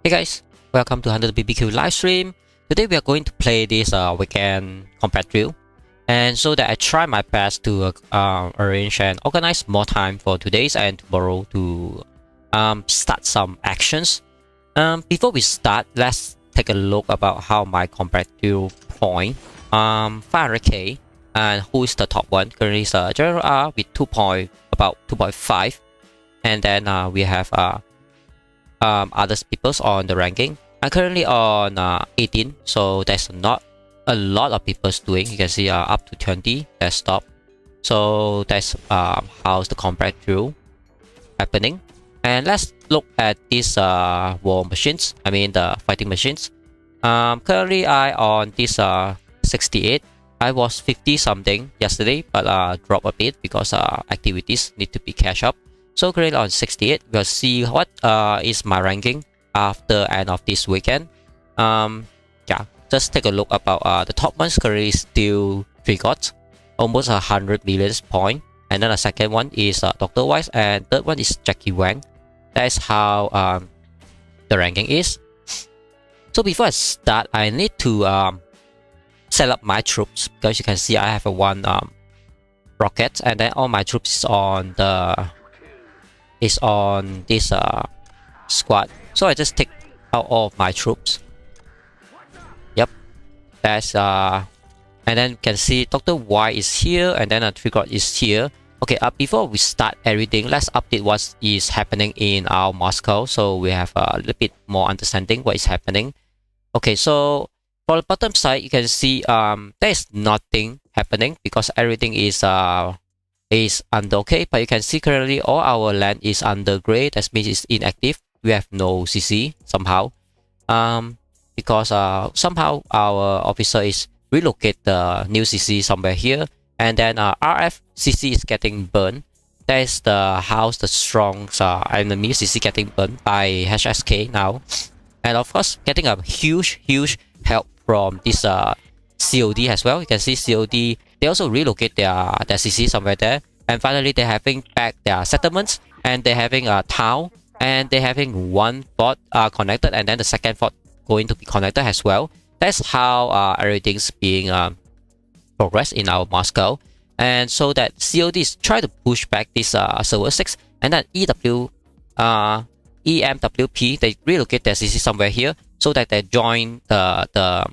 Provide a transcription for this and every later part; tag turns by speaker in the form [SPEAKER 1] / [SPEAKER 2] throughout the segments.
[SPEAKER 1] Hey guys, welcome to HunterBBQ live stream. Today we are going to play this weekend combat drill, and so that I try my best to arrange and organize more time for today's and tomorrow to start some actions. Before we start, let's take a look about how my combat drill point 500k and who is the top one. Currently is General R with about 2.5, and then we have other people's on the ranking. I'm currently on 18, so there's not a lot of people's doing. You can see up to 20 desktop. So that's how's the combat drill happening. And let's look at these war machines. I mean the fighting machines. Currently I on this 68. I was 50 something yesterday, but drop a bit because activities need to be catch up. So currently on 68, we'll see what is my ranking after end of this weekend. Yeah, just take a look about the top ones. Currently still 3 gods, almost 100 million point. And then the second one is Dr. Wise, and third one is Jackie Wang. That's how the ranking is. So before I start, I need to set up my troops, because you can see I have a one rocket, and then all my troops is on this squad. So I just take out all of my troops. Yep, that's and then you can see Dr. Y is here, and then a Trigger is here. Okay, before we start everything, let's update what is happening in our Moscow, so we have a little bit more understanding what is happening. Okay, so for the bottom side, you can see there is nothing happening because everything is under okay, but you can see currently all our land is under gray. That means it's inactive. We have no CC somehow, because somehow our officer is relocate the new CC somewhere here, and then RF CC is getting burned. That is the house the strong enemy CC getting burned by HSK now, and of course getting a huge help from this COD as well. You can see COD, they also relocate their CC somewhere there, and finally they're having back their settlements, and they're having a town, and they're having one fort connected, and then the second fort going to be connected as well. That's how everything's being progressed in our Moscow. And so that COD is trying to push back this server 6, and then EMWP, they relocate their CC somewhere here so that they join the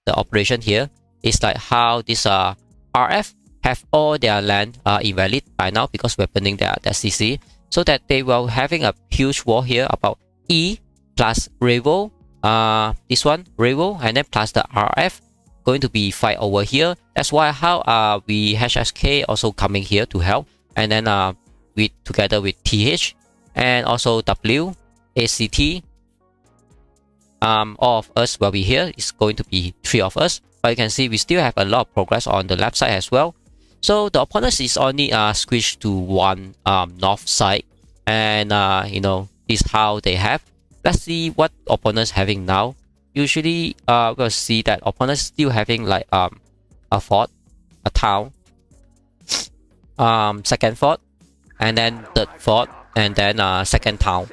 [SPEAKER 1] operation here. It's like how this RF have all their land invalid by now because we're burning their CC, so that they were having a huge war here about E plus Revo, this one Revo, and then plus the RF going to be fight over here. That's why how we HSK also coming here to help, and then we together with TH and also W, ACT, all of us will be here. It's going to be 3 of us, but you can see we still have a lot of progress on the left side as well. So the opponents is only squished to one north side, and you know, this is how they have. Let's see what opponents having now. Usually we'll see that opponents still having like a fort, a town, second fort, and then third fort, and then second town.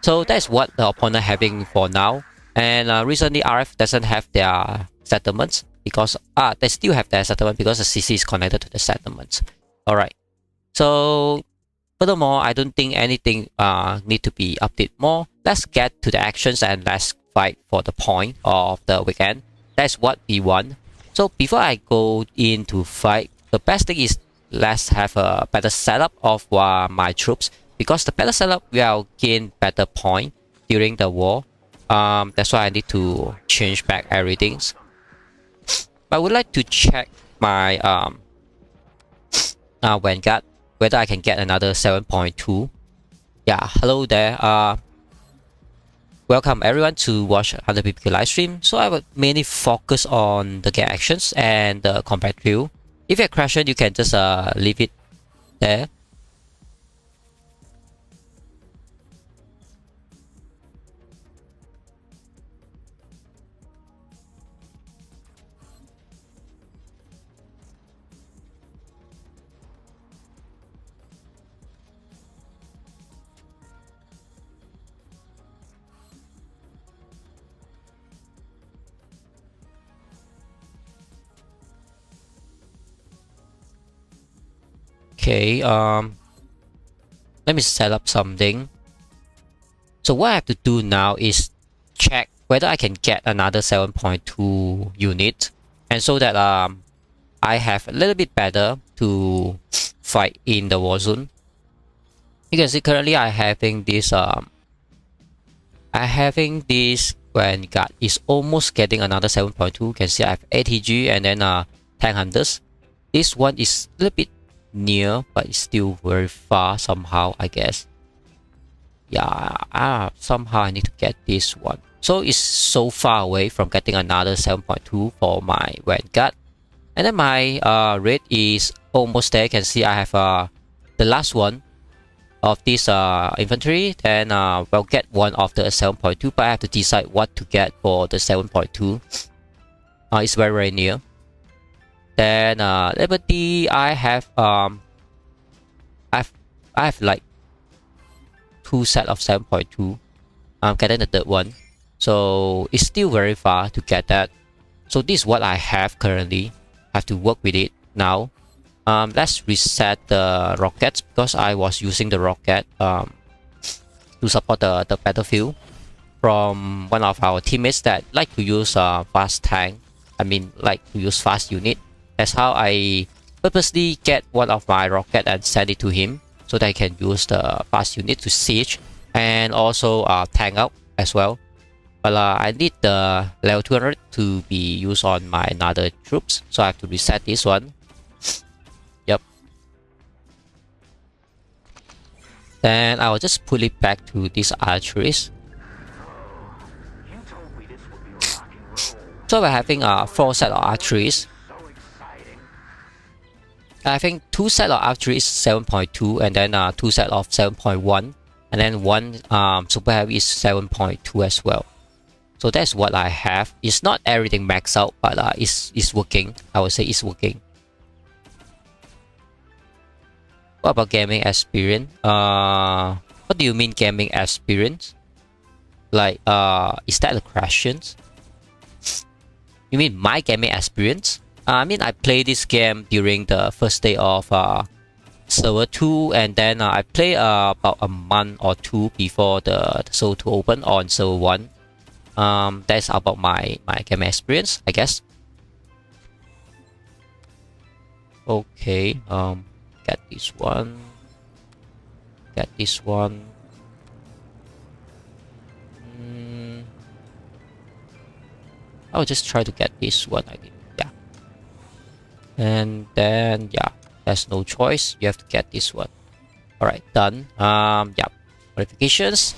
[SPEAKER 1] So that's what the opponent having for now. And recently RF doesn't have their settlements because they still have their settlement because the CC is connected to the settlements. Alright. So furthermore, I don't think anything need to be updated more. Let's get to the actions and let's fight for the point of the weekend. That's what we want. So before I go into fight, the best thing is let's have a better setup of my troops, because the better setup will gain better point during the war. That's why I need to change back everything. I would like to check my Vanguard, whether I can get another 7.2. Yeah, hello there. Welcome everyone to watch HunterBBQ live stream. So I will mainly focus on the game actions and the combat drill. If you have question, you can just leave it there. Okay, let me set up something. So what I have to do now is check whether I can get another 7.2 unit, and so that I have a little bit better to fight in the war zone. You can see currently I having this when God is almost getting another 7.2. You can see I have ATG and then tank hunters. This one is a little bit near, but it's still very far somehow, I guess. Yeah, somehow I need to get this one. So it's so far away from getting another 7.2 for my Vanguard. And then my raid is almost there. You can see I have the last one of this infantry. Then we'll get one of the 7.2, but I have to decide what to get for the 7.2. It's very, very near. Then Liberty, I have like 2 sets of 7.2. I'm getting the third one, so it's still very far to get that. So this is what I have currently. I have to work with it now. Let's reset the rockets because I was using the rocket to support the battlefield from one of our teammates that like to use fast tank. I mean, like to use fast unit. That's how I purposely get one of my rocket and send it to him so that I can use the fast unit to siege and also tank out as well. But I need the level 200 to be used on my another troops, so I have to reset this one. Yep. Then I will just put it back to this archeries. So we're having 4 sets of archeries. I think 2 sets of archeries 7.2 and then 2 sets of 7.1 and then 1 super heavy is 7.2 as well. So that's what I have. It's not everything maxed out, but it's working. I would say it's working. What about gaming experience? What do you mean gaming experience? Like is that the questions? You mean my gaming experience? I mean I played this game during the first day of server 2, and then I played about a month or 2 before the server 2 open on server 1. That's about my gaming experience, I guess. Okay, get this one. Get this one. I'll just try to get this one, I think. Yeah. And then, yeah, there's no choice. You have to get this one. Alright, done. Yeah. Modifications.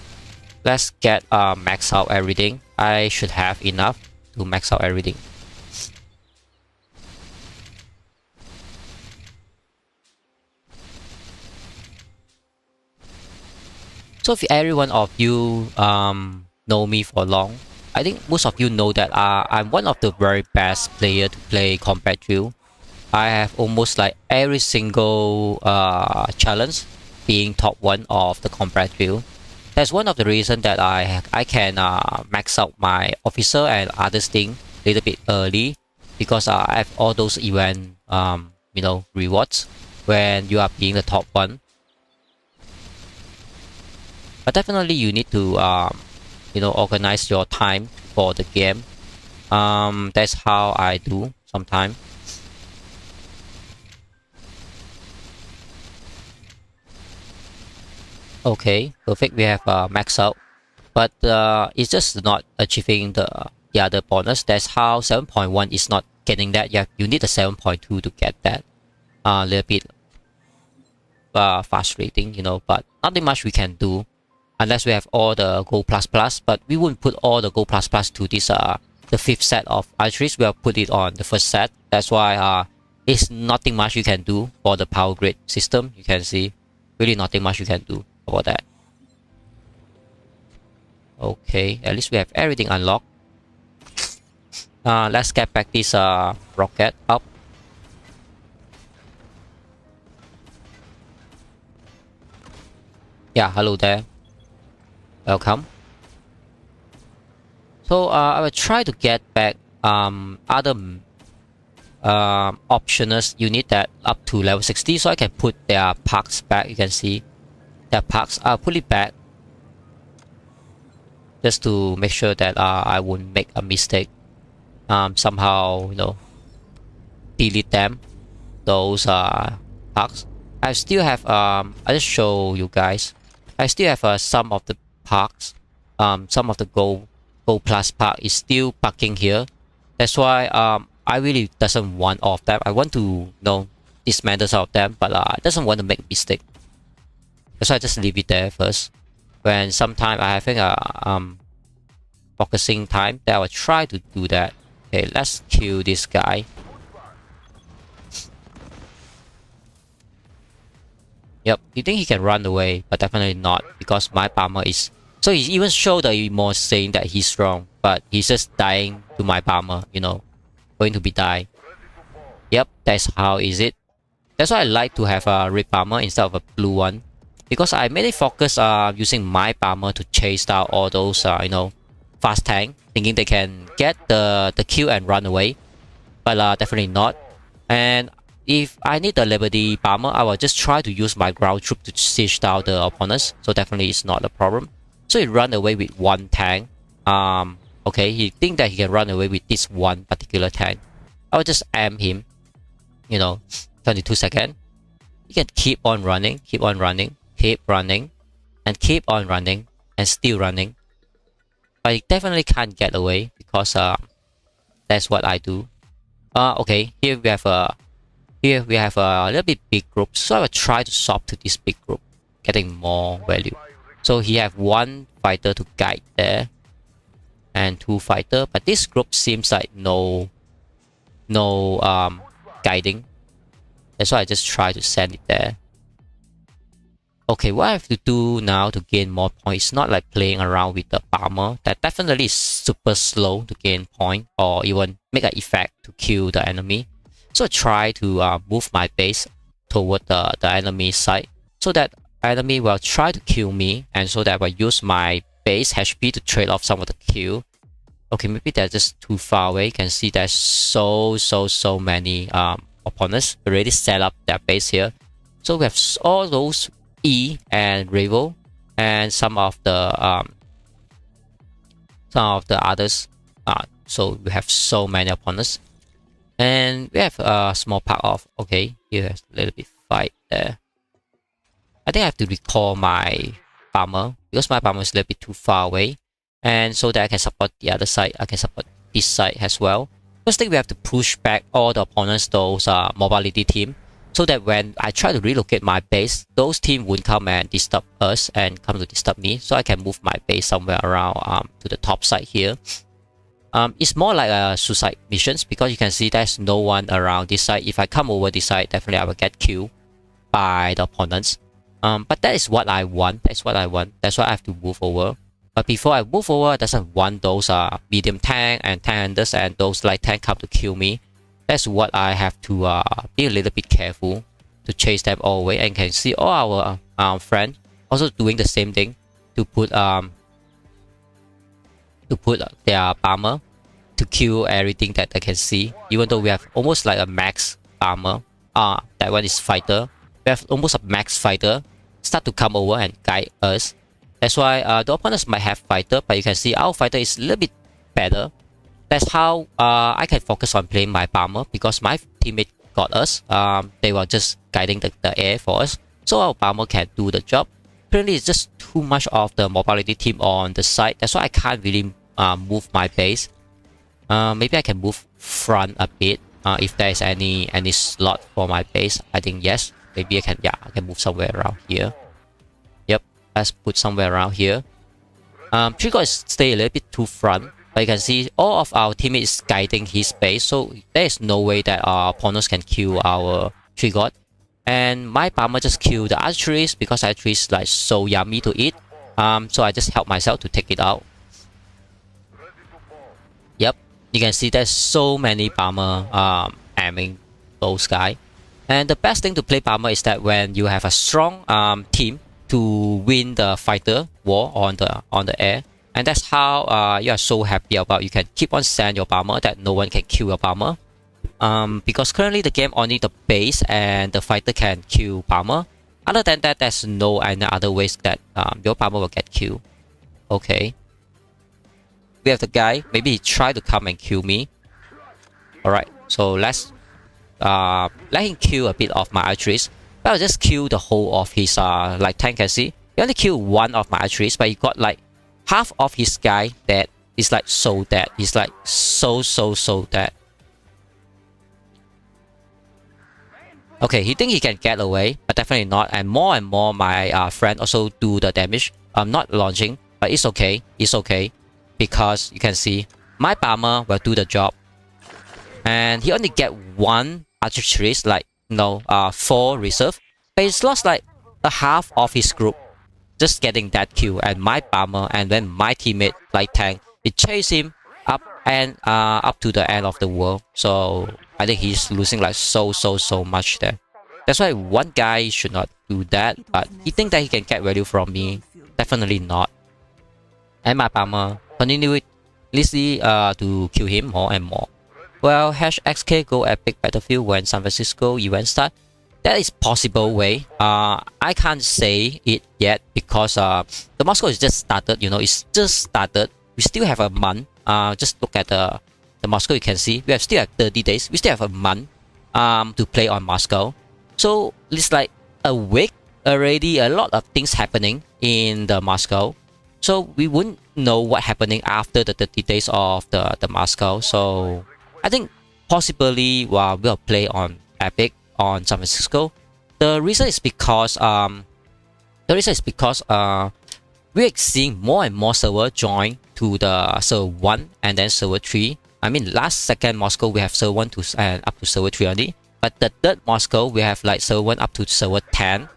[SPEAKER 1] Let's get max out everything. I should have enough to max out everything. So if every one of you know me for long, I think most of you know that I'm one of the very best player to play combat drill. I have almost like every single challenge being top 1 of the combat drill. That's one of the reasons that I can max out my officer and other things a little bit early, because I have all those event you know, rewards when you are being the top 1. But definitely you need to you know, organize your time for the game. That's how I do sometimes. Okay, perfect. We have max out, but it's just not achieving the other bonus. That's how 7.1 is not getting that. You need a 7.2 to get that. A little bit frustrating, you know, but nothing much we can do unless we have all the gold plus plus. But we wouldn't put all the gold plus plus to this the 5th set of archeries. We'll put it on the 1st set. That's why it's nothing much you can do for the power grid system. You can see really nothing much you can do about that. Okay, at least we have everything unlocked. Let's get back this rocket up. Yeah, hello there. Welcome. So I will try to get back other optionals unit that up to level 60, so I can put their parks back. You can see their parks. I'll put it back just to make sure that I won't make a mistake. Somehow, you know, delete them, those parks. I still have I just show you guys. I still have some of the parks. Some of the gold plus park is still parking here. That's why I really doesn't want all of them. I want to, you know, dismantle some of them, but I doesn't want to make mistake. That's why I just leave it there first. When sometime I having a focusing time, that I will try to do that. Okay, let's kill this guy. Yep, you think he can run away, but definitely not, because my armor is... So he even showed the emote saying that he's strong, but he's just dying to my armor, you know. Going to be die. Yep, that's how is it. That's why I like to have a red armor instead of a blue one, because I mainly focus using my armor to chase down all those you know, fast tank, thinking they can get the kill and run away, but definitely not. And if I need the Liberty armor, I will just try to use my ground troop to siege down the opponents, so definitely it's not a problem. So he run away with one tank. Okay, he think that he can run away with this one particular tank. I will just aim him, you know, 22 seconds. He can keep on running, keep running, and keep on running, and still running. But he definitely can't get away, because that's what I do. Okay, here we have a little bit big group, so I will try to swap to this big group, getting more value. So he have one fighter to guide there, and two fighter, but this group seems like no guiding. That's why I just try to send it there. Okay, what I have to do now to gain more points, not like playing around with the armor. That definitely is super slow to gain point, or even make an effect to kill the enemy. So I try to move my base toward the enemy side, so that enemy will try to kill me, and so that I will use my base HP to trade off some of the kill. Okay, maybe they're just too far away. You can see there's so many opponents already set up their base here. So we have all those E and Revo, and some of the others. So we have so many opponents, and we have a small part of... Okay, here's a little bit fight there. I think I have to recall my farmer, because my farmer is a little bit too far away, and so that I can support the other side. I can support this side as well. First thing, we have to push back all the opponents, those mobility team, so that when I try to relocate my base, those team won't come and disturb us and come to disturb me. So I can move my base somewhere around to the top side here. It's more like a suicide missions, because you can see there's no one around this side. If I come over this side, definitely I will get killed by the opponents. But that is what I want. That's what I want. That's why I have to move over. But before I move over, I doesn't want those medium tank and tank handlers and those light tank come to kill me. That's what I have to be a little bit careful to chase them all away. And can see all our friends also doing the same thing to put their armor to kill everything that they can see. Even though we have almost like a max armor, that one is fighter. We have almost a max fighter start to come over and guide us. That's why the opponents might have fighter, but you can see our fighter is a little bit better. That's how I can focus on playing my armor, because my teammate got us. They were just guiding the air for us, so our armor can do the job. Currently, it's just too much of the mobility team on the side. That's why I can't really move my base. Maybe I can move front a bit if there is any slot for my base. I think yes. Maybe I can move somewhere around here. Yep, let's put somewhere around here. Trigo is stay a little bit too front, but you can see all of our teammates guiding his base, so there is no way that our opponents can kill our Trigo. And my farmer just killed the archeries, because archery is like so yummy to eat. So I just help myself to take it out. Yep, you can see there's so many farmer aiming those guys. And the best thing to play Palmer is that when you have a strong team to win the fighter war on the air, and that's how you are so happy about. You can keep on sending your Palmer that no one can kill your Palmer. Because currently the game only the base and the fighter can kill farmer. Other than that, there's no any other ways that your farmer will get killed. Okay. We have the guy. Maybe he tried to come and kill me. Alright, so let's let him kill a bit of my archeries. But I'll just kill the whole of his like tank. Can see he only killed one of my archeries, but he got like half of his guy dead. He's like so dead. He's like so dead. Okay, he think he can get away, but definitely not. And more my friend also do the damage. I'm not launching, but it's okay. It's okay because you can see my bomber will do the job, and he only get one archery, like 4 reserve, but he's lost like a half of his group just getting that kill. And my bomber and then my teammate like tank, it chase him up and up to the end of the world. So I think he's losing like so much there. That's why one guy should not do that. But he think that he can get value from me. Definitely not. And my bomber continuously to kill him more and more. Well, #XK go epic battlefield when San Francisco event start. That is possible way. I can't say it yet because the Moscow is just started. It's just started. We still have a month. Just look at the Moscow. You can see we have still have 30 days. We still have a month to play on Moscow. So it's like a week already. A lot of things happening in the Moscow. So we wouldn't know what happening after the 30 days of the Moscow. So I think possibly we'll play on Epic on San Francisco. The reason is because we're seeing more and more server join to the server 1 and then server 3. I mean, last second Moscow we have server 1 to up to server 3 only. But the third Moscow we have like server 1 up to server 10.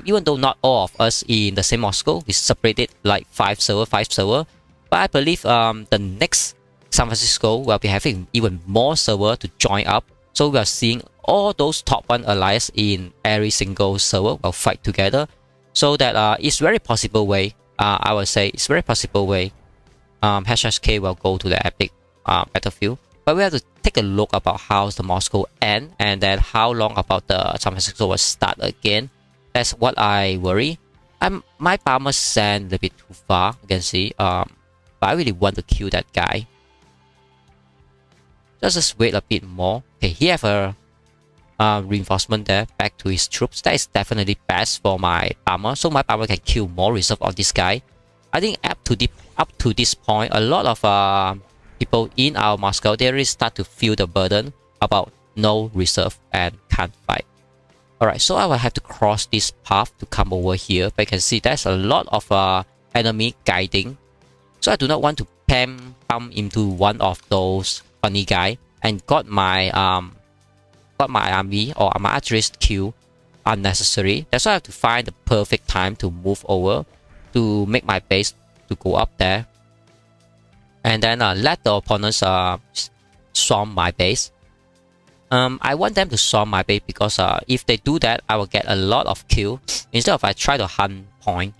[SPEAKER 1] Even though not all of us in the same Moscow, we separated like 5 server. But I believe the next San Francisco will be having even more server to join up. So we are seeing all those top 1 allies in every single server will fight together. So that it's very possible way. I would say it's very possible way. #K will go to the epic battlefield. But we have to take a look about how the Moscow end and then how long about the San Francisco will start again. That's what I worry. My bomber sent a little bit too far. You can see. But I really want to kill that guy. Just wait a bit more. Okay, he have a reinforcement there back to his troops. That is definitely best for my bomber. So my bomber can kill more reserve of this guy. I think up to this point, a lot of people in our Moscow, they really start to feel the burden about no reserve and can't fight. Alright, so I will have to cross this path to come over here. But you can see there's a lot of enemy guiding. So I do not want to pump into one of those funny guy and got my army or my archerist kill unnecessary. That's why I have to find the perfect time to move over to make my base to go up there. And then let the opponents storm my base. I want them to storm my base because if they do that, I will get a lot of kill instead of I try to hunt point,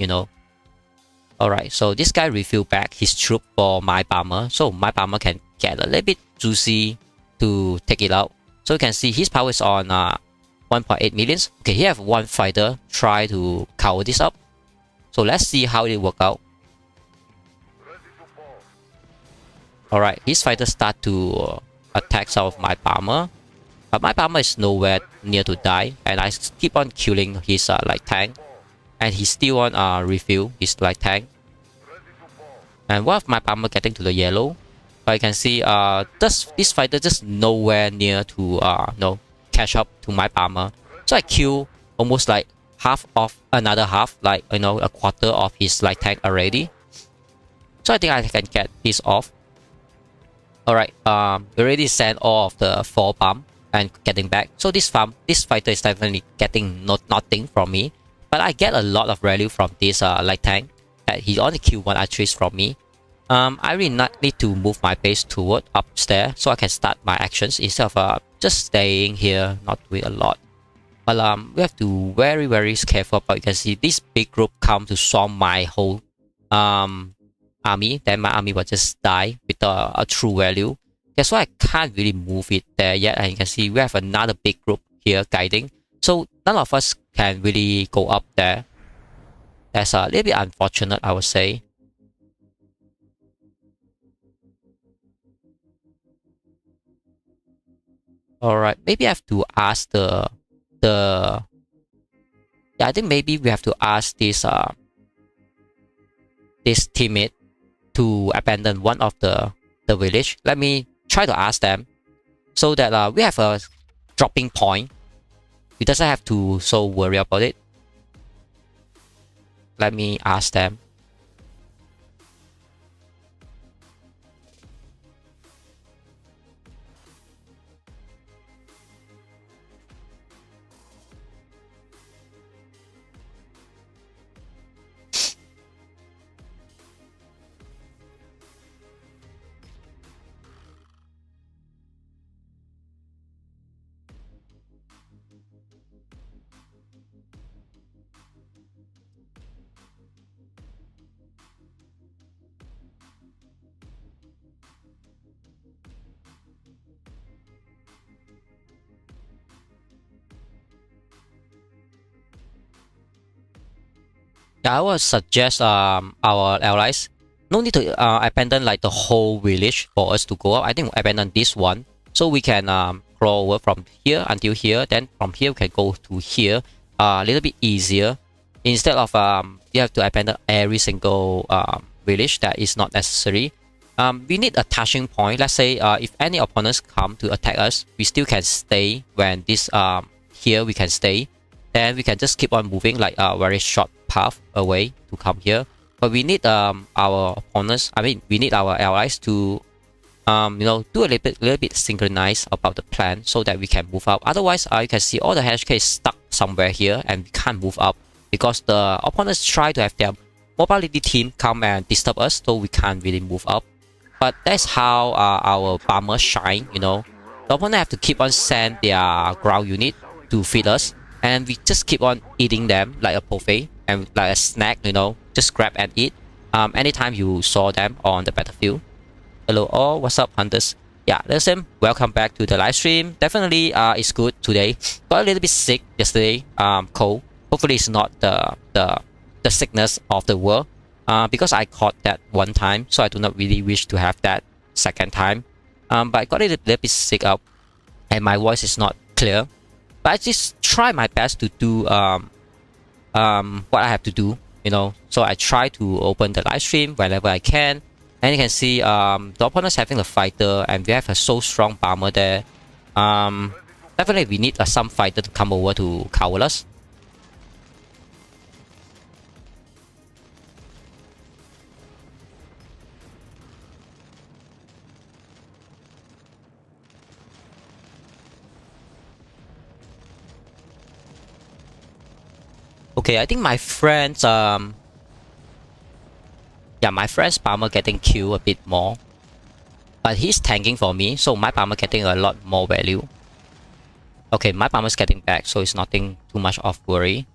[SPEAKER 1] Alright, so this guy refill back his troop for my bomber. So my bomber can get a little bit juicy to take it out. So you can see his power is on 1.8 millions. Okay, he have one fighter try to cover this up. So let's see how it work out. Alright, his fighter start to attack some of my bomber. But my bomber is nowhere near to die. And I keep on killing his light tank. And he still want refill his light tank. And one of my bomber getting to the yellow. But you can see this fighter just nowhere near to catch up to my bomber. So I kill almost like half of another half, like a quarter of his light tank already. So I think I can get this off. Alright, we already sent all of the 4 bomb and getting back. So this fighter is definitely getting nothing from me. But I get a lot of value from this light tank. That he only killed 1 archerist from me. I really need to move my base toward upstairs so I can start my actions instead of just staying here, not doing a lot. But we have to very careful. But you can see this big group come to storm my whole army. Then my army will just die with a true value. You Okay, so I can't really move it there yet. And you can see we have another big group here guiding. So none of us can really go up there. That's a little bit unfortunate, I would say. Alright, maybe I have to ask yeah, I think maybe we have to ask this teammate to abandon one of the village. Let me try to ask them so that we have a dropping point. We doesn't have to so worry about it. Let me ask them. I would suggest our allies no need to abandon like the whole village for us to go up. I think we'll abandon this one so we can crawl over from here until here. Then from here we can go to here a little bit easier. Instead of you have to abandon every single village that is not necessary. We need a touching point. Let's say if any opponents come to attack us, we still can stay when this here we can stay. Then we can just keep on moving like a very short path away to come here. But we need our opponents, I mean we need our allies to you know, do a little bit synchronized about the plan so that we can move up. Otherwise you can see all the HK is stuck somewhere here and we can't move up because the opponents try to have their mobility team come and disturb us, so we can't really move up. But that's how our bombers shine, you know. The opponent have to keep on send their ground unit to feed us, and we just keep on eating them like a buffet and like a snack, you know, just grab and eat anytime you saw them on the battlefield. Hello all, what's up hunters? Yeah, listen, welcome back to the live stream. Definitely it's good today. Got a little bit sick yesterday, cold. Hopefully it's not the sickness of the world because I caught that one time, so I do not really wish to have that second time. But I got a little bit sick up and my voice is not clear. But I just try my best to do what I have to do, you know. So I try to open the live stream whenever I can. And you can see the opponent's having a fighter and we have a so strong bomber there. Definitely we need some fighter to come over to cover us. Okay, I think my friends yeah, my friend's bomber getting killed a bit more. But he's tanking for me, so my bomber getting a lot more value. Okay, my bomber's getting back, so it's nothing too much of worry.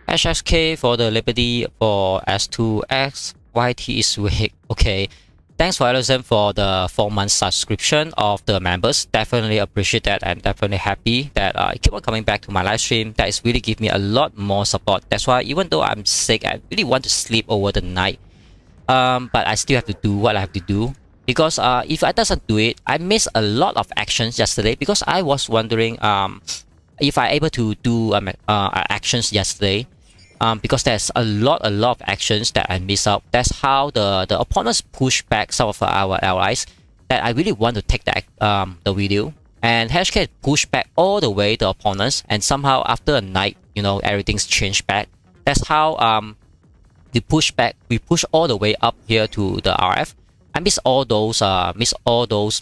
[SPEAKER 1] HSK for the Liberty for S2X. YT is weak. Okay. Thanks for Allison for the 4-month subscription of the members. Definitely appreciate that and definitely happy that I keep on coming back to my live stream. That is really give me a lot more support. That's why even though I'm sick, I really want to sleep over the night. But I still have to do what I have to do. Because if I doesn't do it, I miss a lot of actions yesterday because I was wondering if I able to do actions yesterday. Because there's a lot of actions that I miss out. That's how the opponents push back some of our allies that I really want to take the video and HK push back all the way the opponents, and somehow after a night, everything's changed back. That's how we push all the way up here to the RF. I miss all those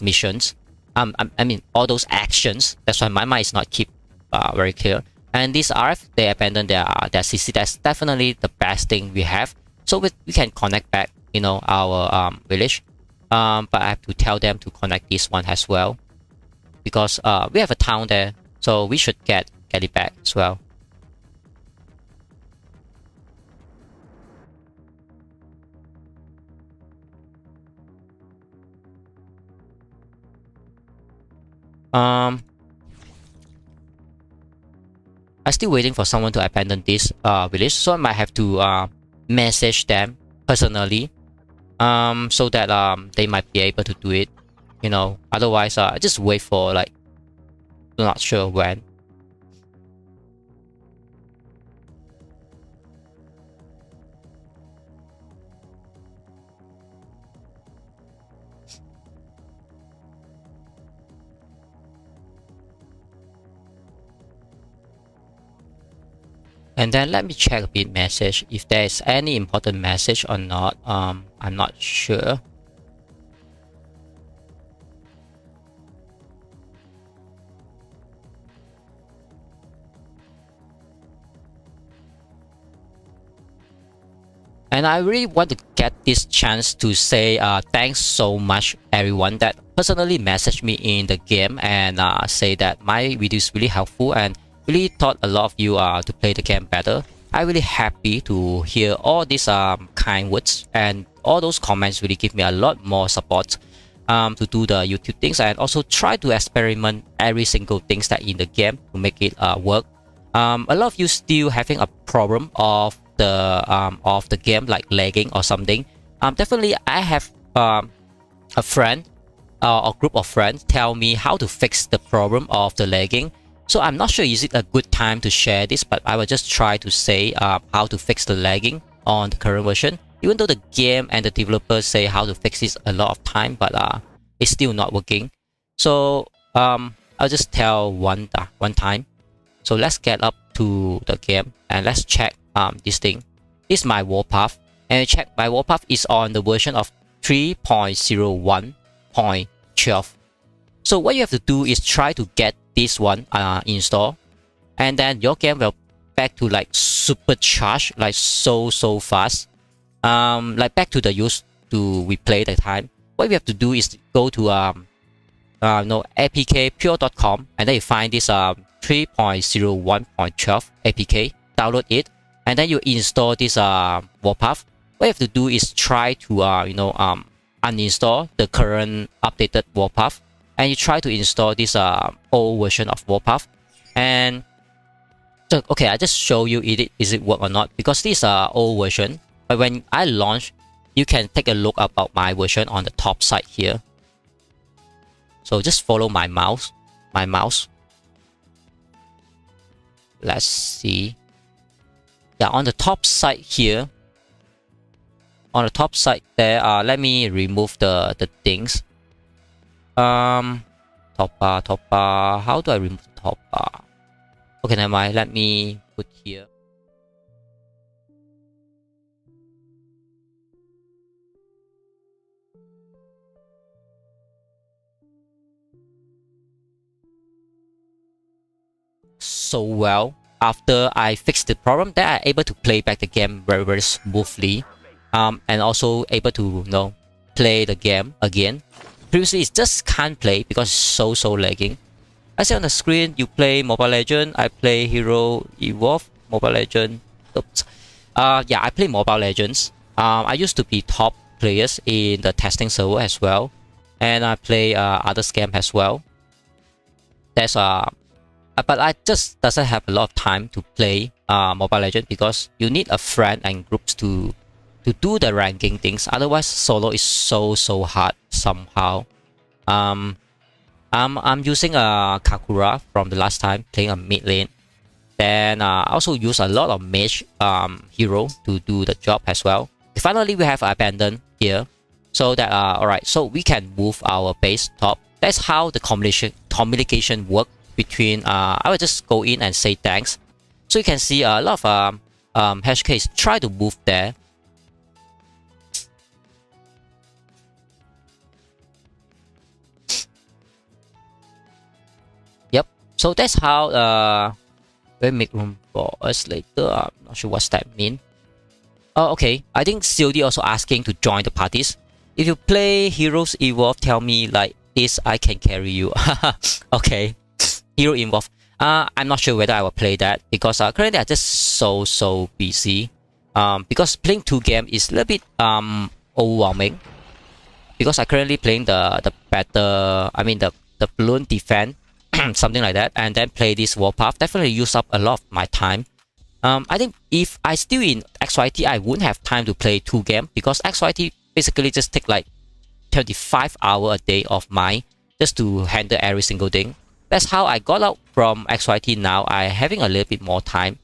[SPEAKER 1] missions. I mean all those actions. That's why my mind is not keep very clear. And this RF, they abandoned their CC. That's definitely the best thing we have. So we can connect back, our village. But I have to tell them to connect this one as well, because we have a town there, so we should get it back as well. I'm still waiting for someone to abandon this village, so I might have to message them personally, so that they might be able to do it. Otherwise, just wait for not sure when. And then let me check a bit message if there is any important message or not. I'm not sure. And I really want to get this chance to say thanks so much everyone that personally messaged me in the game and say that my video is really helpful and really taught a lot of you to play the game better. I'm really happy to hear all these kind words, and all those comments really give me a lot more support to do the YouTube things, and also try to experiment every single things that in the game to make it work. A lot of you still having a problem of the game, like lagging or something. Definitely I have a friend or group of friends tell me how to fix the problem of the lagging. So I'm not sure is it a good time to share this, but I will just try to say how to fix the lagging on the current version. Even though the game and the developers say how to fix this a lot of time, but it's still not working. So I'll just tell one time. So let's get up to the game and let's check this thing. This is my Warpath, and check my Warpath is on the version of 3.01.12. So what you have to do is try to get this one installed, and then your game will back to supercharged, so fast, back to the used to replay the time. What you have to do is go to apkpure.com, and then you find this 3.01.12 apk, download it, and then you install this Warpath. What you have to do is try to uninstall the current updated Warpath, and you try to install this old version of Warpath. And so, okay, I just show you is it work or not, because this old version, but when I launch, you can take a look about my version on the top side here. So just follow my mouse. Let's see. Yeah, on the top side here, on the top side there, let me remove the things. Top bar, how do I remove the top bar? Okay, never mind, let me put here. So well, after I fixed the problem, then I'm able to play back the game very, very smoothly, and also able to play the game again. Previously, it just can't play because it's so lagging. I see on the screen you play Mobile Legend. I play Hero Evolve Mobile Legend. Oops. Yeah, I play Mobile Legends. I used to be top players in the testing server as well, and I play other scam as well. There's but I just doesn't have a lot of time to play Mobile Legends, because you need a friend and groups to do the ranking things. Otherwise, solo is so hard somehow. I'm using a Kakura from the last time, playing a mid lane. Then I also use a lot of mage hero to do the job as well. Finally, we have abandoned here, so that alright, so we can move our base top that's how the communication work between. I will just go in and say thanks. So you can see a lot of HKs try to move there. Yep. So that's how we'll make room for us later. I'm not sure what's that mean. Oh, okay. I think COD also asking to join the parties. If you play Heroes Evolve, tell me like this, I can carry you. Okay. Hero Evolve. I'm not sure whether I will play that because currently I'm just so busy. Because playing 2 games is a little bit overwhelming. Because I currently playing the better, I mean the Bloons defense, something like that, and then play this Warpath. Definitely use up a lot of my time. I think if I still in XYT, I wouldn't have time to play 2 games because XYT basically just take like 25 hours a day of mine just to handle every single thing. That's how I got out from XYT. Now I having a little bit more time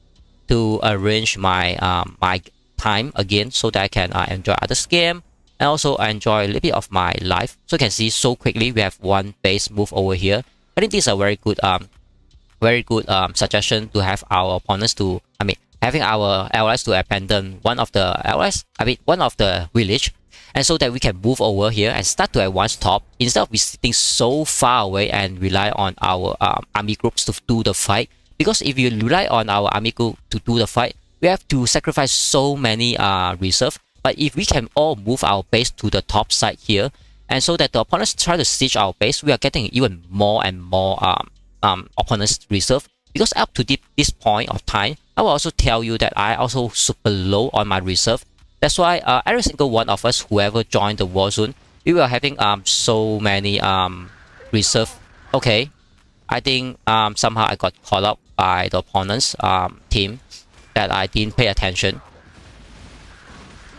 [SPEAKER 1] to arrange my my time again so that I can enjoy other game and also enjoy a little bit of my life. So you can see so quickly we have one base move over here. I think this is a very good suggestion to have our opponents to, having our allies to abandon one of the allies, one of the village, and so that we can move over here and start to advance top instead of we sitting so far away and rely on our army groups to do the fight. Because if you rely on our army group to do the fight, we have to sacrifice so many reserve. But if we can all move our base to the top side here, and so that the opponents try to siege our base, we are getting even more and more opponents reserve. Because up to this point of time, I will also tell you that I also super low on my reserve. That's why every single one of us, whoever joined the war zone, we were having so many reserve. Okay, I think somehow I got caught up by the opponent's team that I didn't pay attention.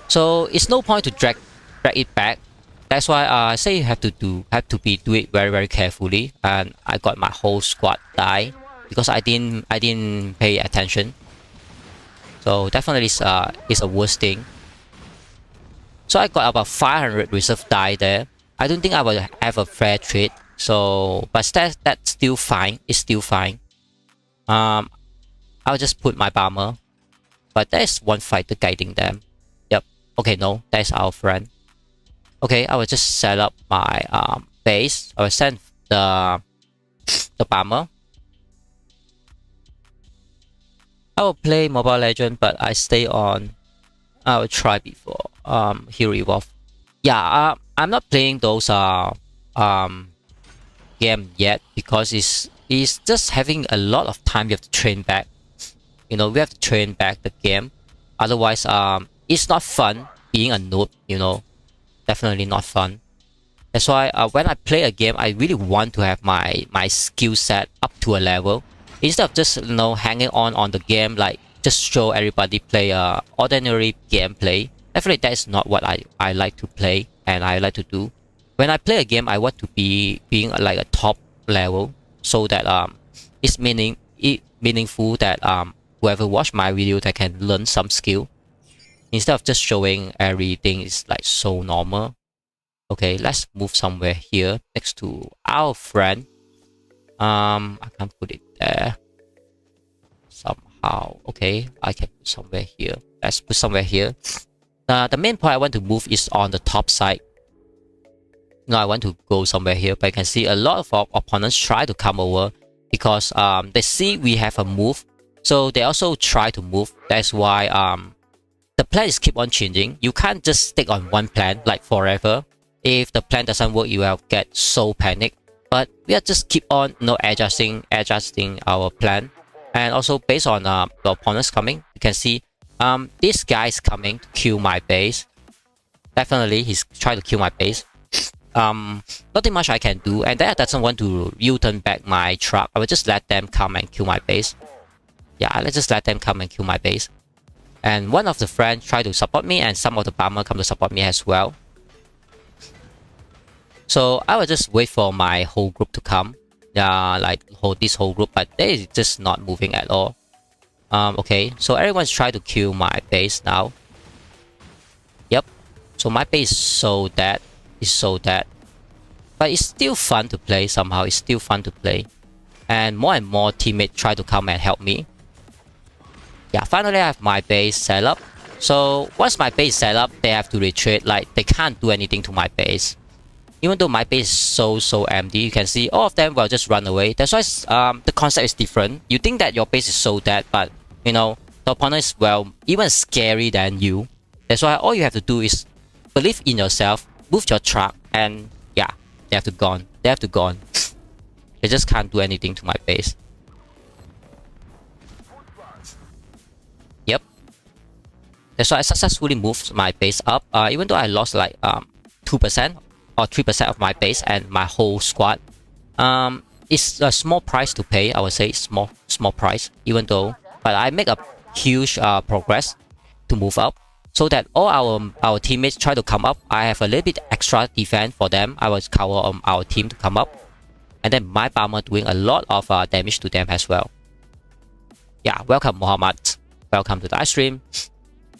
[SPEAKER 1] So it's no point to drag it back. That's why I say you have to do it very carefully. And I got my whole squad die because I didn't pay attention. So definitely it's a worst thing. So I got about 500 reserve die there. I don't think I will have a fair trade. So, but that's still fine. It's still fine. I'll just put my bomber. But there's one fighter guiding them. Yep. Okay, no, that's our friend. Okay, I will just set up my base. I will send the bomber. I will play Mobile Legend, but I stay on. I will try before Hero Evolve. Yeah, I'm not playing those game yet because it's just having a lot of time. You have to train back. You know, we have to train back the game. Otherwise, it's not fun being a noob. You know, definitely not fun. That's why when I play a game, I really want to have my skill set up to a level instead of just hanging on the game, like just show everybody play ordinary gameplay. Definitely that is not what I like to play and I like to do. When I play a game, I want to being like a top level so that it's meaningful that whoever watch my video that can learn some skill instead of just showing everything is like so normal. Okay, let's move somewhere here next to our friend. I can't put it there somehow. Okay, I can put somewhere here. Let's put somewhere here. The main point I want to move is on the top side. No, I want to go somewhere here, but I can see a lot of our opponents try to come over because they see we have a move, so they also try to move. That's why the plan is keep on changing. You can't just stick on one plan like forever. If the plan doesn't work, you will get so panicked. But we are just keep on adjusting our plan, and also based on the opponents coming, you can see this guy is coming to kill my base. Definitely, he's trying to kill my base. Nothing much I can do, and that doesn't want to U-turn back my truck. I will just let them come and kill my base. Yeah, let's just let them come and kill my base. And one of the friends try to support me, and some of the bomber come to support me as well. So I will just wait for my whole group to come. Like this whole group, but they just not moving at all. Okay, so everyone's trying to kill my base now. Yep. So my base is so dead. It's so dead. But it's still fun to play somehow. It's still fun to play. And more teammates try to come and help me. Yeah, finally I have my base set up. So once my base set up, they have to retreat. Like, they can't do anything to my base. Even though my base is so empty, you can see all of them will just run away. That's why the concept is different. You think that your base is so dead, but you know, the opponent is, well, even scary than you. That's why all you have to do is believe in yourself, move your truck, and yeah, they have to gone. They have to gone. They just can't do anything to my base. Yep. That's why I successfully moved my base up. Even though I lost like 2% or 3% of my base and my whole squad. It's a small price to pay. I would say small price. Even though, but I make a huge progress to move up, so that all our teammates try to come up. I have a little bit extra defense for them. I will cover our team to come up, and then my bomber doing a lot of damage to them as well. Yeah, welcome Muhammad. Welcome to the live stream.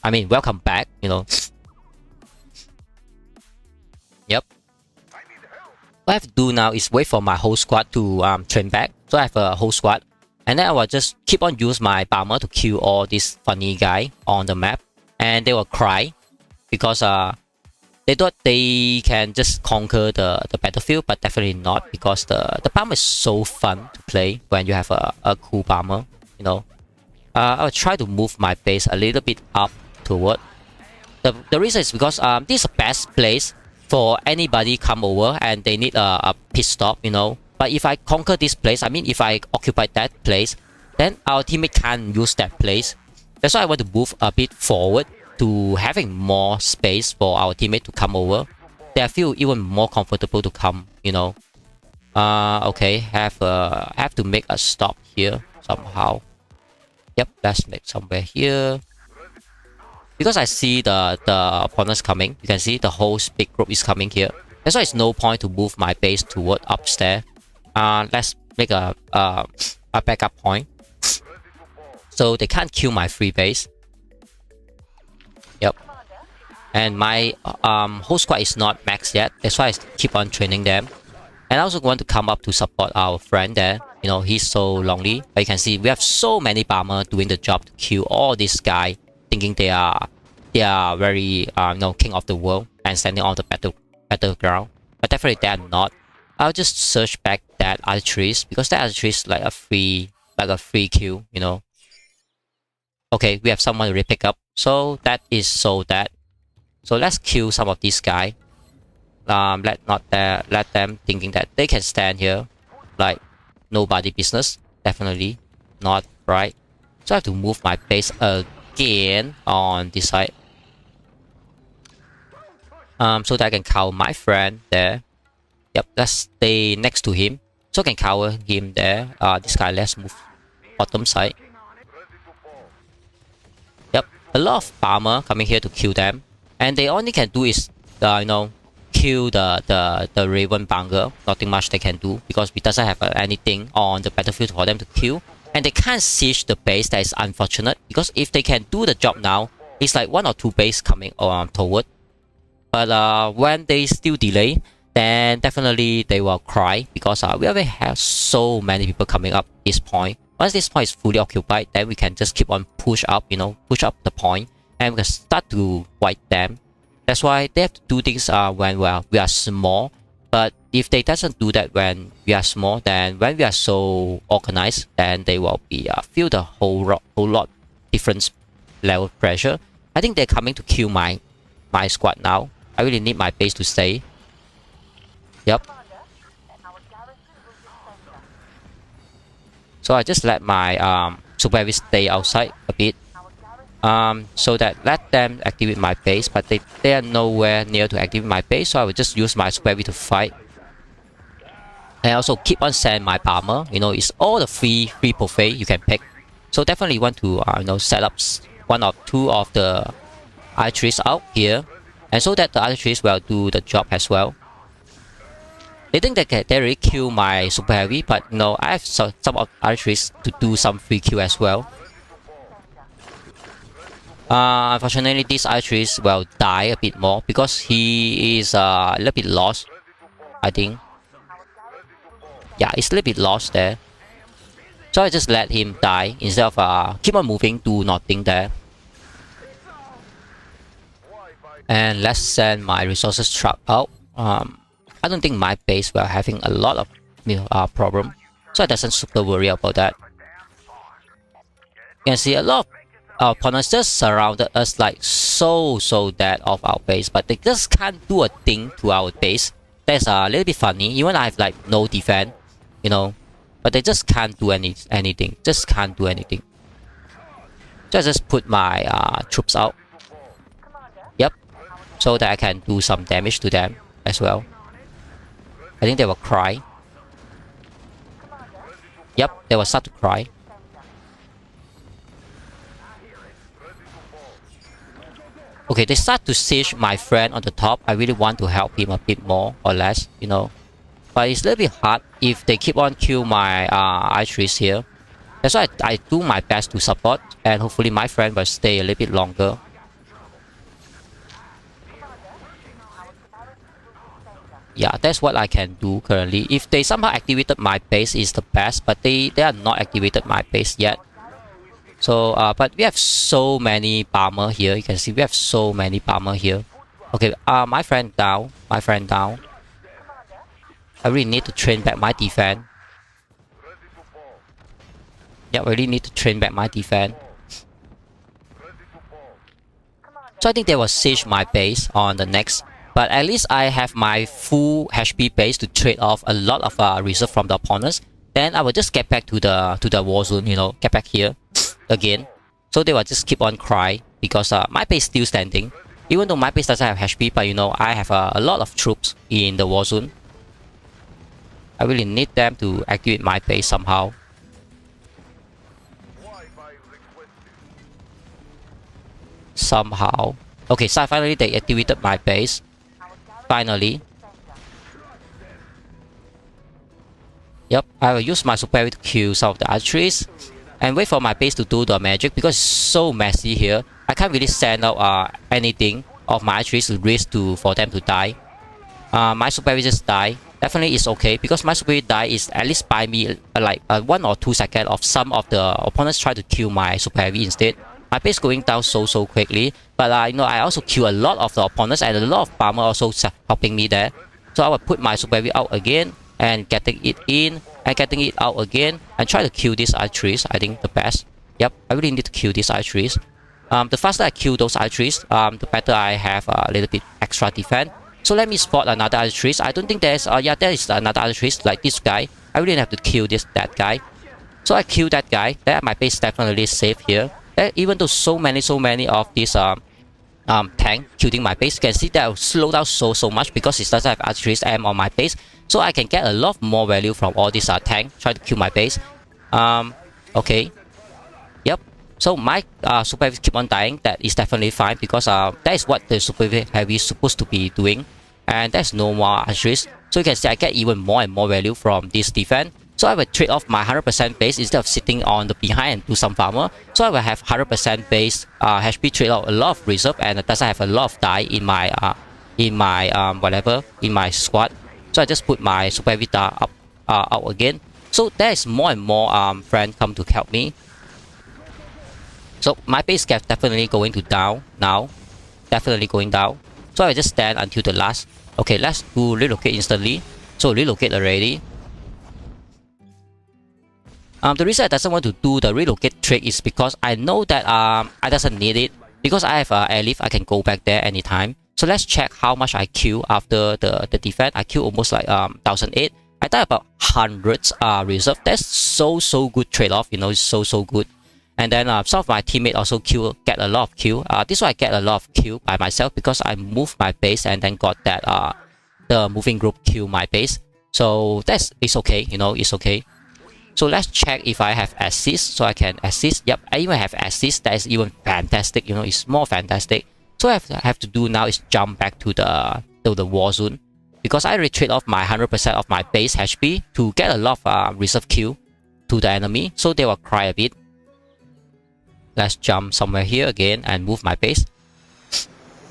[SPEAKER 1] I mean, welcome back. You know. Yep. What I have to do now is wait for my whole squad to train back. So I have a whole squad, and then I will just keep on use my bomber to kill all these funny guy on the map, and they will cry because they thought they can just conquer the battlefield, but definitely not, because the bomber is so fun to play when you have a cool bomber. You know, I will try to move my base a little bit up toward. The reason is because this is the best place for anybody come over and they need a pit stop, you know. But if I conquer this place, I mean, if I occupy that place, then our teammate can't use that place. That's why I want to move a bit forward to having more space for our teammate to come over. They feel even more comfortable to come, you know. Okay, have to make a stop here somehow. Yep, let's make somewhere here. Because I see the opponents coming, you can see the whole big group is coming here. That's why it's no point to move my base toward upstairs. Let's make a backup point, so they can't kill my free base. Yep. And my whole squad is not max yet. That's why I keep on training them. And I also want to come up to support our friend there. You know, he's so lonely. But you can see we have so many bomber doing the job to kill all these guys, thinking they are very king of the world and standing on the battleground. But definitely they are not. I'll just search back that archeries, because that archery is like a free kill, you know. Okay, we have someone to repick up. So that is so that. So let's kill some of these guys. Let them thinking that they can stand here like nobody business. Definitely not right. So I have to move my base again on this side. So that I can cover my friend there. Yep, let's stay next to him, so I can cover him there. This guy, let's move bottom side. Yep, a lot of bomber coming here to kill them, and they only can do is kill the Raven Banger. Nothing much they can do, because we doesn't have anything on the battlefield for them to kill, and they can't siege the base. That is unfortunate, because if they can do the job now, it's like 1 or 2 base coming toward. But when they still delay, then definitely they will cry, because we already have so many people coming up this point. Once this point is fully occupied, then we can just keep on push up the point, and we can start to wipe them. That's why they have to do things when we are small. But if they doesn't do that when we are small, then when we are so organized, then they will be feel the whole lot different level of pressure. I think they're coming to kill my squad now. I really need my base to stay. Yep. So I just let my superheavy stay outside a bit, so that let them activate my base, but they are nowhere near to activate my base, so I will just use my superheavy to fight. And also keep on sending my bomber. It's all the free buffet you can pick. So definitely want to set up 1 or 2 of the archeries out here, and so that the archeries will do the job as well. They think they really kill my super heavy, but I have some of archeries to do some free kill as well. Unfortunately, these archeries will die a bit more, because he is a little bit lost, I think. yeah, it's a little bit lost there. So I just let him die instead of keep on moving, do nothing there. And let's send my resources truck out. I don't think my base will having a lot of problem, so I doesn't super worry about that. You can see a lot of opponents just surrounded us like so dead of our base, but they just can't do a thing to our base. That's a little bit funny. Even I have like no defense, you know, but they just can't do anything. Just can't do anything. So I just put my troops out. Yep, so that I can do some damage to them as well. I think they will cry. Yep, they will start to cry. Okay, they start to siege my friend on the top. I really want to help him a bit more or less, you know. But it's a little bit hard if they keep on kill my archeries here. That's why I do my best to support, and hopefully my friend will stay a little bit longer. Yeah, that's what I can do currently. If they somehow activated my base, is the best, but they are not activated my base yet. So, but we have so many bomber here. You can see we have so many bomber here. Okay, my friend down. My friend down. I really need to train back my defense. Yeah, I really need to train back my defense. So I think they will siege my base on the next. But at least I have my full HP base to trade off a lot of reserve from the opponents. Then I will just get back to the war zone, you know, get back here again. So they will just keep on crying because my base still standing. Even though my base doesn't have HP, but you know, I have a lot of troops in the war zone. I really need them to activate my base somehow. Somehow. Okay, so finally they activated my base. Finally. Yep, I will use my superior to kill some of the archeries and wait for my base to do the magic because it's so messy here. I can't really send out anything of my archeries to risk for them to die. My superior just die. Definitely it's okay because my superior die is at least buy me like 1 or 2 seconds of some of the opponents try to kill my superior instead. My base going down so quickly, but you know, I also kill a lot of the opponents and a lot of bomber also helping me there. So I will put my superior out again and getting it in and getting it out again and try to kill these archeries. I think the best. Yep, I really need to kill these archeries. The faster I kill those archeries, the better I have a little bit extra defense. So let me spot another archeries. I don't think there's yeah, there is another archeries like this guy. I really have to kill that guy. So I kill that guy. Then my base definitely safe here. Even though so many of these tank killing my base, you can see that I'll slow down so much because it doesn't have archeries aim on my base. So I can get a lot more value from all these tank trying to kill my base. Okay. Yep. So my super heavy keep on dying. That is definitely fine because that is what the super heavy is supposed to be doing. And there's no more archeries. So you can see I get even more and more value from this defense. So I will trade off my 100% base instead of sitting on the behind and do some farmer. So I will have 100% base HP trade out a lot of reserve and it doesn't have a lot of die in my whatever in my squad. So I just put my super heavy up out again. So there is more and more friends come to help me. So my base gap definitely going to down now. Definitely going down. So I just stand until the last. Okay, let's do relocate instantly. So relocate already. The reason I doesn't want to do the relocate trick is because I know that I doesn't need it because I have airlift. I can go back there anytime. So let's check how much I kill after the defense. I kill almost like 1008. I die about hundreds reserve. That's so good trade off. You know, it's so good. And then some of my teammates also get a lot of kill. This one I get a lot of kill by myself because I moved my base and then got that the moving group kill my base. So it's okay. You know, it's okay. So let's check if I have assist, so I can assist. Yep, I even have assist. That is even fantastic. You know, it's more fantastic. So I have to do now is jump back to the war zone because I retreat off my 100% of my base HP to get a lot of reserve kill to the enemy. So they will cry a bit. Let's jump somewhere here again and move my base.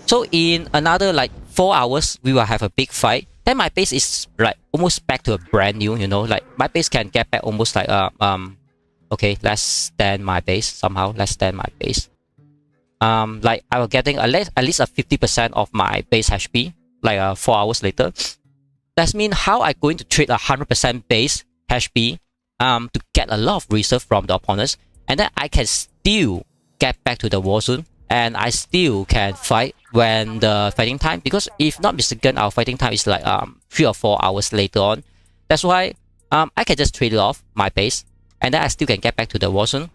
[SPEAKER 1] So in another like 4 hours, we will have a big fight. then my base is like almost back to a brand new, you know, like my base can get back almost like okay, let's stand my base somehow. Let's stand my base. Like I was getting at least a 50% of my base HP like 4 hours later. That means how I going to trade 100% base HP to get a lot of reserve from the opponents, and then I can still get back to the war zone, and I still can fight when the fighting time, because if not mistaken, our fighting time is like 3 or 4 hours later on. That's why I can just trade it off my base, and then I still can get back to the war zone,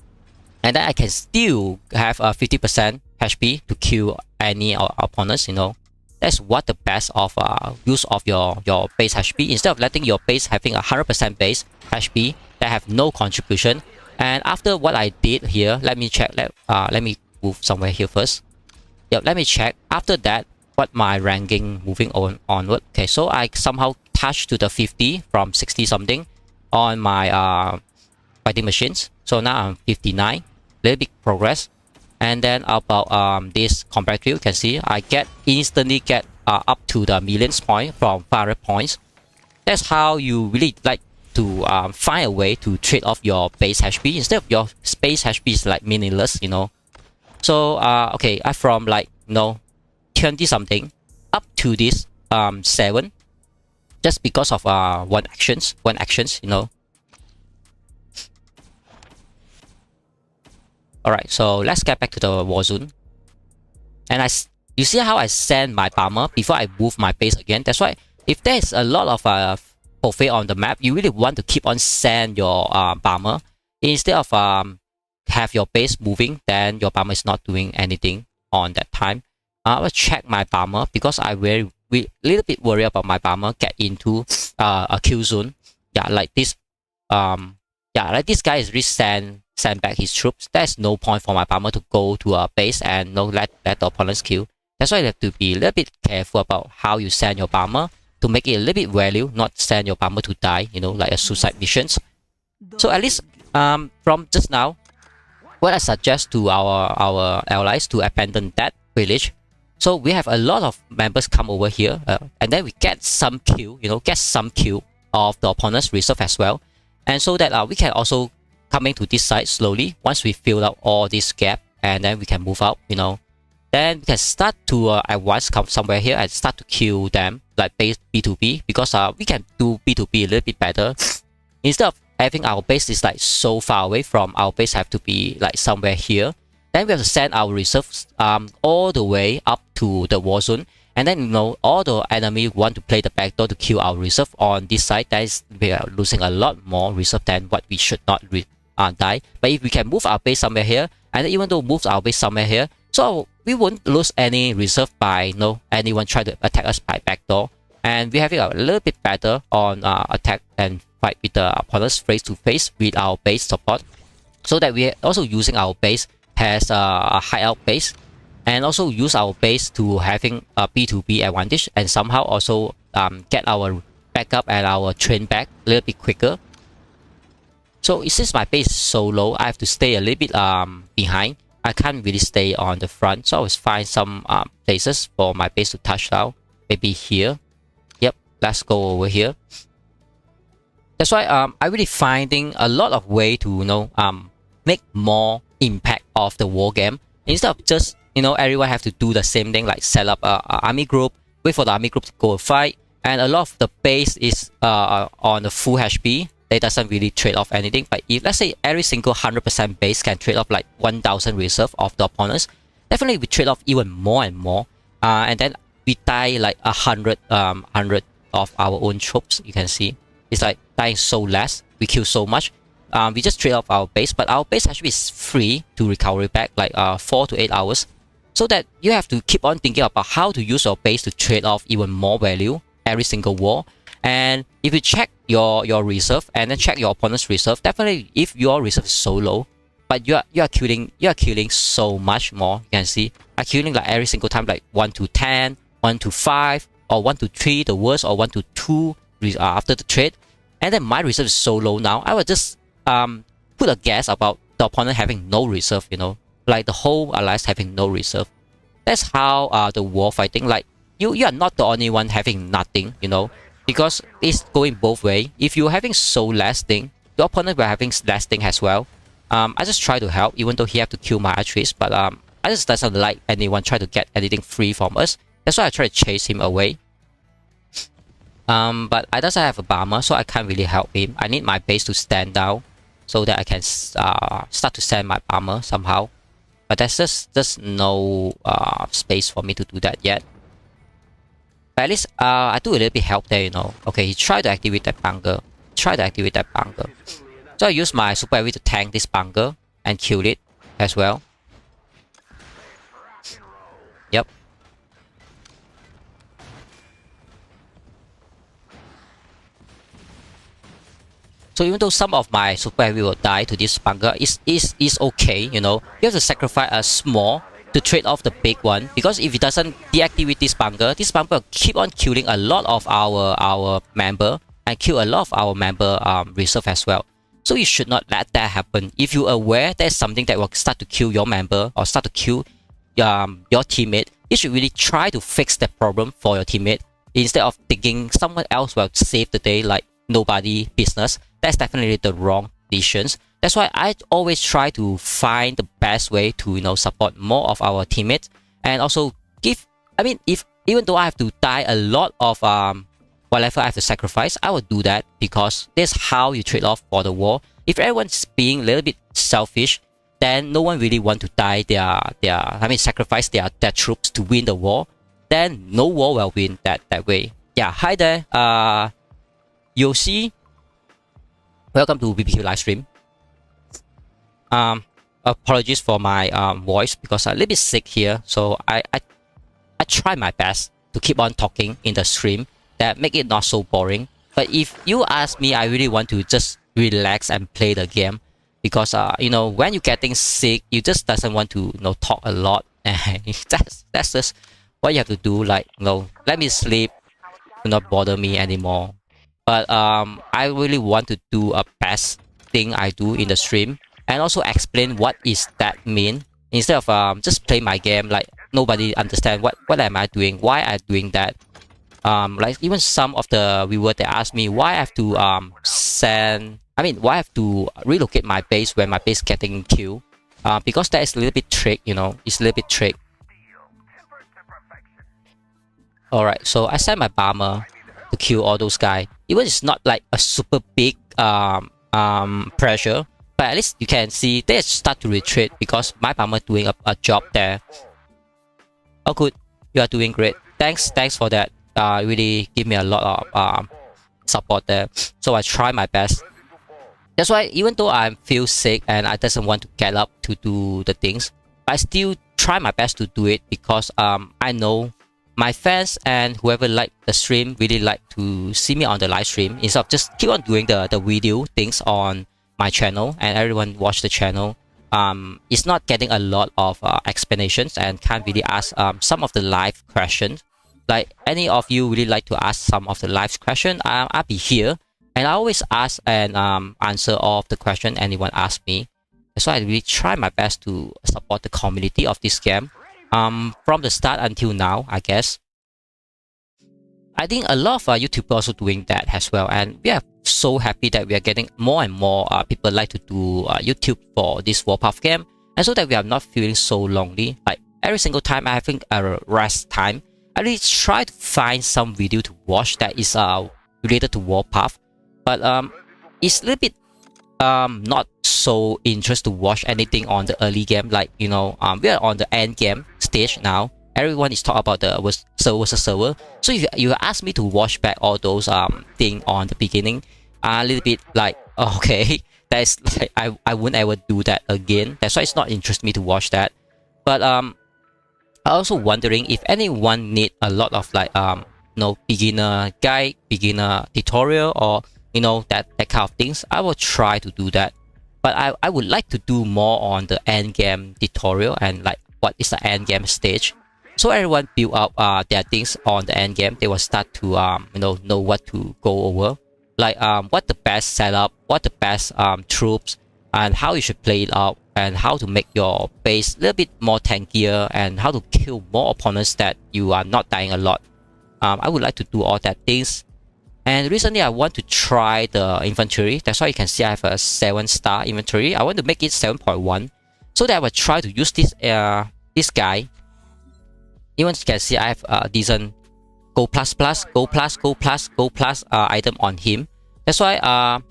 [SPEAKER 1] and then I can still have a 50% HP to kill any opponents, you know. That's what the best of use of your base HP, instead of letting your base having 100% base HP that have no contribution. And after what I did here, let me check. Let me move somewhere here first. Yep, let me check. After that, what my ranking moving onward. Okay, so I somehow touched to the 50 from 60 something on my fighting machines. So now I'm 59. Little bit progress. And then about this combat drill, you can see I instantly get up to the millions point from 500 points. That's how you really like to find a way to trade off your base HP, instead of your base HP is like meaningless, you know. So okay, I from like 20 something up to this 7, just because of one actions, you know. Alright, so let's get back to the war zone. And you see how I send my bomber before I move my base again. That's why if there's a lot of buffet on the map, you really want to keep on send your bomber instead of have your base moving. Then your bomber is not doing anything on that time. I will check my bomber because I will little bit worried about my bomber get into a kill zone. Yeah, like this. Yeah, like this guy is really send back his troops. There's no point for my bomber to go to a base and let the opponents kill. That's why you have to be a little bit careful about how you send your bomber to make it a little bit value, not send your bomber to die, you know, like a suicide missions. So at least from just now, what I suggest to our allies to abandon that village. So we have a lot of members come over here, and then we get some kill, you know, of the opponent's reserve as well. And so that we can also coming to this side slowly once we fill out all this gap, and then we can move out, you know. Then we can start to advance come somewhere here and start to kill them like base B2B, because we can do B2B a little bit better. Instead of having our base is like so far away from our base, have to be like somewhere here. Then we have to send our reserves all the way up to the war zone. And then, you know, all the enemy want to play the backdoor to kill our reserve on this side. That is, we are losing a lot more reserve than what we should not die. But if we can move our base somewhere here, and even though move our base somewhere here, so we won't lose any reserve by anyone try to attack us by backdoor. And we're having a little bit better on attack and fight with the opponents face to face with our base support. So that we are also using our base as a hideout base, and also use our base to having a B2B advantage, and somehow also get our backup and our train back a little bit quicker. So since my base is so low, I have to stay a little bit behind. I can't really stay on the front, so I will find some places for my base to touch down. Maybe here. Yep, let's go over here. That's why I really finding a lot of way to make more impact of the war game, instead of just everyone have to do the same thing, like set up a army group, wait for the army group to go fight, and a lot of the base is on the full HP. It doesn't really trade off anything. But if let's say every single 100% base can trade off like 1000 reserve of the opponents, definitely we trade off even more and more, and then we die like 100 of our own troops. You can see it's like dying so less, we kill so much. We just trade off our base, but our base actually is free to recover back like 4 to 8 hours. So that you have to keep on thinking about how to use your base to trade off even more value every single war. And if you check your reserve and then check your opponent's reserve, definitely if your reserve is so low, but you are killing so much more. You can see I'm killing like every single time like 1 to 10, 1 to 5, or 1 to 3 the worst, or 1 to 2 after the trade. And then my reserve is so low now, I will just put a guess about the opponent having no reserve, like the whole alliance having no reserve. That's how the war fighting, like you are not the only one having nothing, because it's going both way. If you're having so less thing, the opponent will having less thing as well. I just try to help, even though he have to kill my archers, but I just doesn't like anyone try to get anything free from us. That's why I try to chase him away. But I doesn't have a bomber, so I can't really help him. I need my base to stand down so that I can start to send my bomber somehow. But there's just no space for me to do that yet. But at least I do a little bit help there, you know. Okay, he tried to activate that bunker. So I use my super heavy to tank this bunker and kill it as well. Yep. So even though some of my super heavy will die to this bunker, is okay, you know. You have to sacrifice a small to trade off the big one, because if it doesn't deactivate this bunker will keep on killing a lot of our member and kill a lot of our member reserve as well. So you should not let that happen. If you're aware there's something that will start to kill your member or start to kill your teammate, you should really try to fix that problem for your teammate instead of thinking someone else will save the day like nobody business. That's definitely the wrong decisions. That's why I always try to find the best way to, you know, support more of our teammates, and also give. I mean, even though I have to die a lot of whatever I have to sacrifice, I will do that, because that's how you trade off for the war. If everyone's being a little bit selfish, then no one really want to die sacrifice their troops to win the war. Then no war will win that way. Yeah, hi there. You'll see. Welcome to BBQ live stream. Apologies for my voice, because I'm a little bit sick here. So I try my best to keep on talking in the stream, that make it not so boring. But if you ask me, I really want to just relax and play the game, because you know, when you're getting sick, you just doesn't want to, you know, talk a lot. And that's just what you have to do. Like, you know, let me sleep, do not bother me anymore. But I really want to do a best thing I do in the stream, and also explain what is that mean, instead of just play my game like nobody understand what am I doing, why I'm doing that. Like even some of the viewers, they ask me why I have to why I have to relocate my base when my base getting killed. Because that is a little bit trick, you know, it's a little bit trick. Alright, so I send my bomber to kill all those guys. Even it's not like a super big pressure, but at least you can see they start to retreat, because my bomber doing a job there. Oh good, you are doing great. Thanks for that. Really give me a lot of support there. So I try my best. That's why even though I feel sick and I doesn't want to get up to do the things, I still try my best to do it, because I know my fans and whoever like the stream really like to see me on the live stream, instead of just keep on doing the video things on my channel and everyone watch the channel. It's not getting a lot of explanations and can't really ask some of the live questions. Like any of you really like to ask some of the live question, I'll be here, and I always ask and answer all of the question anyone asks me. So I really try my best to support the community of this game. From the start until now, I guess. I think a lot of YouTubers also doing that as well, and we are so happy that we are getting more and more people like to do YouTube for this Warpath game, and so that we are not feeling so lonely. Like every single time I having a rest time, I really try to find some video to watch that is related to Warpath, but it's a little bit not so interested to watch anything on the early game. Like, you know, we are on the end game stage now. Everyone is talking about the server. So if you ask me to watch back all those thing on the beginning, a little bit like, okay, that's like I wouldn't ever do that again. That's why it's not interesting me to watch that. But I also wondering if anyone need a lot of like you know, beginner guide, beginner tutorial, or you know, that kind of things. I will try to do that, but I would like to do more on the end game tutorial and like what is the end game stage. So everyone build up their things on the end game. They will start to you know what to go over, like what the best setup, what the best troops, and how you should play it out, and how to make your base a little bit more tankier, and how to kill more opponents that you are not dying a lot. I would like to do all that things. And recently I want to try the inventory. That's why you can see I have a 7-star inventory. I want to make it 7.1 so that I will try to use this guy. Even you can see I have a decent Go plus item on him. That's why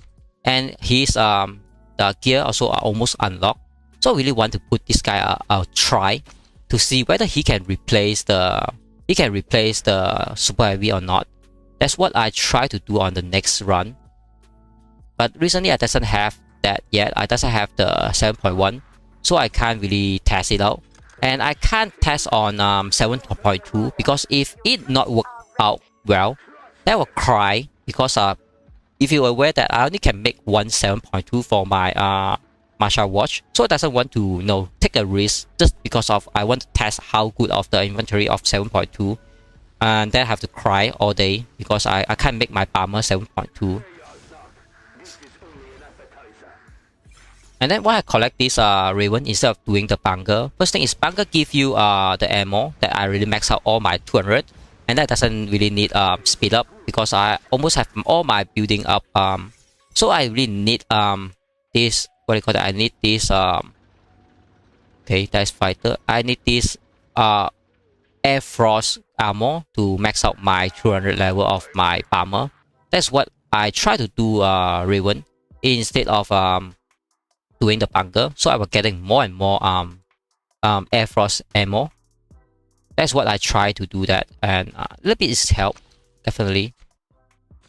[SPEAKER 1] and his the gear also are almost unlocked. So I really want to put this guy a try to see whether he can replace the super heavy or not. That's what I try to do on the next run. But recently I doesn't have that yet. I doesn't have the 7.1, so I can't really test it out. And I can't test on 7.2 because if it not work out well, that will cry. Because if you're aware that I only can make one 7.2 for my martial watch, so I doesn't want to take a risk just because of I want to test how good of the inventory of 7.2, and then I have to cry all day because I can't make my armor 7.2. And then why I collect this Raven instead of doing the Banger. First thing is Banger give you the ammo that I really max out all my 200, and that doesn't really need speed up because I almost have all my building up. So I really need this, what do you call it? I need this okay, that's fighter. I need this Air Frost armor to max out my 200 level of my armor. That's what I try to do Raven instead of doing the Banger. So I was getting more and more Air Frost ammo. That's what I try to do that, and a little bit is help definitely.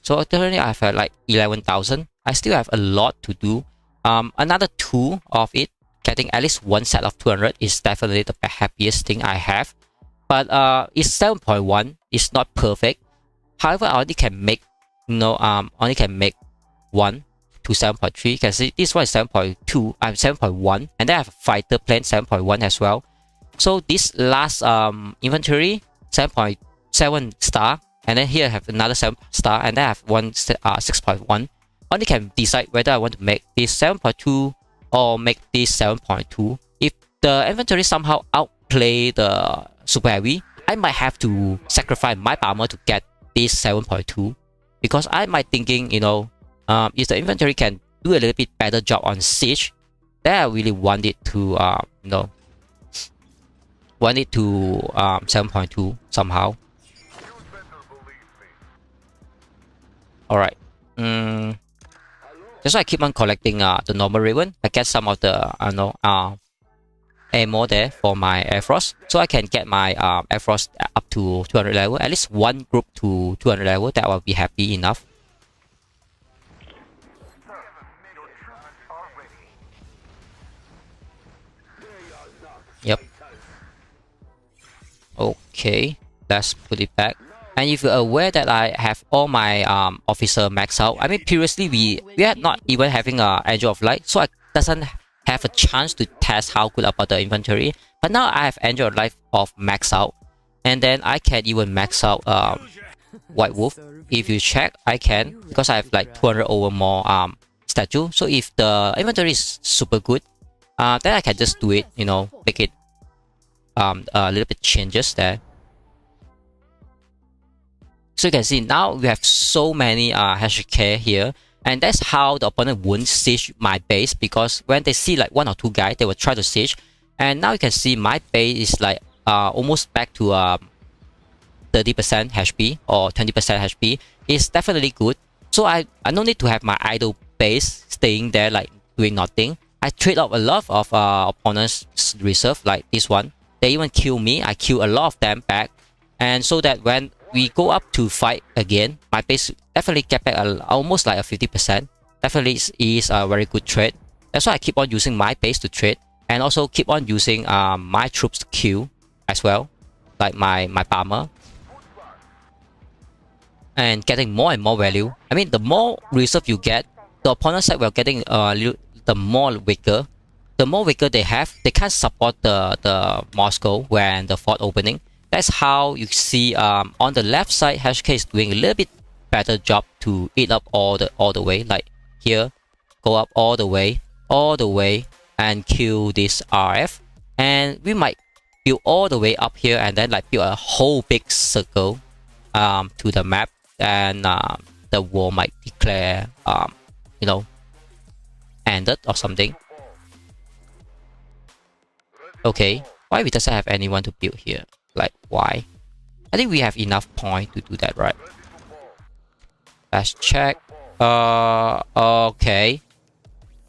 [SPEAKER 1] So currently I have like 11,000. I still have a lot to do. Another 2 of it, getting at least one set of 200 is definitely the happiest thing I have. But it's 7.1. It's not perfect. However, I only can make only can make 1 to 7.3. You can see this one is 7.2. I'm 7.1, and then I have a fighter plane 7.1 as well. So this last inventory 7.7 star, and then here I have another 7 star, and then I have one 6.1. Only can decide whether I want to make this 7.2 or make this 7.2. If the inventory somehow outplay the super heavy, I might have to sacrifice my armor to get this 7.2, because I might thinking, if the inventory can do a little bit better job on siege, then I really want it to 7.2 somehow. Alright. That's why I keep on collecting the normal Raven. I get some of the ammo there for my Air Frost, so I can get my Air Frost up to 200 level. At least one group to 200 level, that will be happy enough. Yep. Okay, let's put it back. And if you're aware that I have all my officer maxed out, I mean previously we are not even having a Angel of Light, so I doesn't have a chance to test how good about the inventory. But now I have Angel of Light of max out, and then I can even max out White Wolf. If you check, I can, because I have like 200 over more statue. So if the inventory is super good, then I can just do it, make it a little bit changes there. So you can see now we have so many HK here, and that's how the opponent won't siege my base, because when they see like 1 or 2 guys, they will try to siege. And now you can see my base is like almost back to 30% HP or 20% HP. It's definitely good. So I don't need to have my idle base staying there like doing nothing. I trade up a lot of opponents' reserve, like this one. They even kill me. I kill a lot of them back, and so that when we go up to fight again, my base definitely get back almost like a 50%. Definitely is a very good trade. That's why I keep on using my base to trade, and also keep on using my troops to kill as well, like my armor, and getting more and more value. I mean, the more reserve you get, the opponent side will getting the more weaker. The more weaker they have, they can't support the Moscow when the fort opening. That's how you see on the left side, HK is doing a little bit better job to eat up all the way. Like here, go up all the way, and kill this RF. And we might build all the way up here, and then like build a whole big circle to the map. And the war might declare, you know, ended or something. Okay, why we doesn't have anyone to build here? Like, why? I think we have enough point to do that, right? Let's check. Okay.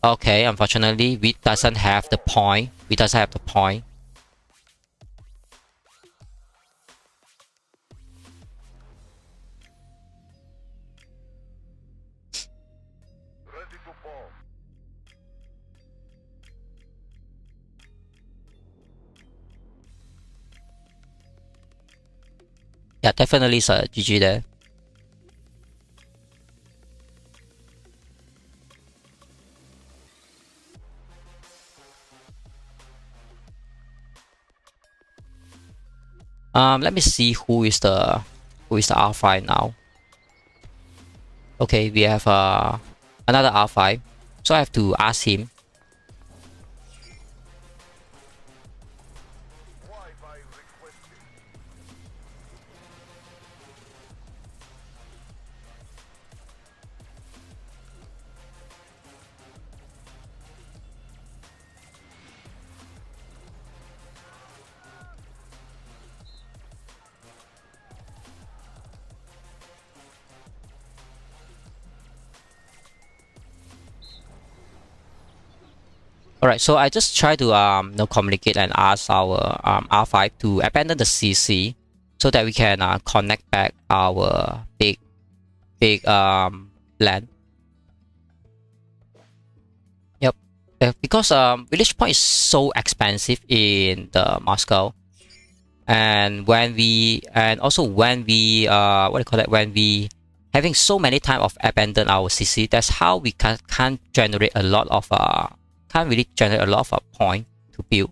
[SPEAKER 1] Okay, unfortunately, we doesn't have the point. We doesn't have the point. Yeah, definitely it's a GG there. Let me see who is the R5 now. Okay, we have another R5, so I have to ask him. Alright, so I just try to communicate and ask our R5 to abandon the CC so that we can connect back our big land. Yep, because village point is so expensive in the Moscow, and when we what do you call that, when we having so many time of abandon our CC, that's how we can't generate a lot of can't really generate a lot of point to build.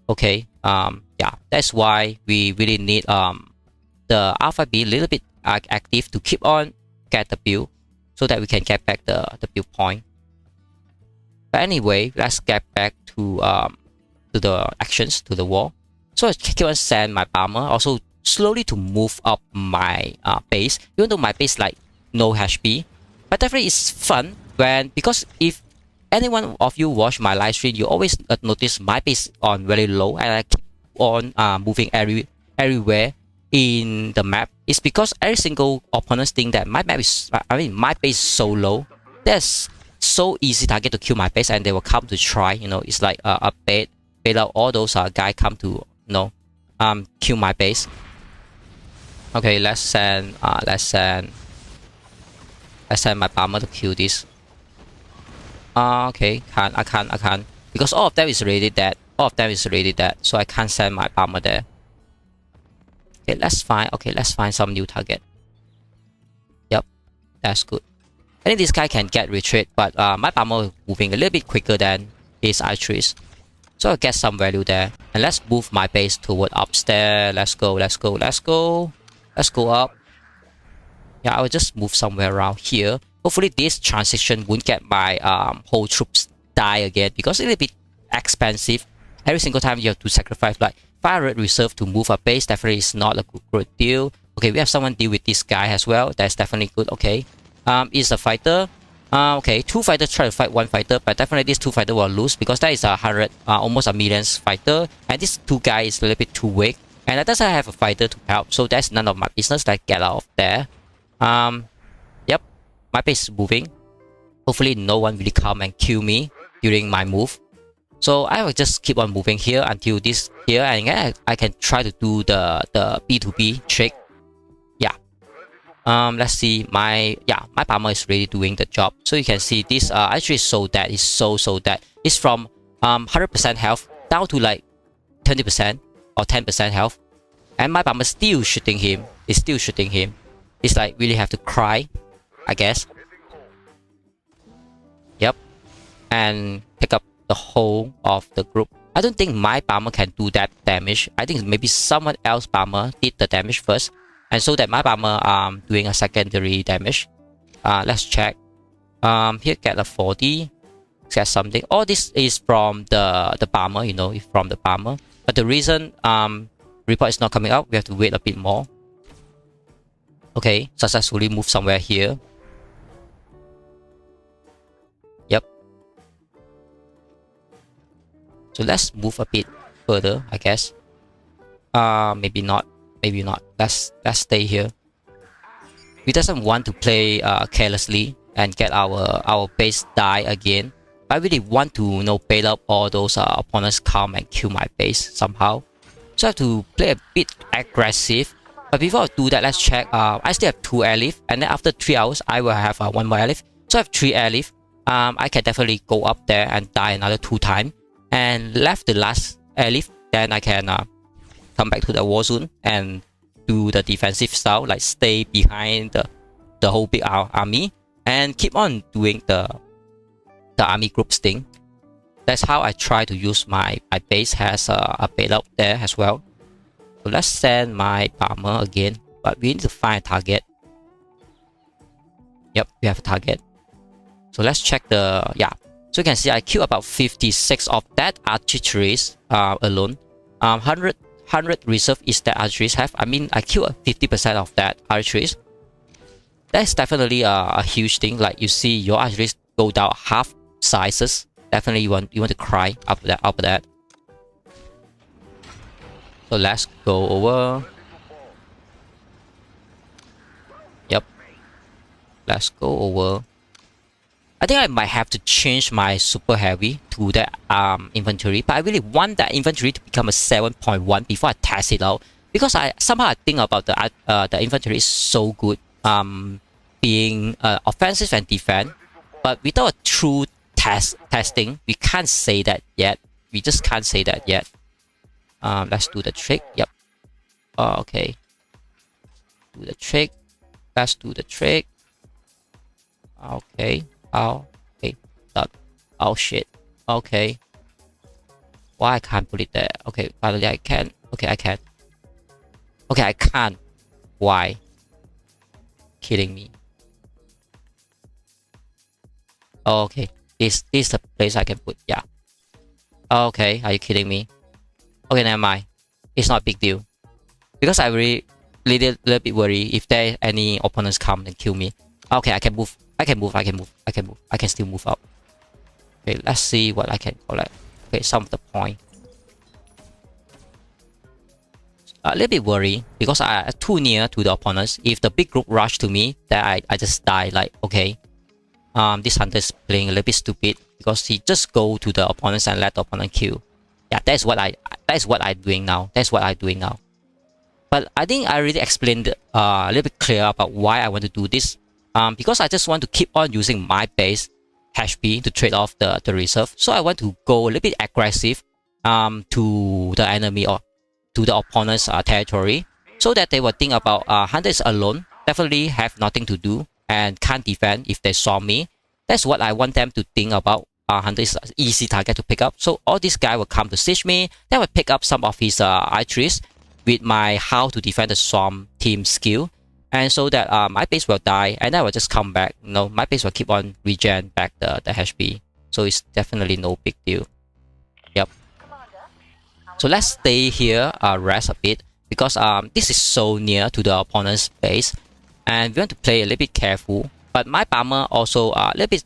[SPEAKER 1] Okay, yeah, that's why we really need the alpha be a little bit active to keep on get the build so that we can get back the build point. But anyway, let's get back to the actions, to the war. So I keep on send my bomber also slowly to move up my base, even though my base like no HP. But definitely it's fun because if any one of you watch my live stream, you always notice my base on very low, and I keep on moving everywhere in the map. It's because every single opponent think that my map is, my base is so low. That's so easy target to kill my base, and they will come to try. You know, it's like a bait out all those guys come to kill my base. Okay, let's send my bomber to kill this. Okay, I can't because all of them is already dead. So I can't send my bomber there. Okay, let's find some new target. Yep, that's good. I think this guy can get retreat, but my bomber moving a little bit quicker than his archeries, so I'll get some value there. And let's move my base toward upstairs. Let's go up. Yeah, I will just move somewhere around here. Hopefully this transition won't get my whole troops die again, because it's a little bit expensive. Every single time you have to sacrifice like 500 reserve to move a base. Definitely is not a good deal. Okay, we have someone deal with this guy as well. That's definitely good. Okay, is a fighter. Okay, 2 fighters try to fight 1 fighter, but definitely these 2 fighters will lose because that is almost a million's fighter, and this 2 guy is a little bit too weak, and that doesn't have a fighter to help, so that's none of my business. Like, get out of there. Yep, my base is moving. Hopefully no one really come and kill me during my move. So I will just keep on moving here until this here, and I can try to do the B2B trick. Yeah. Let's see. My bomber is really doing the job. So you can see this actually so dead. It's so dead. It's from 100% health down to like 20% or 10% health, and my bomber still shooting him. It's still shooting him. It's like really have to cry, I guess. Yep. And pick up the whole of the group. I don't think my bomber can do that damage. I think maybe someone else bomber did the damage first, and so that my bomber doing a secondary damage. Let's check. Here get a 40. Get something. All this is from the bomber, you know, from the bomber. But the reason report is not coming up, we have to wait a bit more. Okay, successfully move somewhere here. Yep. So let's move a bit further, I guess. Maybe not. Maybe not. Let's stay here. We doesn't want to play carelessly and get our base die again. I really want to bait up all those opponents come and kill my base somehow. So I have to play a bit aggressive. But before I do that, let's check. I still have 2 airlift, and then after 3 hours, I will have 1 more airlift. So I have 3 airlift. I can definitely go up there and die another 2 times. And left the last airlift, then I can come back to the war zone and do the defensive style, like stay behind the whole big army and keep on doing the army groups thing. That's how I try to use my base has a payload there as well. So let's send my bomber again, but we need to find a target. Yep, we have a target. So let's check the So you can see I killed about 56 of that artilleries alone. 100 reserve is that artilleries have. I mean, I killed 50% of that artilleries. That's definitely a huge thing. Like you see your artilleries go down half sizes. Definitely you want to cry after that. So let's go over. Yep. Let's go over. I think I might have to change my super heavy to the infantry, but I really want that infantry to become a 7.1 before I test it out, because I somehow think about the infantry is so good being offensive and defense, but without a true testing, we can't say that yet. We just can't say that yet. Let's do the trick. Yep. Okay. Do the trick. Let's do the trick. Okay. Oh, okay. Done. Oh shit. Okay. Why I can't put it there? Okay, finally I can. Okay, I can. Okay, I can't. Why? Kidding me. Oh, okay. This is the place I can put. Yeah. Okay, are you kidding me? Okay, never mind. It's not a big deal. Because I really little bit worried if there any opponents come and kill me. Okay, I can move. I can still move up. Okay, let's see what I can collect. Okay, some of the point. A little bit worried because I am too near to the opponents. If the big group rush to me, then I just die. Like, okay, this hunter is playing a little bit stupid because he just go to the opponents and let the opponent kill. Yeah, that's what I'm doing now. But I think I already explained a little bit clear about why I want to do this. Because I just want to keep on using my base HP to trade off the reserve. So I want to go a little bit aggressive to the enemy or to the opponent's territory, so that they will think about hunters alone definitely have nothing to do and can't defend if they saw me. That's what I want them to think about. Hunter is an easy target to pick up. So all these guys will come to siege me. They will pick up some of his archeries with my how to defend the swarm team skill. And so that my base will die, and I will just come back. My base will keep on regen back the HP. So it's definitely no big deal. Yep. So let's stay here, rest a bit, because this is so near to the opponent's base, and we want to play a little bit careful. But my bomber also a little bit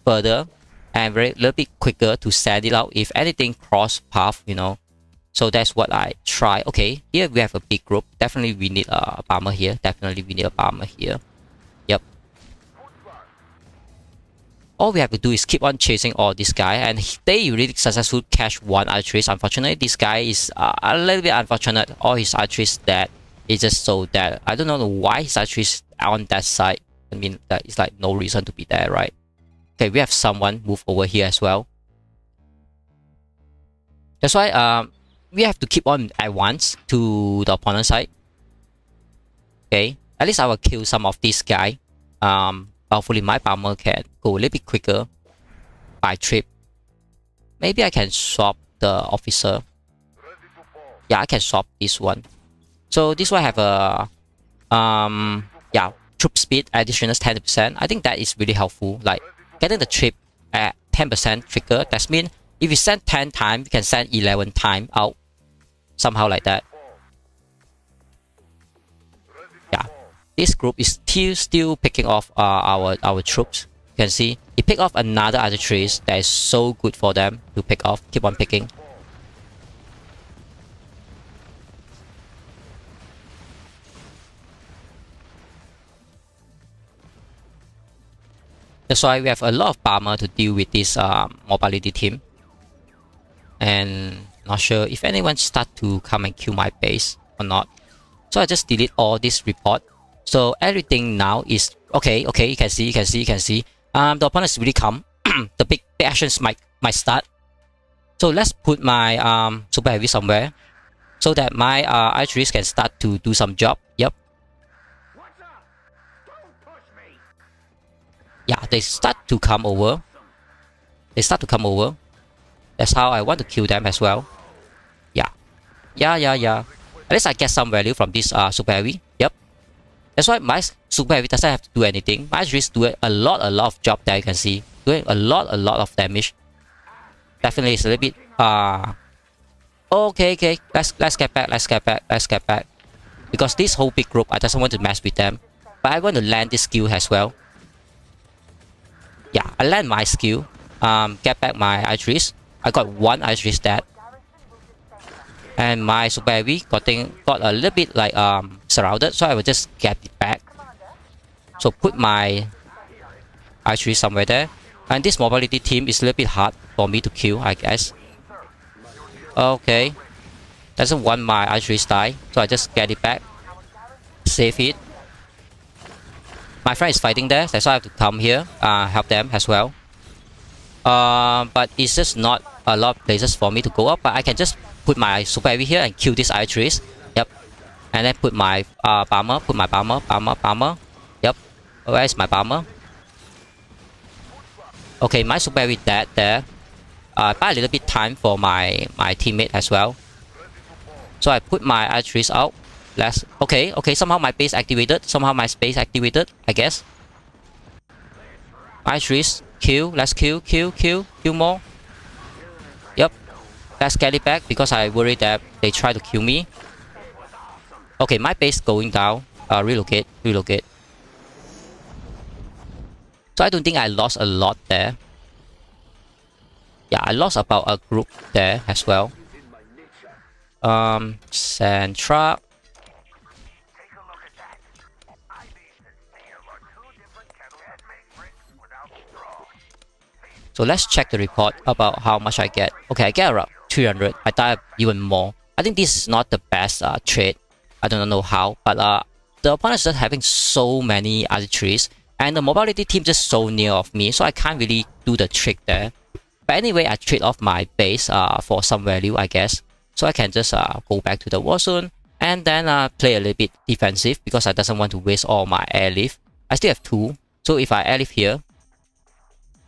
[SPEAKER 1] further and little bit quicker to send it out if anything cross path, So that's what I try. Okay, here we have a big group. Definitely we need a bomber here. Yep. All we have to do is keep on chasing all this guy, and they really successfully catch one archery. Unfortunately, this guy is a little bit unfortunate. All his archeries dead. It's just so dead. I don't know why his archeries on that side. I mean, that is like no reason to be there, right? Okay, we have someone move over here as well. That's why we have to keep on advance to the opponent side. Okay, at least I will kill some of this guy. Hopefully my bomber can go a little bit quicker by trip. Maybe I can swap the officer. Yeah, I can swap this one. So this one have a troop speed additional 10%. I think that is really helpful. Like getting the trip at 10% trigger. That means if you send 10 times, you can send 11 times out. Somehow like that. Yeah. this group is still picking off our troops. You can see it picked off another artillery that is so good for them to pick off. Keep on picking. That's why we have a lot of armor to deal with this mobility team. And not sure if anyone start to come and kill my base or not. So I just delete all this report. So everything now is okay. You can see. The opponents really come. The big actions might start. So let's put my super heavy somewhere so that my archeries can start to do some job. Yep. Yeah, they start to come over. That's how I want to kill them as well. Yeah. At least I get some value from this super heavy. Yep. That's why my super heavy doesn't have to do anything. My archeries do a lot of job there. You can see doing a lot of damage. Definitely, it's a little bit okay. Let's get back. Because this whole big group, I just want to mess with them, but I want to land this skill as well. Yeah, I land my skill. Get back my archeries. I got one archery stat, and my super heavy got a little bit like surrounded, so I will just get it back. So put my archery somewhere there, and this mobility team is a little bit hard for me to kill, I guess. Okay, doesn't want my archery die, so I just get it back, save it. My friend is fighting there, that's why I have to come here, help them as well. But it's just not a lot of places for me to go up. But I can just put my super heavy here and kill these archeries. Yep. And then put my bomber. Yep. Where is my bomber? Okay, my super heavy dead there. Buy a little bit time for my teammate as well. So I put my archeries out. Okay. Somehow my base activated. I guess. Archeries. Kill. Let's kill more. Yep. Let's get it back because I worry that they try to kill me. Okay, my base going down. Relocate. So I don't think I lost a lot there. Yeah, I lost about a group there as well. Sand truck. So let's check the report about how much I get. Okay, I get around 300. I die even more. I think this is not the best trade. I don't know how, but the opponent is just having so many archeries, and the mobility team just so near of me, so I can't really do the trick there. But anyway, I trade off my base for some value, I guess. So I can just go back to the war zone and then play a little bit defensive because I doesn't want to waste all my airlift. I still have 2, so if I airlift here,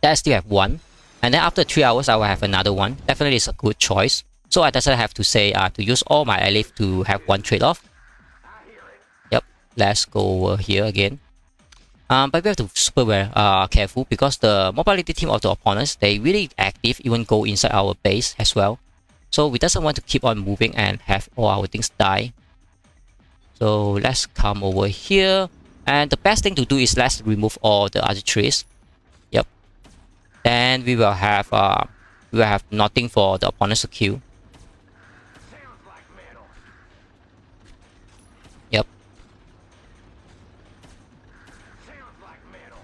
[SPEAKER 1] then I still have 1, and then after 3 hours I will have another one. Definitely is a good choice. So I doesn't have to say to use all my airlift to have one trade-off. Yep, let's go over here again. But we have to be super careful because the mobility team of the opponents, they really active, even go inside our base as well. So we doesn't want to keep on moving and have all our things die. So let's come over here, and the best thing to do is let's remove all the archeries. Yep. Then we will have nothing for the opponents to kill. Yep.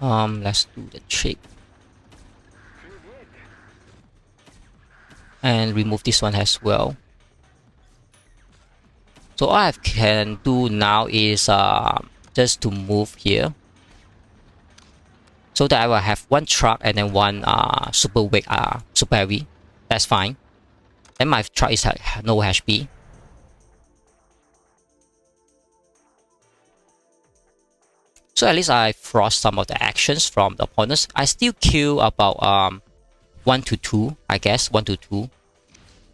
[SPEAKER 1] Let's do the trick. And remove this one as well. So all I can do now is just to move here, so that I will have one truck and then one super heavy. That's fine. And my truck is no HP. So at least I frost some of the actions from the opponents. I still kill about 1 to 2, I guess, 1 to 2.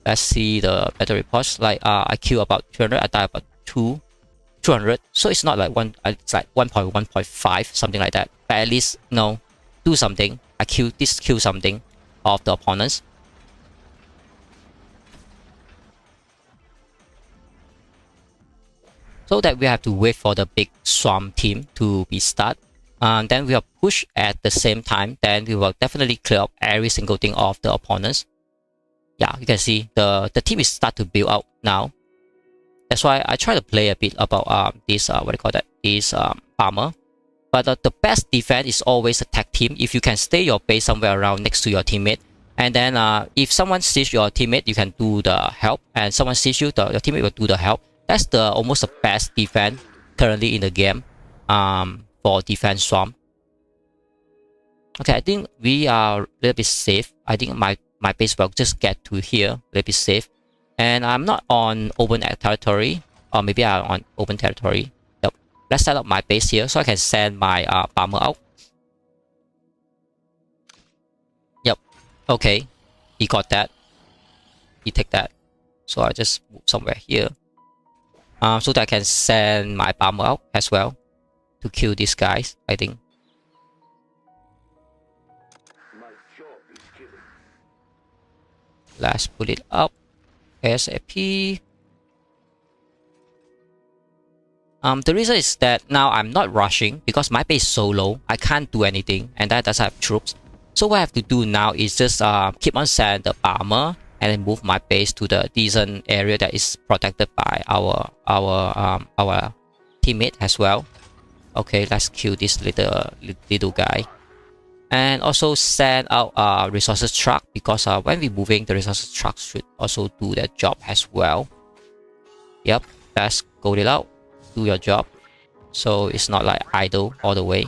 [SPEAKER 1] Let's see the battle reports. Like I kill about 200, I die about 200. So it's not like it's like 1.1.5, something like that. But at least do something. I kill something of the opponents. So so that we have to wait for the big swarm team to be start. Then we will push at the same time. Then we will definitely clear up every single thing of the opponents. Yeah, you can see the team is start to build out now. That's why I try to play a bit about this what do you call that? This armor. But the best defense is always a tag team. If you can stay your base somewhere around next to your teammate, and then if someone sees your teammate, you can do the help, and someone sees you, your teammate will do the help. That's the almost the best defense currently in the game for defense swarm. Okay, I think we are a little bit safe. I think my base will just get to here a little bit safe, and I'm not on open territory, or maybe I'm on open territory. Let's set up my base here so I can send my bomber out. Yep. Okay. He got that. He take that. So I just move somewhere here. So that I can send my bomber out as well to kill these guys, I think. Let's put it up. ASAP. The reason is that now I'm not rushing because my base is so low. I can't do anything, and that doesn't have troops. So what I have to do now is just keep on sending the armor and then move my base to the decent area that is protected by our teammate as well. Okay, let's kill this little guy, and also send out resources truck because when we're moving, the resources truck should also do their job as well. Yep, let's go it out. Do your job, so it's not like idle all the way.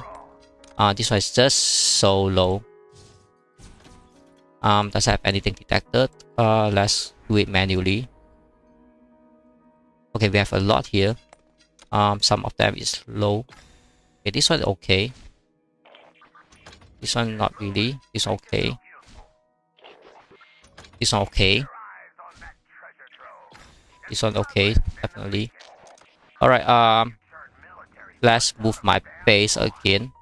[SPEAKER 1] This one is just so low. Doesn't have anything detected. Let's do it manually. Okay, we have a lot here. Some of them is low. Okay, this one okay. This one not really. This one okay. This one okay. This one okay, definitely. Alright, let's move my base again.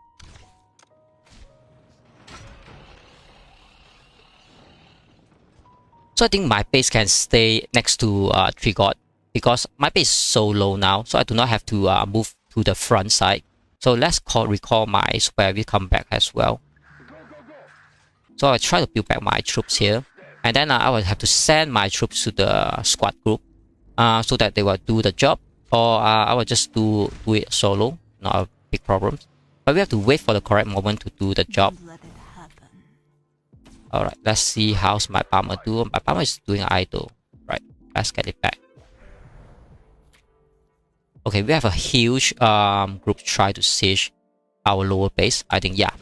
[SPEAKER 1] So I think my base can stay next to Trigod because my base is so low now, so I do not have to move to the front side. So let's recall my super heavy come back as well. So I try to build back my troops here, and then I will have to send my troops to the squad group so that they will do the job. Or I will just do it solo, not a big problem. But we have to wait for the correct moment to do the job. Alright, let's see how's my bomber do. My bomber is doing idle. Right, let's get it back. Okay, we have a huge group try to siege our lower base. I think, yeah.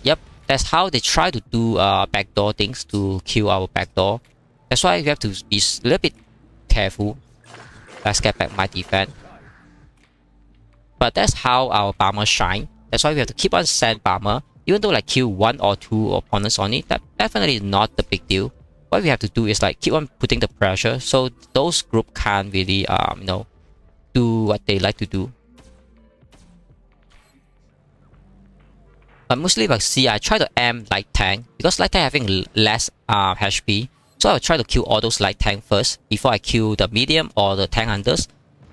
[SPEAKER 1] Yep, that's how they try to do backdoor things to kill our backdoor. That's why we have to be a little bit careful. Let's get back my defense. But that's how our bomber shine. That's why we have to keep on send bomber. Even though like kill 1 or 2 opponents on it, that definitely is not the big deal. What we have to do is like keep on putting the pressure so those group can't really you know, do what they like to do. But mostly like see, I try to aim light tank because light tank having less HP. So I'll try to kill all those light tank first before I kill the medium or the tank hunters.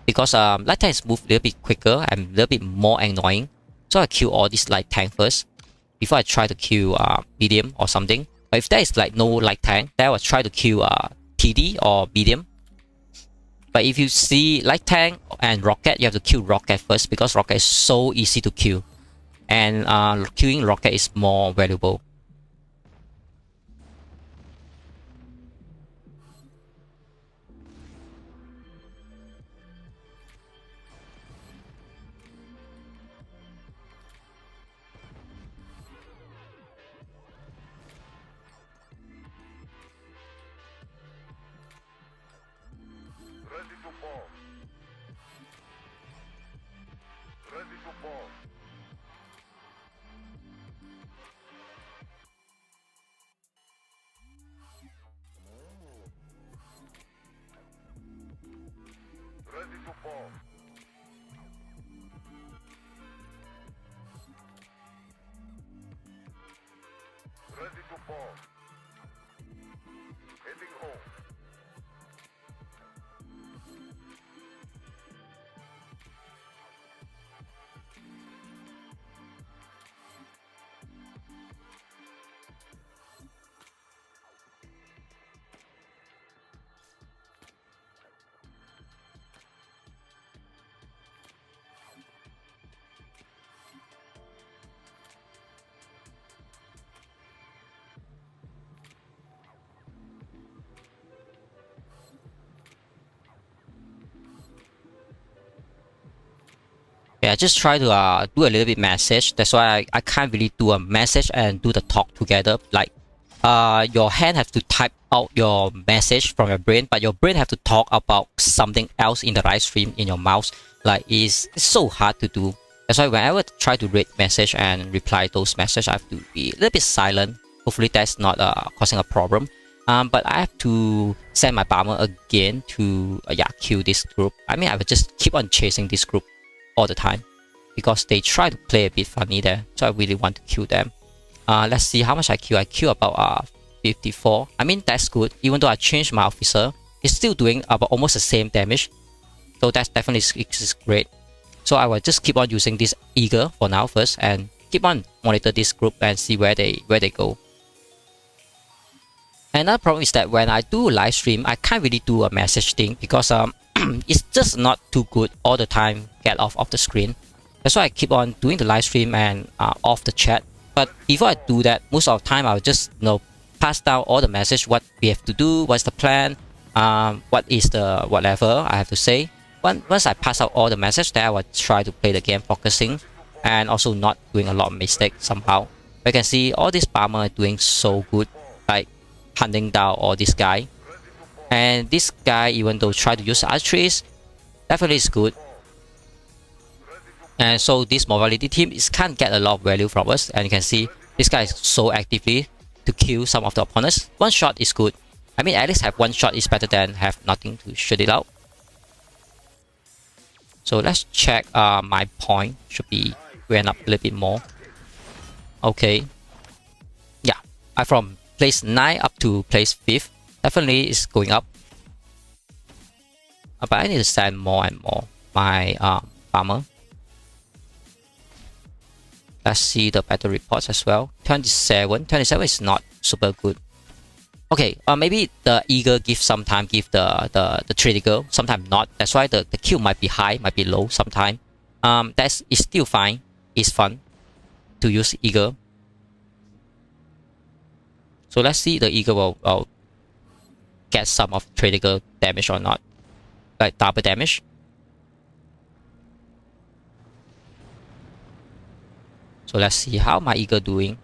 [SPEAKER 1] Because light tanks move a little bit quicker and a little bit more annoying. So I kill all these light tank first before I try to kill medium or something. But if there is like no light tank, then I will try to kill TD or medium. But if you see light tank and rocket, you have to kill rocket first because rocket is so easy to kill. And killing rocket is more valuable. Yeah, I just try to do a little bit message. That's why I can't really do a message and do the talk together. Like your hand have to type out your message from your brain, but your brain have to talk about something else in the live stream in your mouse. Like it's so hard to do. That's why whenever I try to read message and reply those messages, I have to be a little bit silent. Hopefully that's not causing a problem. But I have to send my bomber again to kill this group. I mean, I would just keep on chasing this group all the time because they try to play a bit funny there. So I really want to kill them. Let's see how much I kill. I kill about 54. I mean, that's good. Even though I changed my officer, it's still doing about almost the same damage. So that's definitely is great. So I will just keep on using this eagle for now first and keep on monitor this group and see where they go. Another problem is that when I do live stream, I can't really do a message thing because it's just not too good all the time get off of the screen. That's why I keep on doing the live stream and off the chat. But before I do that, most of the time I'll just pass down all the message, what we have to do, what's the plan, what is the whatever I have to say. Once I pass out all the message, then I will try to play the game focusing and also not doing a lot of mistakes somehow. You can see all this bomber are doing so good, like hunting down all this guy. And this guy, even though try to use archeries, definitely is good. And so this mobility team can't get a lot of value from us. And you can see this guy is so actively to kill some of the opponents. One shot is good. I mean, at least have one shot is better than have nothing to shoot it out. So let's check my point. Should be went up a little bit more. Okay. Yeah, I from place 9 up to place 5th. Definitely is going up. But I need to send more and more my farmer. Let's see the battle reports as well. 27 is not super good. Okay, maybe the eagle give sometime give the trigger, sometimes not. That's why the kill might be high, might be low sometime. That's is still fine. It's fun to use eagle. So let's see the eagle will get some of trigger damage or not, like double damage. So let's see how my eagle doing.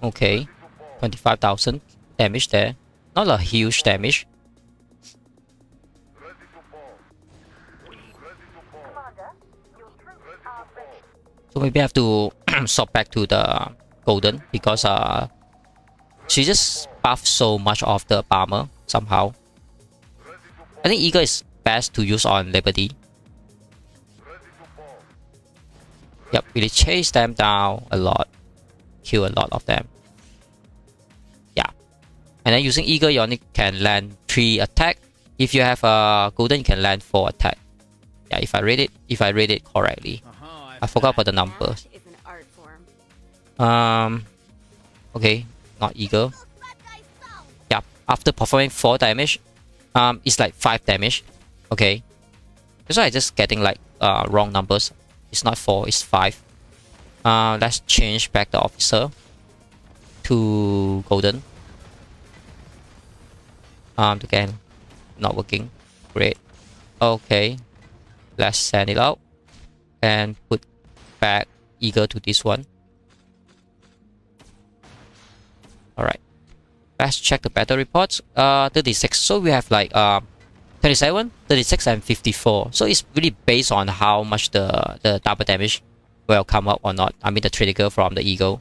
[SPEAKER 1] Okay, 25,000 damage there. Not a huge damage. So maybe I have to swap back to the golden because she just buffed so much of the armor somehow. I think eagle is best to use on Liberty. Yep, really chase them down a lot. Kill a lot of them. Yeah. And then using eagle, you only can land 3 attack. If you have a golden, you can land 4 attack. Yeah, if I read it correctly. I forgot about the numbers. Okay, not eagle. Yeah, after performing 4 damage, it's like 5 damage. Okay. That's why I just getting like wrong numbers. It's not 4, it's 5. Let's change back the officer to golden. Again, not working. Great. Okay. Let's send it out and put back eagle to this one. Alright. Let's check the battle reports. 36. So we have like 27, 36 and 54. So it's really based on how much the double damage will come up or not. I mean the trigger from the eagle.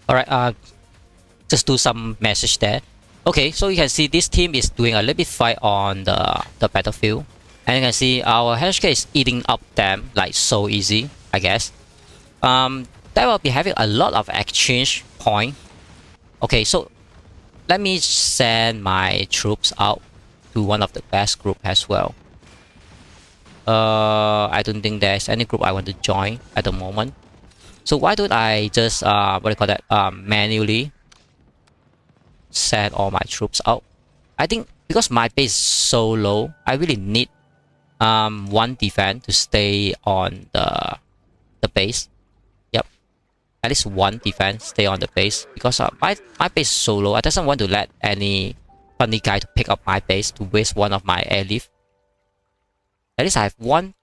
[SPEAKER 1] Alright, just do some message there. Okay, so you can see this team is doing a little bit fight on the battlefield. And you can see our HK is eating up them like so easy, I guess. They will be having a lot of exchange point. Okay, so let me send my troops out to one of the best group as well. I don't think there's any group I want to join at the moment. So why don't I just what do you call that? Manually send all my troops out. I think because my base is so low, I really need one defense to stay on the base. Yep, at least one defense stay on the base because my base is so low. I doesn't want to let any funny guy to pick up my base to waste one of my airlift. At least I have one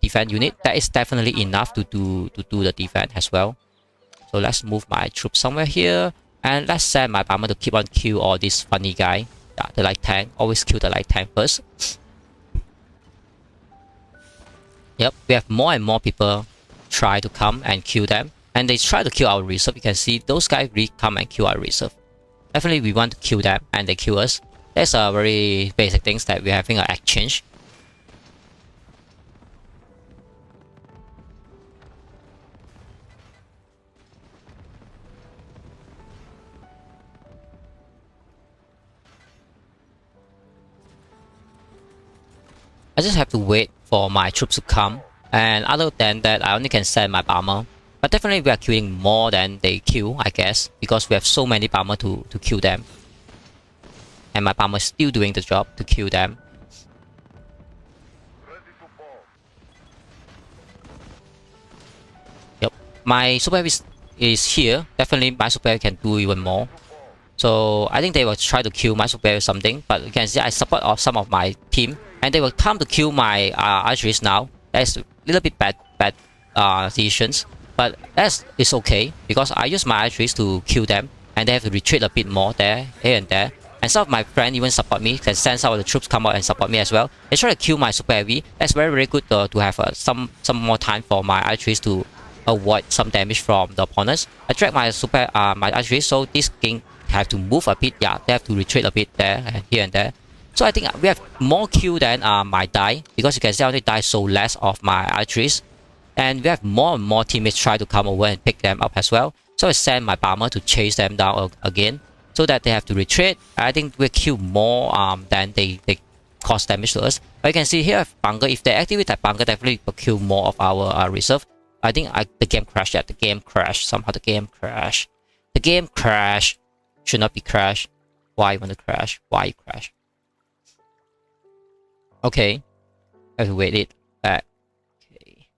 [SPEAKER 1] defense unit. That is definitely enough to do the defense as well. So let's move my troops somewhere here. And let's send my bomber to keep on kill all this funny guy. Yeah, the light tank. Always kill the light tank first. Yep, we have more and more people try to come and kill them. And they try to kill our reserve. You can see those guys really come and kill our reserve. Definitely we want to kill them and they kill us. That's a very basic things that we're having an exchange. I just have to wait for my troops to come, and other than that I only can send my bomber. But definitely we are killing more than they kill, I guess, because we have so many bomber to kill them. And my bomber is still doing the job to kill them. Yep, my super heavy is here. Definitely my super heavy can do even more. So I think they will try to kill my super heavy or something, but you can see I support some of my team. And they will come to kill my archeries now. That's a little bit bad decisions. But it's okay because I use my archeries to kill them. And they have to retreat a bit more there, here and there. And some of my friends even support me. Can send some of the troops come out and support me as well. They try to kill my super heavy. That's very very good to have some more time for my archeries to avoid some damage from the opponents. I drag my my archeries so this king have to move a bit. Yeah, they have to retreat a bit there and here and there. So I think we have more kill than my die, because you can see I only die so less of my archeries. And we have more and more teammates try to come over and pick them up as well. So I send my bomber to chase them down again, so that they have to retreat. I think we kill more than they cause damage to us. But you can see here, bunker, if they activate that bunker, definitely will kill more of our reserve. I think the game crashed. Yeah, the game crashed. Somehow the game crashed. The game crashed. Should not be crashed. Why you want to crash? Why you crash? Okay, I have to wait it back. Okay.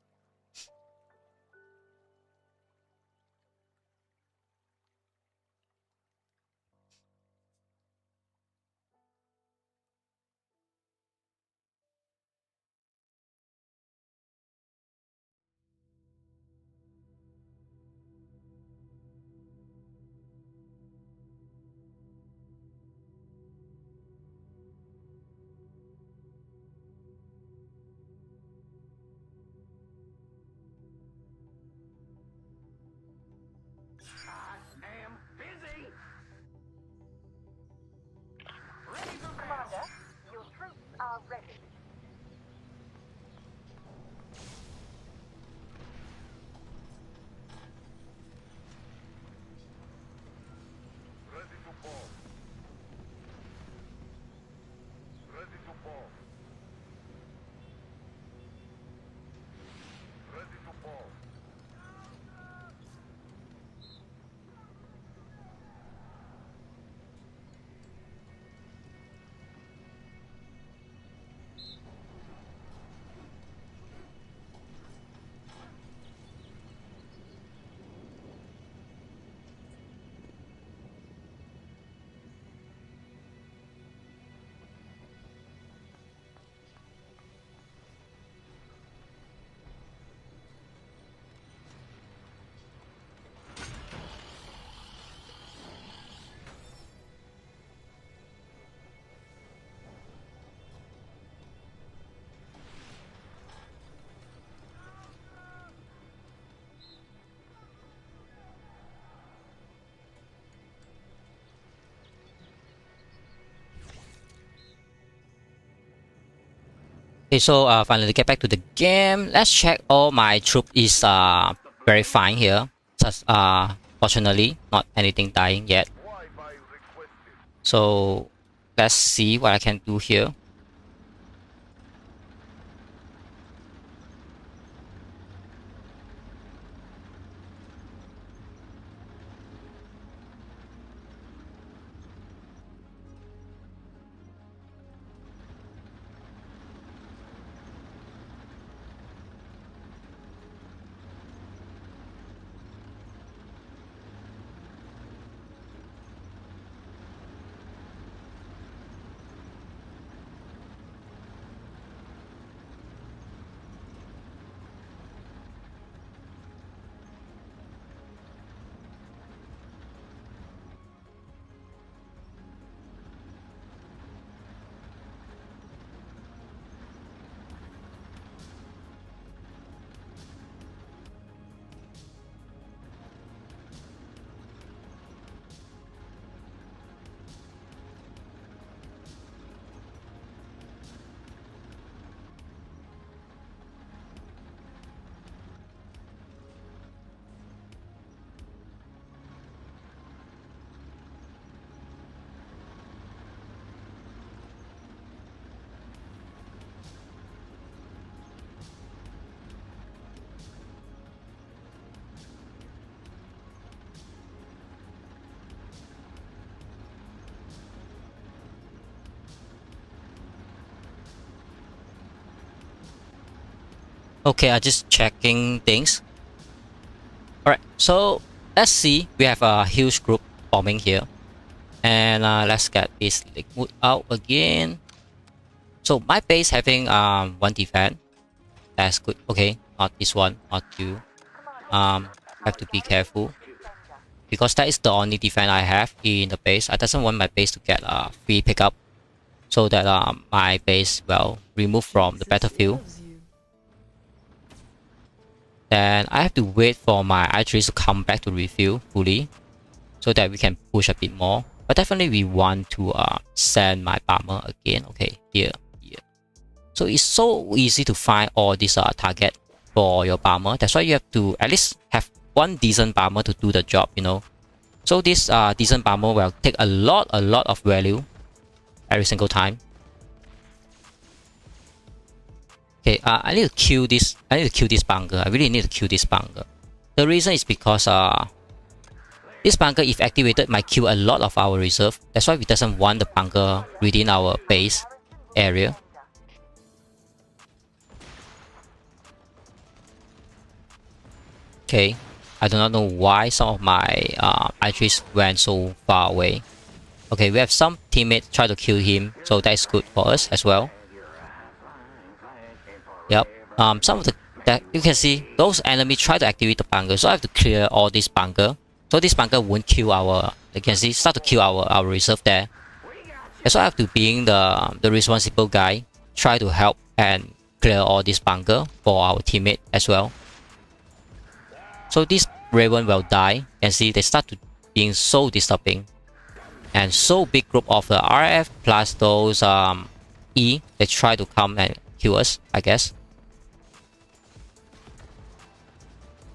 [SPEAKER 1] Okay, so finally get back to the game. Let's check all my troop is very fine here. Just fortunately not anything dying yet. So let's see what I can do here. Okay, I'm just checking things. Alright, so let's see. We have a huge group forming here. And let's get this liquid out again. So my base having one defense. That's good. Okay, not this one, not you. Have to be careful. Because that is the only defense I have in the base. I doesn't want my base to get free pickup. So that my base will remove from the battlefield. Then I have to wait for my archeries to come back to refill fully, so that we can push a bit more. But definitely we want to send my bomber again. Okay, here. So it's so easy to find all these target for your bomber. That's why you have to at least have one decent bomber to do the job, you know. So this decent bomber will take a lot of value every single time. Okay, I need to kill this. I need to kill this bunker. I really need to kill this bunker. The reason is because this bunker, if activated, might kill a lot of our reserve. That's why we doesn't want the bunker within our base area. Okay, I do not know why some of my archeries went so far away. Okay, we have some teammates try to kill him, so that's good for us as well. Yep. Some of that you can see those enemies try to activate the bunker, so I have to clear all this bunker. So this bunker won't kill our. You can see start to kill our reserve there. That's why I have to being the responsible guy, try to help and clear all this bunker for our teammate as well. So this Raven will die. You can see they start to being so disturbing, and so big group of the RF plus those E. They try to come and kill us, I guess.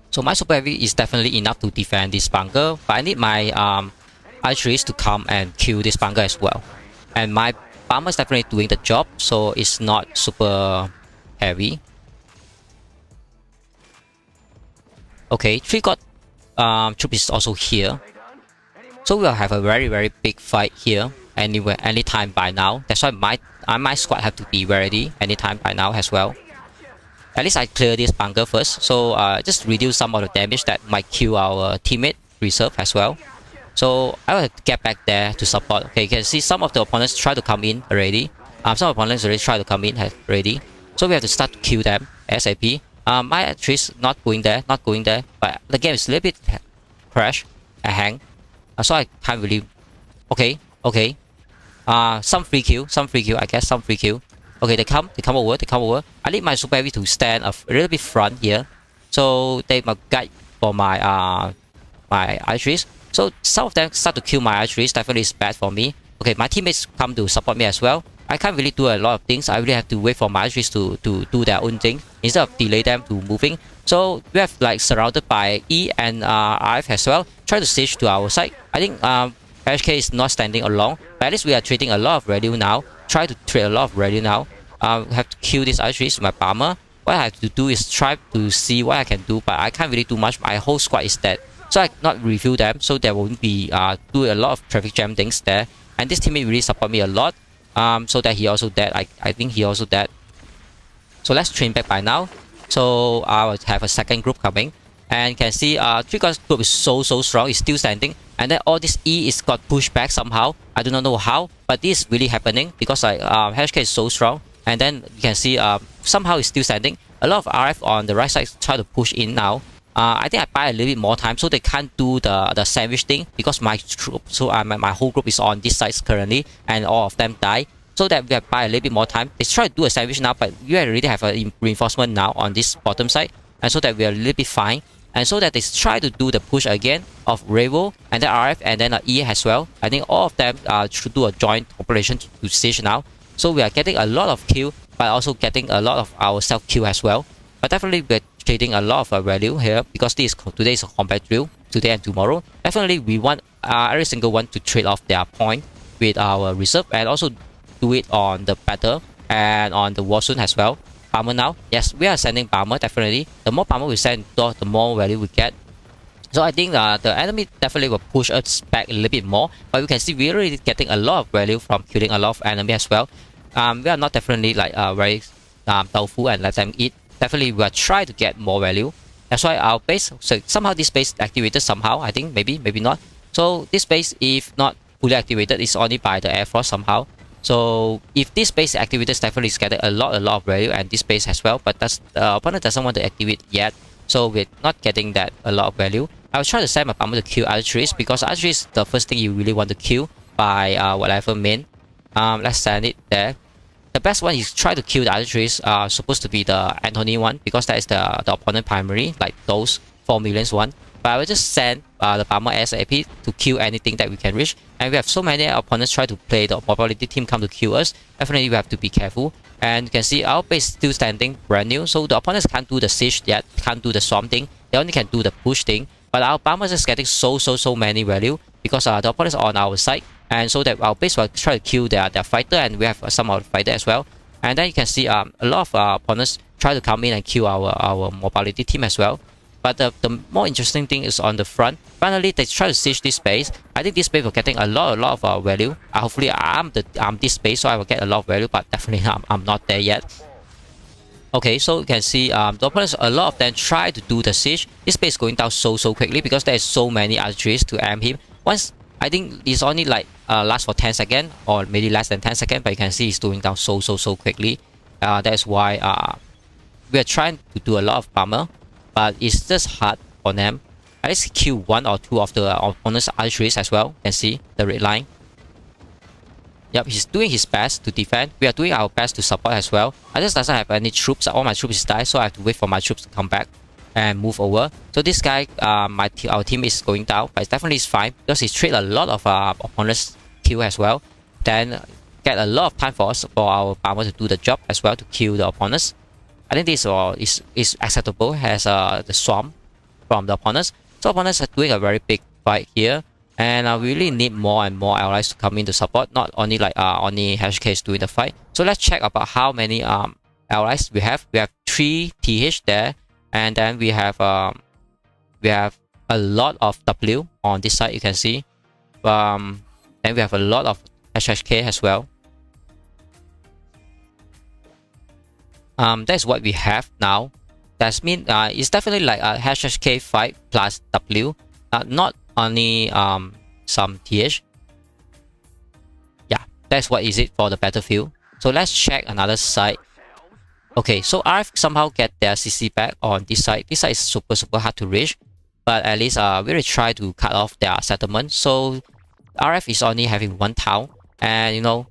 [SPEAKER 1] So my super heavy is definitely enough to defend this bunker, but I need my archeries to come and kill this bunker as well. And my bomber is definitely doing the job, so it's not super heavy. Okay, 3 god troop is also here. So we'll have a very big fight here anywhere, anytime by now. That's why my squad have to be ready anytime by now as well. At least I clear this bunker first, so just reduce some of the damage that might kill our teammate reserve as well. So I will have to get back there to support. Okay, you can see some of the opponents try to come in already. Some opponents already try to come in already. So we have to start to kill them ASAP. My archeries not going there, but the game is a little bit crash and hang. So I can't really. Okay. Some free kill, I guess, some free kill. Okay, they come over. I need my super heavy to stand a little bit front here, so they might guide for my my archeries. So some of them start to kill my archeries. Definitely is bad for me. Okay, my teammates come to support me as well. I can't really do a lot of things. I really have to wait for my archeries to do their own thing instead of delay them to moving. So we have like surrounded by E and RF as well. Try to siege to our side. I think HK is not standing alone, but at least we are trading a lot of value now. Try to trade a lot of value now. Have to kill these archeries with my bomber. What I have to do is try to see what I can do, but I can't really do much. My whole squad is dead, so I cannot reveal them. So there won't be do a lot of traffic jam things there. And this teammate really support me a lot. So that he also dead. I think he also dead. So let's train back by now. So I will have a second group coming, and you can see 3 guys group is so strong. It's still standing, and then all this E is got pushed back somehow. I do not know how, but this is really happening because like HK is so strong. And then you can see somehow it's still standing. A lot of RF on the right side try to push in now. I think I buy a little bit more time so they can't do the sandwich thing because my troop, so my whole group is on this side currently, and all of them die. So that we have buy a little bit more time. They try to do a sandwich now, but we already have a reinforcement now on this bottom side, and so that we are a little bit fine. And so that they try to do the push again of Revo and then RF and then E as well. I think all of them should do a joint operation to siege now. So we are getting a lot of kill, but also getting a lot of our self kill as well. But definitely we're trading a lot of value here because today is a combat drill, today and tomorrow. Definitely we want every single one to trade off their point with our reserve and also do it on the battle and on the war zone as well. Bomber now, yes, we are sending bomber definitely. The more bomber we send, the more value we get. So I think the enemy definitely will push us back a little bit more, but we can see we're already getting a lot of value from killing a lot of enemy as well. We are not definitely like very doubtful and let them eat. Definitely we will try to get more value. That's why our base, so somehow this base activated somehow, I think maybe not. So this base, if not fully activated, is only by the Air Force somehow. So if this base is activated, definitely is getting a lot of value, and this base as well, but the opponent doesn't want to activate yet, so we're not getting that a lot of value. I was trying to send my bomber to kill archeries because archery is the first thing you really want to kill by whatever main. Let's send it there. The best one is try to kill the archeries, supposed to be the Anthony one because that is the opponent primary, like those 4 millions one. But I will just send the bomber ASAP to kill anything that we can reach. And we have so many opponents try to play the mobility team come to kill us. Definitely we have to be careful. And you can see our base still standing brand new. So the opponents can't do the siege yet, can't do the swarm thing. They only can do the push thing. But our bombers is getting so many value because the opponents are on our side. And so that our base will try to kill their fighter, and we have some of the fighter as well. And then you can see a lot of opponents try to come in and kill our mobility team as well. But the more interesting thing is on the front. Finally, they try to siege this base. I think this base will getting a lot of value. Hopefully, I'm this base, so I will get a lot of value. But definitely, I'm not there yet. Okay, so you can see the opponents, a lot of them try to do the siege. This base is going down so quickly because there is so many archeries to aim him. Once I think it's only like last for 10 seconds or maybe less than 10 seconds, but you can see it's going down so quickly. That's why we are trying to do a lot of bomber, but it's just hard for them. At least kill 1 or 2 of the opponent's archeries as well. You can see the red line. Yep, he's doing his best to defend. We are doing our best to support as well. I just doesn't have any troops. All my troops die, so I have to wait for my troops to come back and move over. So this guy, our team is going down, but it definitely is fine because he trade a lot of opponents kill as well. Then get a lot of time for us for our bomber to do the job as well to kill the opponents. I think this is acceptable as the swarm from the opponents. So opponents are doing a very big fight here, and we really need more and more allies to come in to support. Not only like only HK is doing the fight. So let's check about how many allies we have. We have 3 TH there. And then we have a lot of W on this side, you can see. Then we have a lot of HHK as well. That's what we have now. That means it's definitely like a HHK 5 plus W, not only some TH. Yeah, that's what is it for the battlefield. So let's check another side. Okay, so RF somehow get their CC back on this side. This side is super hard to reach, but at least we will try to cut off their settlement. So RF is only having 1 town, and you know,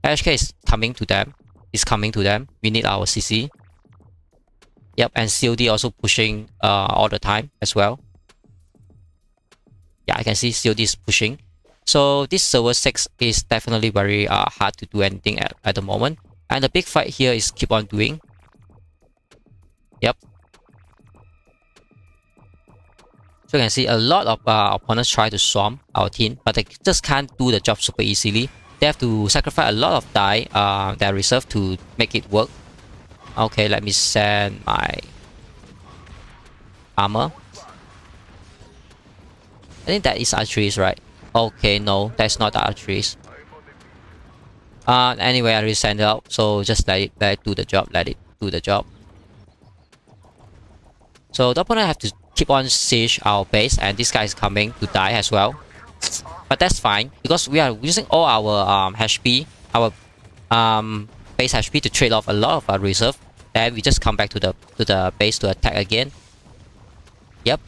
[SPEAKER 1] HK is coming to them. We need our CC. Yep, and COD also pushing all the time as well. Yeah, I can see COD is pushing. So this server 6 is definitely very hard to do anything at the moment. And the big fight here is keep on doing. Yep. So you can see a lot of opponents try to swarm our team, but they just can't do the job super easily. They have to sacrifice a lot of die that are reserved to make it work. Okay, let me send my armor. I think that is archeries, right? Okay, no, that's not the archeries. Anyway, I resend it out, so just let it do the job. Let it do the job. So the opponent have to keep on siege our base, and this guy is coming to die as well. But that's fine because we are using all our HP, our base HP to trade off a lot of our reserve. Then we just come back to the base to attack again. Yep.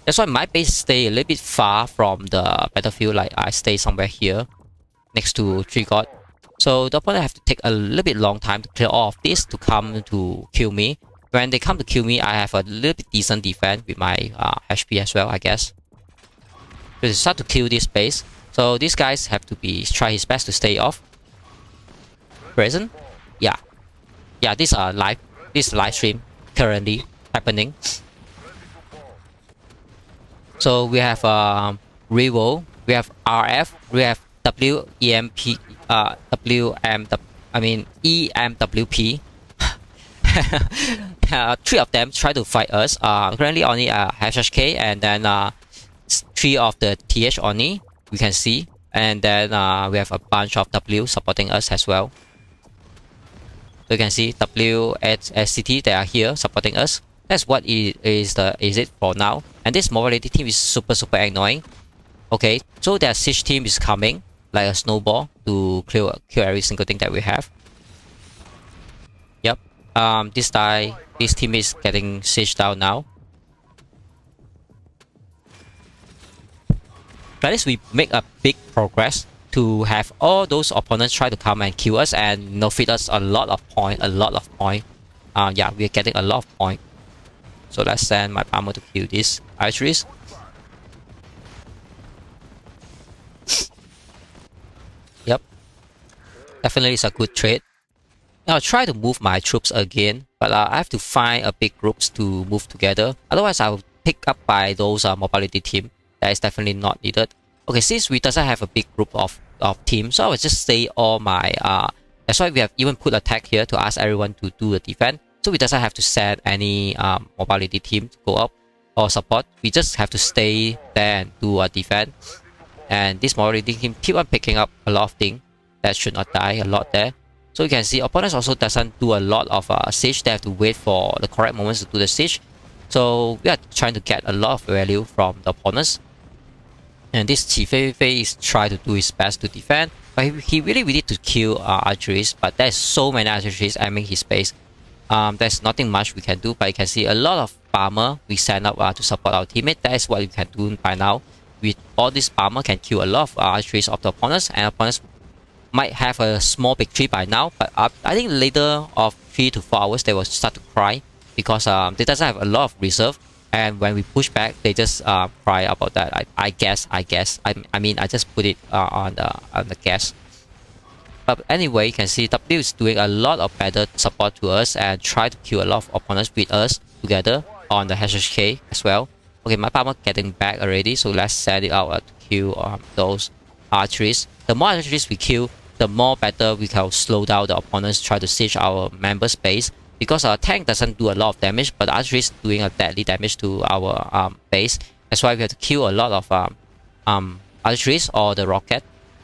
[SPEAKER 1] That's why my base stay a little bit far from the battlefield. Like I stay somewhere here, next to Tree God. So the opponent have to take a little bit long time to clear all of this to come to kill me. When they come to kill me, I have a little bit decent defense with my HP as well, I guess. So they start to kill this base. So these guys have to try his best to stay off. Present? Yeah. Yeah, this live stream currently happening. So we have Revo, we have RF, we have EMWP. Three of them try to fight us. Currently only HHK and then 3 of the TH only we can see, and then we have a bunch of W supporting us as well. So you can see W at SCT, they are here supporting us. That's what is it for now. And this mobility team is super annoying. Okay, so their siege team is coming like a snowball to kill every single thing that we have. Yep. This team is getting sieged down now. At least we make a big progress to have all those opponents try to come and kill us and feed us a lot of point. Yeah, we are getting a lot of point. So let's send my armor to kill these archeries. Yep. Definitely is a good trade. Now I'll try to move my troops again, but I have to find a big groups to move together. Otherwise I'll pick up by those mobility team. That is definitely not needed. Okay, since we doesn't have a big group of teams, so I will just say all my that's why we have even put a tag here to ask everyone to do the defense. So we doesn't have to send any mobility team to go up or support. We just have to stay there and do a defense. And this mobility team keep on picking up a lot of things that should not die a lot there. So you can see opponents also doesn't do a lot of siege. They have to wait for the correct moments to do the siege. So we are trying to get a lot of value from the opponents. And this Qi Fei is trying to do his best to defend, but he really need to kill archeries. But there's so many archeries aiming his base. There's nothing much we can do, but you can see a lot of bomber we send up to support our teammate. That is what we can do by now. With all this bomber can kill a lot of archeries of the opponents, and opponents might have a small victory by now. But I think later of 3 to 4 hours they will start to cry because they doesn't have a lot of reserve. And when we push back, they just cry about that. I guess. I mean, I just put it on the guess. But anyway, you can see W is doing a lot of better support to us and try to kill a lot of opponents with us together on the HHK as well. Okay, my bomber getting back already, so let's send it out to kill those archeries. The more archeries we kill, the more better we can slow down the opponents try to siege our member space. Because our tank doesn't do a lot of damage, but archery is doing a deadly damage to our base. That's why we have to kill a lot of archeries or the rocket.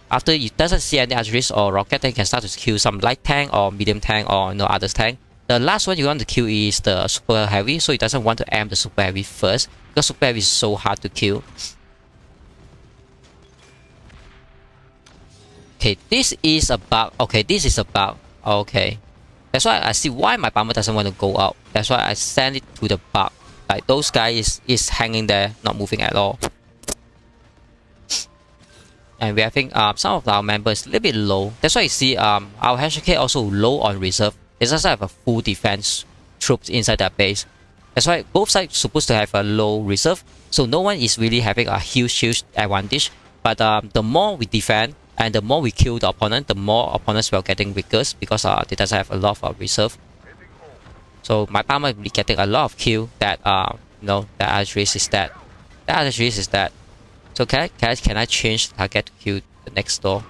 [SPEAKER 1] After it doesn't see any archeries or rocket, then you can start to kill some light tank or medium tank or other tank. The last one you want to kill is the super heavy, so it doesn't want to aim the super heavy first because super heavy is so hard to kill. Okay, this is a bug. Okay, this is a bug. Okay. That's why I see why my bomber doesn't want to go out. That's why I send it to the bug. Like those guys is hanging there, not moving at all. And we are having some of our members a little bit low. That's why you see our HK also low on reserve. It doesn't have a full defense troops inside that base. That's why both sides supposed to have a low reserve. So no one is really having a huge advantage. But the more we defend and the more we kill the opponent, the more opponents will getting weaker because they doesn't have a lot of reserve. So my farmer will be getting a lot of kill. That the archeries is that. The archeries is that. So can I change the target to kill the next door?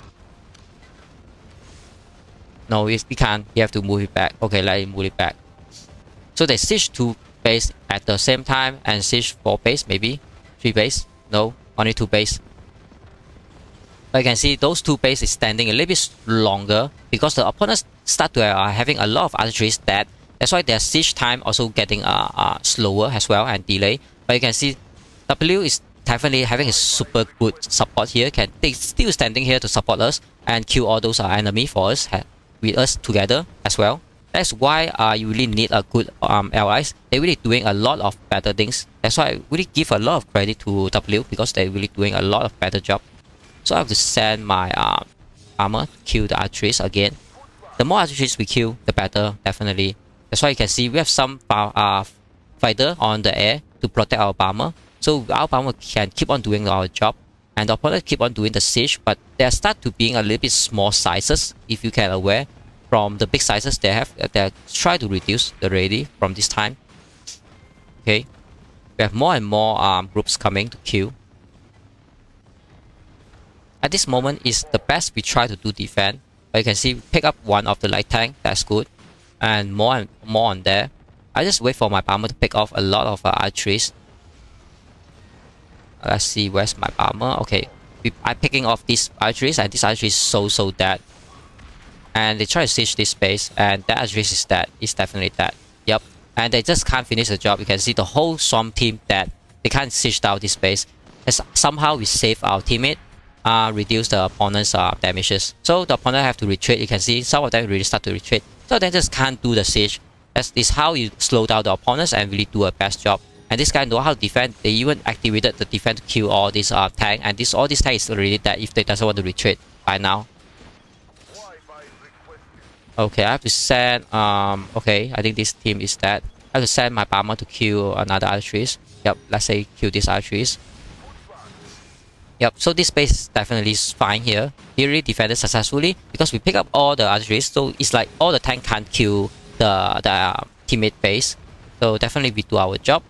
[SPEAKER 1] No, we can't. You have to move it back. Okay, let me move it back. So they siege 2 base at the same time and siege 4 base, maybe 3 base. No, only 2 base. But you can see those 2 base is standing a little bit longer because the opponents start to having a lot of archeries. That's why their siege time also getting slower as well and delay. But you can see W is definitely having a super good support here. They still standing here to support us and kill all those enemy for us with us together as well. That's why you really need a good allies. They're really doing a lot of better things. That's why I really give a lot of credit to W because they're really doing a lot of better job. So I have to send my armor to kill the archeries again. The more archeries we kill, the better, definitely. That's why you can see we have some fighter on the air to protect our bomber. So our bomber can keep on doing our job. And the opponent keep on doing the siege, but they start to being a little bit small sizes, if you can aware. From the big sizes they have, they try to reduce the radius from this time. Okay. We have more and more groups coming to kill. At this moment is the best we try to do defend. But you can see we pick up one of the light tank, that's good. And more on there. I just wait for my bomber to pick off a lot of archeries. Let's see, where's my bomber? Okay, I'm picking off these archeries and this archery is so dead. And they try to siege this base and that archery is dead. It's definitely dead. Yep. And they just can't finish the job. You can see the whole Swarm team dead. They can't siege down this base. As somehow we save our teammate. Reduce the opponent's damages. So the opponent have to retreat. You can see some of them really start to retreat. So they just can't do the siege. That is how you slow down the opponents and really do a best job. And this guy know how to defend. They even activated the defense to kill all these tank. And all these tank is really dead if they doesn't want to retreat by now. Okay, I have to send okay, I think this team is dead. I have to send my bomber to kill another archeries. Yep, let's say kill these archeries. Yep, so this base is definitely fine here. He really defended successfully because we pick up all the archeries. So it's like all the tank can't kill the teammate base. So definitely we do our job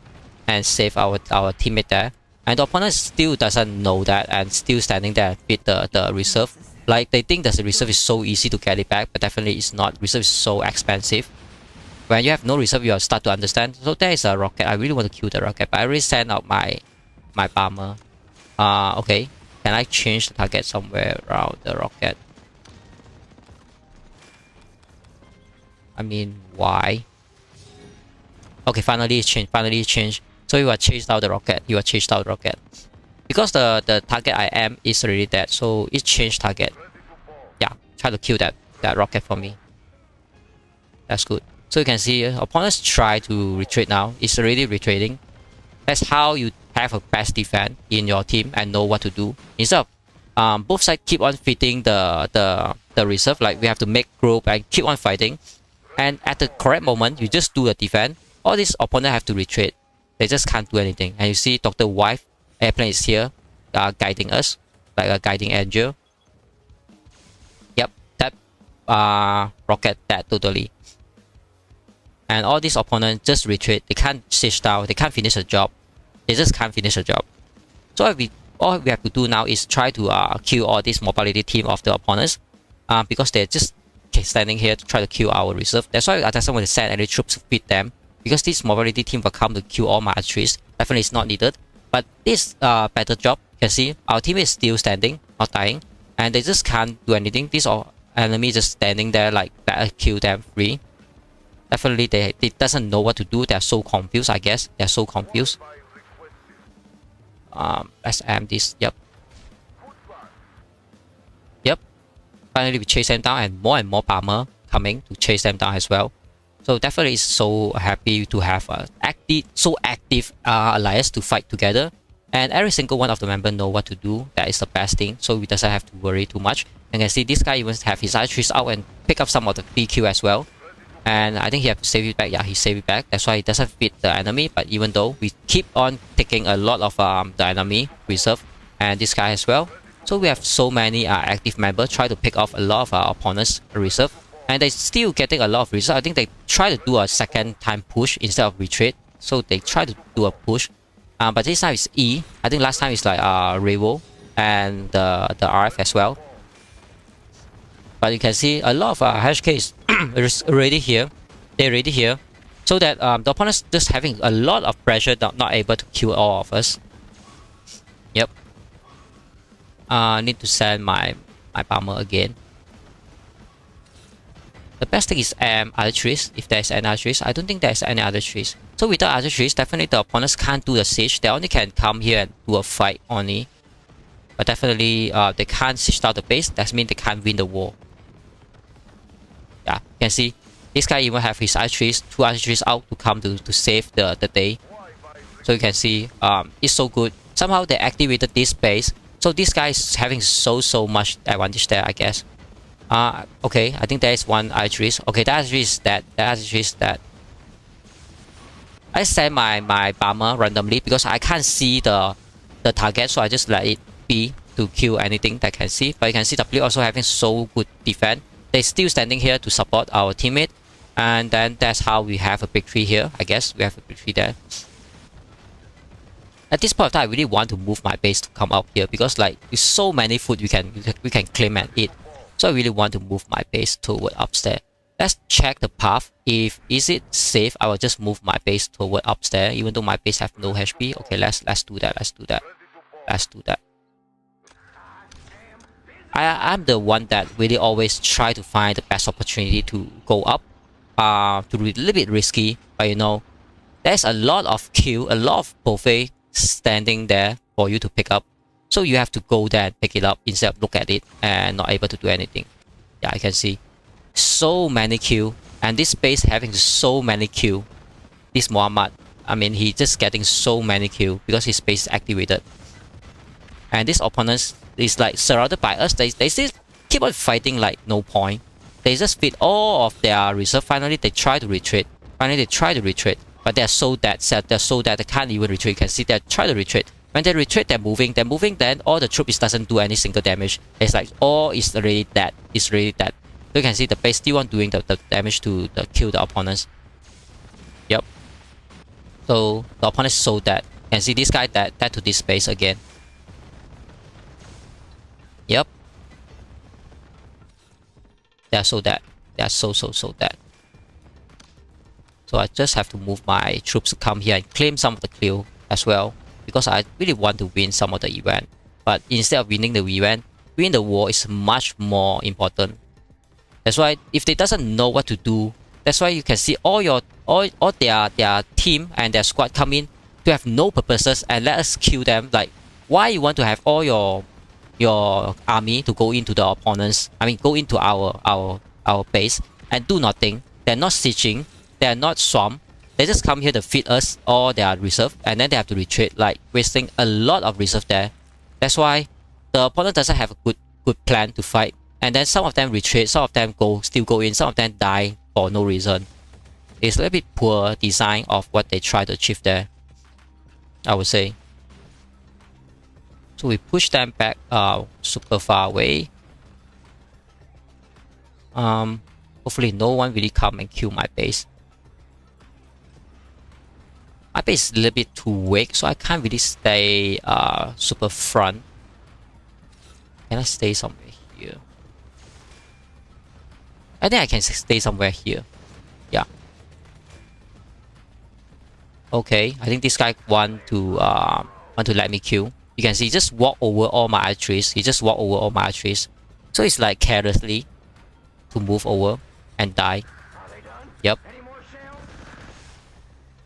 [SPEAKER 1] and save our teammate there. And the opponent still doesn't know that and still standing there with the reserve. Like they think that the reserve is so easy to get it back, but definitely it's not. Reserve is so expensive. When you have no reserve, you start to understand. So there is a rocket. I really want to kill the rocket, but I already sent out my bomber. Okay. Can I change the target somewhere around the rocket? I mean, why? Okay, finally it's changed. So you are chased out the rocket. Because the target I am is already dead, so it changed target. Yeah, try to kill that rocket for me. That's good. So you can see opponents try to retreat now. It's already retreating. That's how you have a best defense in your team and know what to do. Instead of both sides keep on fitting the reserve, like we have to make group and keep on fighting. And at the correct moment, you just do the defense. All these opponents have to retreat. They just can't do anything. And you see Dr. Wife airplane is here, guiding us like a guiding angel. Yep, that rocket dead totally. And all these opponents just retreat. They can't siege down. They can't finish the job. They just can't finish the job. So all we have to do now is try to kill all this mobility team of the opponents, because they're just standing here to try to kill our reserve. That's why I doesn't want to send any troops to beat them, because this mobility team will come to kill all my archeries. Definitely it's not needed. But this better job, you can see our team is still standing, not dying, and they just can't do anything. These are enemies just standing there like that, kill them free. Definitely they doesn't know what to do. They're so confused, I guess. They're so confused. Let's end this. Yep. Finally we chase them down, and more bomber coming to chase them down as well. So definitely it's so happy to have a active alliance to fight together, and every single one of the members know what to do. That is the best thing, so we doesn't have to worry too much. And you can see this guy even have his archeries out and pick up some of the BQ as well. And I think he have to save it back. Yeah, he saved it back. That's why he doesn't fit the enemy. But even though we keep on taking a lot of the enemy reserve and this guy as well. So we have so many active members try to pick off a lot of our opponents' reserve. And they still getting a lot of reserve. I think they try to do a second time push instead of retreat. So they try to do a push. But this time it's E. I think last time it's like Revo and the RF as well. But you can see a lot of HK is already here. They're already here. So that the opponent's just having a lot of pressure, not able to kill all of us. Yep. Need to send my bomber again. The best thing is other trees. If there's any other trees, I don't think there's any other trees. So without other trees, definitely the opponents can't do the siege. They only can come here and do a fight only. But definitely they can't siege out the base. That means they can't win the war. Yeah, you can see this guy even have his archeries, 2 archeries out to come to save the day. So you can see it's so good. Somehow they activated this base. So this guy is having so much advantage there, I guess. Okay, I think there is one archeries. Okay, that archery is dead. That archery is dead. I send my bomber randomly because I can't see the target, so I just let it be to kill anything that I can see. But you can see W also having so good defense. They're still standing here to support our teammate. And then that's how we have a victory here. I guess we have a victory there. At this point of time, I really want to move my base to come up here because like with so many food we can claim and eat. So I really want to move my base toward upstairs. Let's check the path. If is it safe, I will just move my base toward upstairs, even though my base have no HP. Okay, let's do that. Let's do that. Let's do that. I'm the one that really always try to find the best opportunity to go up. To be a little bit risky, but you know, there's a lot of kill, a lot of buffet standing there for you to pick up. So you have to go there and pick it up instead of look at it and not able to do anything. Yeah, I can see so many kill, and this base having so many kill. This Muhammad, I mean, he just getting so many kill because his base is activated. And this opponents is like surrounded by us. They still keep on fighting like no point. They just feed all of their reserve. Finally, they try to retreat. But they're so dead. They're so dead they can't even retreat. You can see they try to retreat. When they retreat, they're moving. Then all the troops doesn't do any single damage. It's like all is really dead. It's really dead. So you can see the base still on doing the damage to kill the opponents. Yep. So the opponent is so dead. You can see this guy dead to this base again. Yep. They are so dead. They are so dead. So I just have to move my troops to come here and claim some of the kill as well, because I really want to win some of the event. But instead of winning the event, winning the war is much more important. That's why if they doesn't know what to do, that's why you can see all their team and their squad come in to have no purposes and let us kill them. Like, why you want to have all your army to go into the opponents, I mean go into our base and do nothing. They're not sieging, they're not swarm, they just come here to feed us all their reserve and then they have to retreat, like wasting a lot of reserve there. That's why the opponent doesn't have a good plan to fight, and then some of them retreat, some of them still go in, some of them die for no reason. It's a little bit poor design of what they try to achieve there, I would say. So we push them back super far away. Hopefully no one really come and kill my base. My base is a little bit too weak, so I can't really stay super front. Can I stay somewhere here? I think I can stay somewhere here. Yeah. Okay, I think this guy want to let me kill. You can see he just walk over all my archeries. So it's like carelessly to move over and die. Yep.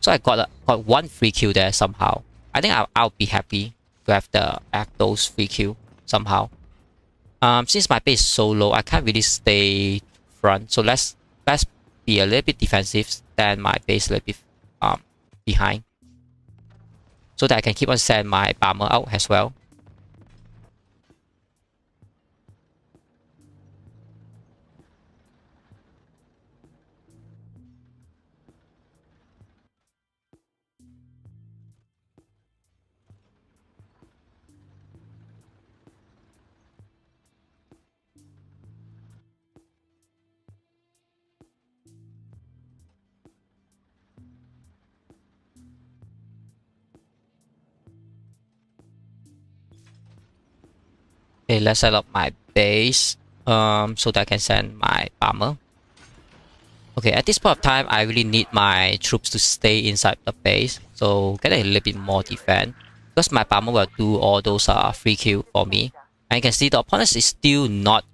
[SPEAKER 1] So I got one free kill there somehow. I think I'll be happy to have those free kill somehow. Since my base is so low, I can't really stay front. So let's be a little bit defensive than my base a little bit behind, so that I can keep on sending my bomber out as well. Okay, let's set up my base so that I can send my bomber. Okay, at this point of time, I really need my troops to stay inside the base, so get a little bit more defense because my bomber will do all those free kill for me. And you can see the opponent is still not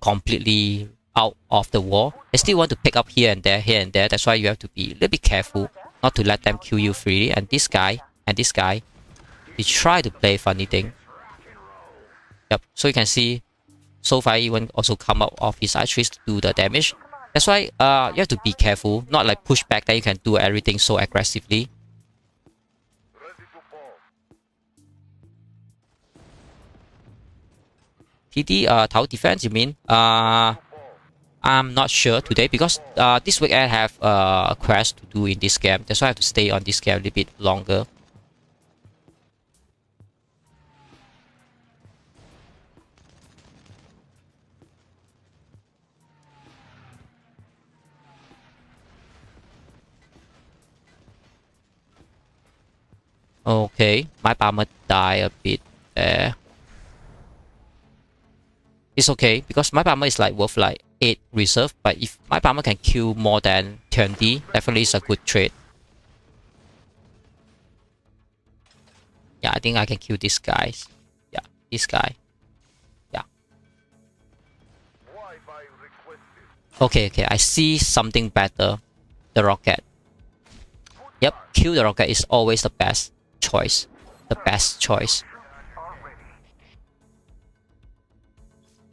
[SPEAKER 1] completely out of the war. They still want to pick up here and there, here and there. That's why you have to be a little bit careful not to let them kill you freely. And this guy, they try to play funny thing. Yep, so you can see so far even also come out of his archeries to do the damage. That's why you have to be careful, not like push back that you can do everything so aggressively. TD tower defense, you mean? I'm not sure today because this week I have a quest to do in this game. That's why I have to stay on this game a little bit longer. Okay, my bomber died a bit there. It's okay because my bomber is like worth like 8 reserve, but if my bomber can kill more than 20, definitely it's a good trade. Yeah, I think I can kill this guy. Yeah, this guy. Yeah. Okay, I see something better. The rocket. Yep, kill the rocket is always the best choice. The best choice.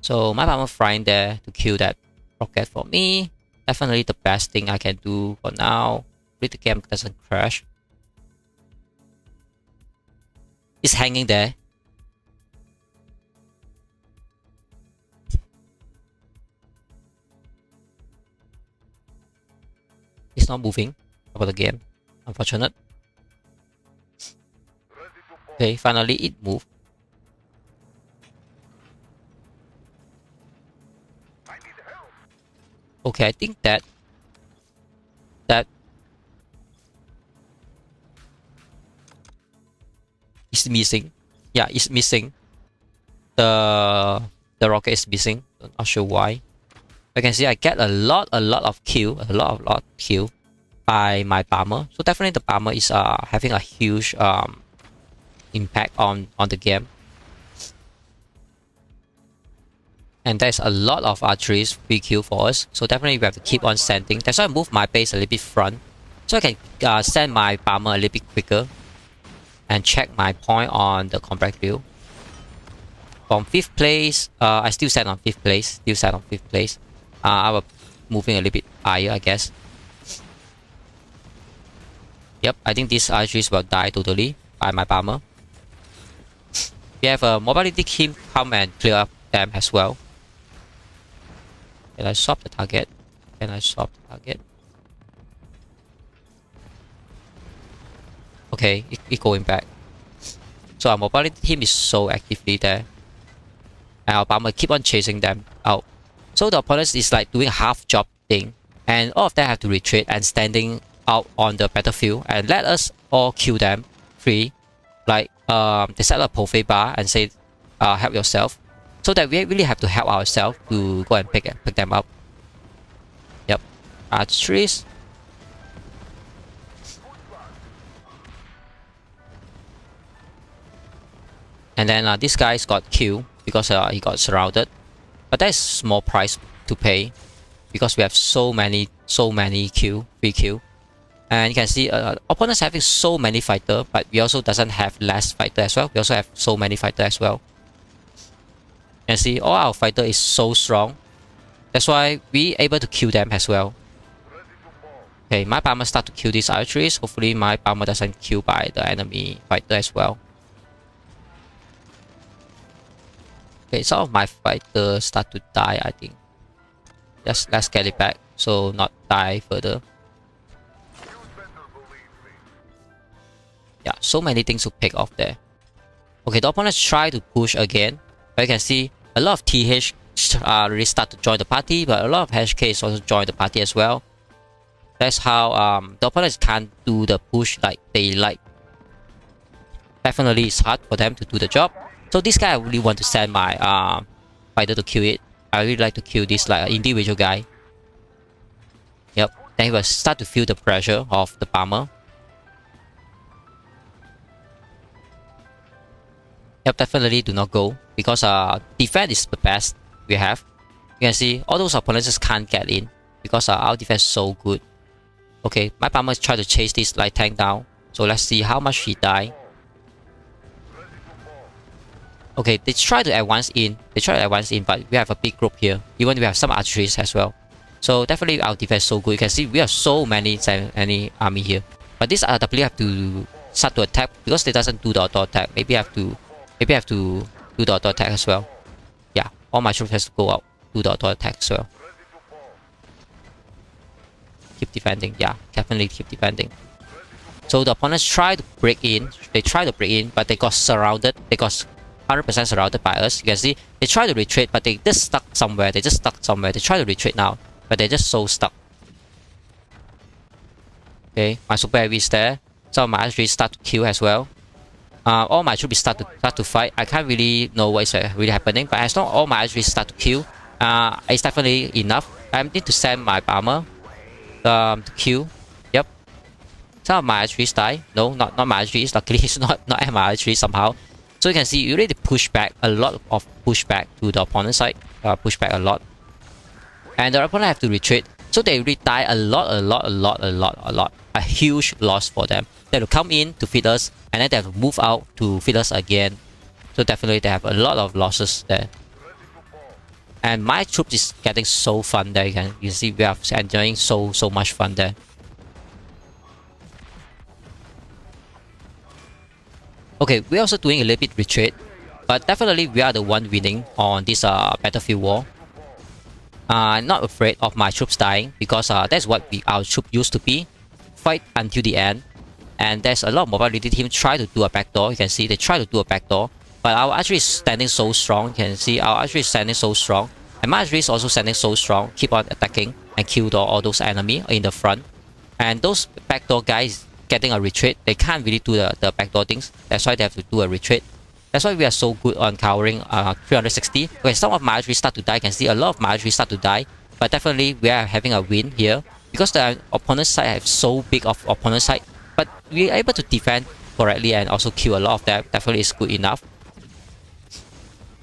[SPEAKER 1] So my bomber flying there to kill that rocket for me. Definitely the best thing I can do for now. If the game doesn't crash. It's hanging there. It's not moving about the game. Unfortunate. Okay, finally it moved. Okay, I think that is missing. Yeah, it's missing. The rocket is missing. I'm not sure why. I can see I get a lot of kill by my bomber. So definitely the bomber is having a huge impact on the game. And there's a lot of archeries free kill for us. So definitely we have to keep on sending. That's why I move my base a little bit front. So I can send my bomber a little bit quicker. And check my point on the combat view. From 5th place, I still set on 5th place. I was moving a little bit higher, I guess. Yep, I think these archeries will die totally by my bomber. We have a mobility team come and clear up them as well. Can I swap the target? Okay, it going back. So our mobility team is so actively there. And our bomber keep on chasing them out. So the opponent is like doing half job thing. And all of them have to retreat and standing out on the battlefield and let us all kill them free. Like they set up a profile bar and say help yourself. So that we really have to help ourselves to go and pick them up. Yep. Archeries. And then this guy's got killed because he got surrounded. But that's small price to pay because we have so many free kill. And you can see opponents having so many fighter, but we also doesn't have less fighter as well. We also have so many fighter as well. You can see all our fighter is so strong. That's why we able to kill them as well. Okay, my bomber start to kill these archeries. Hopefully my bomber doesn't kill by the enemy fighter as well. Okay, some of my fighters start to die, I think. Just let's get it back so not die further. Yeah, so many things to pick off there. Okay, the opponents try to push again. But you can see a lot of TH really start to join the party, but a lot of HKs also join the party as well. That's how the opponents can't do the push like they like. Definitely it's hard for them to do the job. So this guy, I really want to send my fighter to kill it. I really like to kill this like individual guy. Yep. Then he will start to feel the pressure of the bomber. Yep, definitely do not go because defense is the best we have. You can see all those opponents just can't get in because our defense is so good. Okay, my bomber is trying to chase this light tank down. So let's see how much he die. Okay, they try to advance in. But we have a big group here. Even we have some archeries as well. So definitely our defense is so good. You can see we have so many army here. But this RW have to start to attack because they doesn't do the auto attack. Maybe I have to do the auto attack as well. Yeah, all my troops has to go out, do the auto attack as well. Keep defending, yeah, definitely keep defending. So the opponents try to break in. They try to break in, but they got surrounded. They got 100% surrounded by us. You can see they try to retreat, but they just stuck somewhere. They try to retreat now, but they're just so stuck. Okay, my super heavy is there. Some of my archery start to kill as well. All my troops start to fight. I can't really know what is really happening, but as long as all my archery start to kill, it's definitely enough. I need to send my bomber to kill. Yep. Some of my archery die. No, not my archery. Luckily, it's not my archery somehow. So you can see you really push back a lot of pushback to the opponent's side. Push back a lot, and the opponent have to retreat. So they really die a lot. A huge loss for them. They have to come in to feed us, and then they have to move out to feed us again. So definitely they have a lot of losses there. And my troops is getting so fun there. You can see we are enjoying so much fun there. Okay, we're also doing a little bit retreat, but definitely we are the one winning on this battlefield war. I'm not afraid of my troops dying because that's what our troop used to be. Fight until the end. And there's a lot of mobility team try to do a backdoor. You can see they try to do a backdoor, but our archery is standing so strong. You can see our archery is standing so strong, and my archery is also standing so strong. Keep on attacking and kill all those enemy in the front. And those backdoor guys getting a retreat, they can't really do the backdoor things. That's why they have to do a retreat. That's why we are so good on covering 360. When some of my archery start to die, you can see a lot of my archery start to die. But definitely we are having a win here because the opponent's side have so big of opponent's side. But we are able to defend correctly and also kill a lot of them. Definitely is good enough.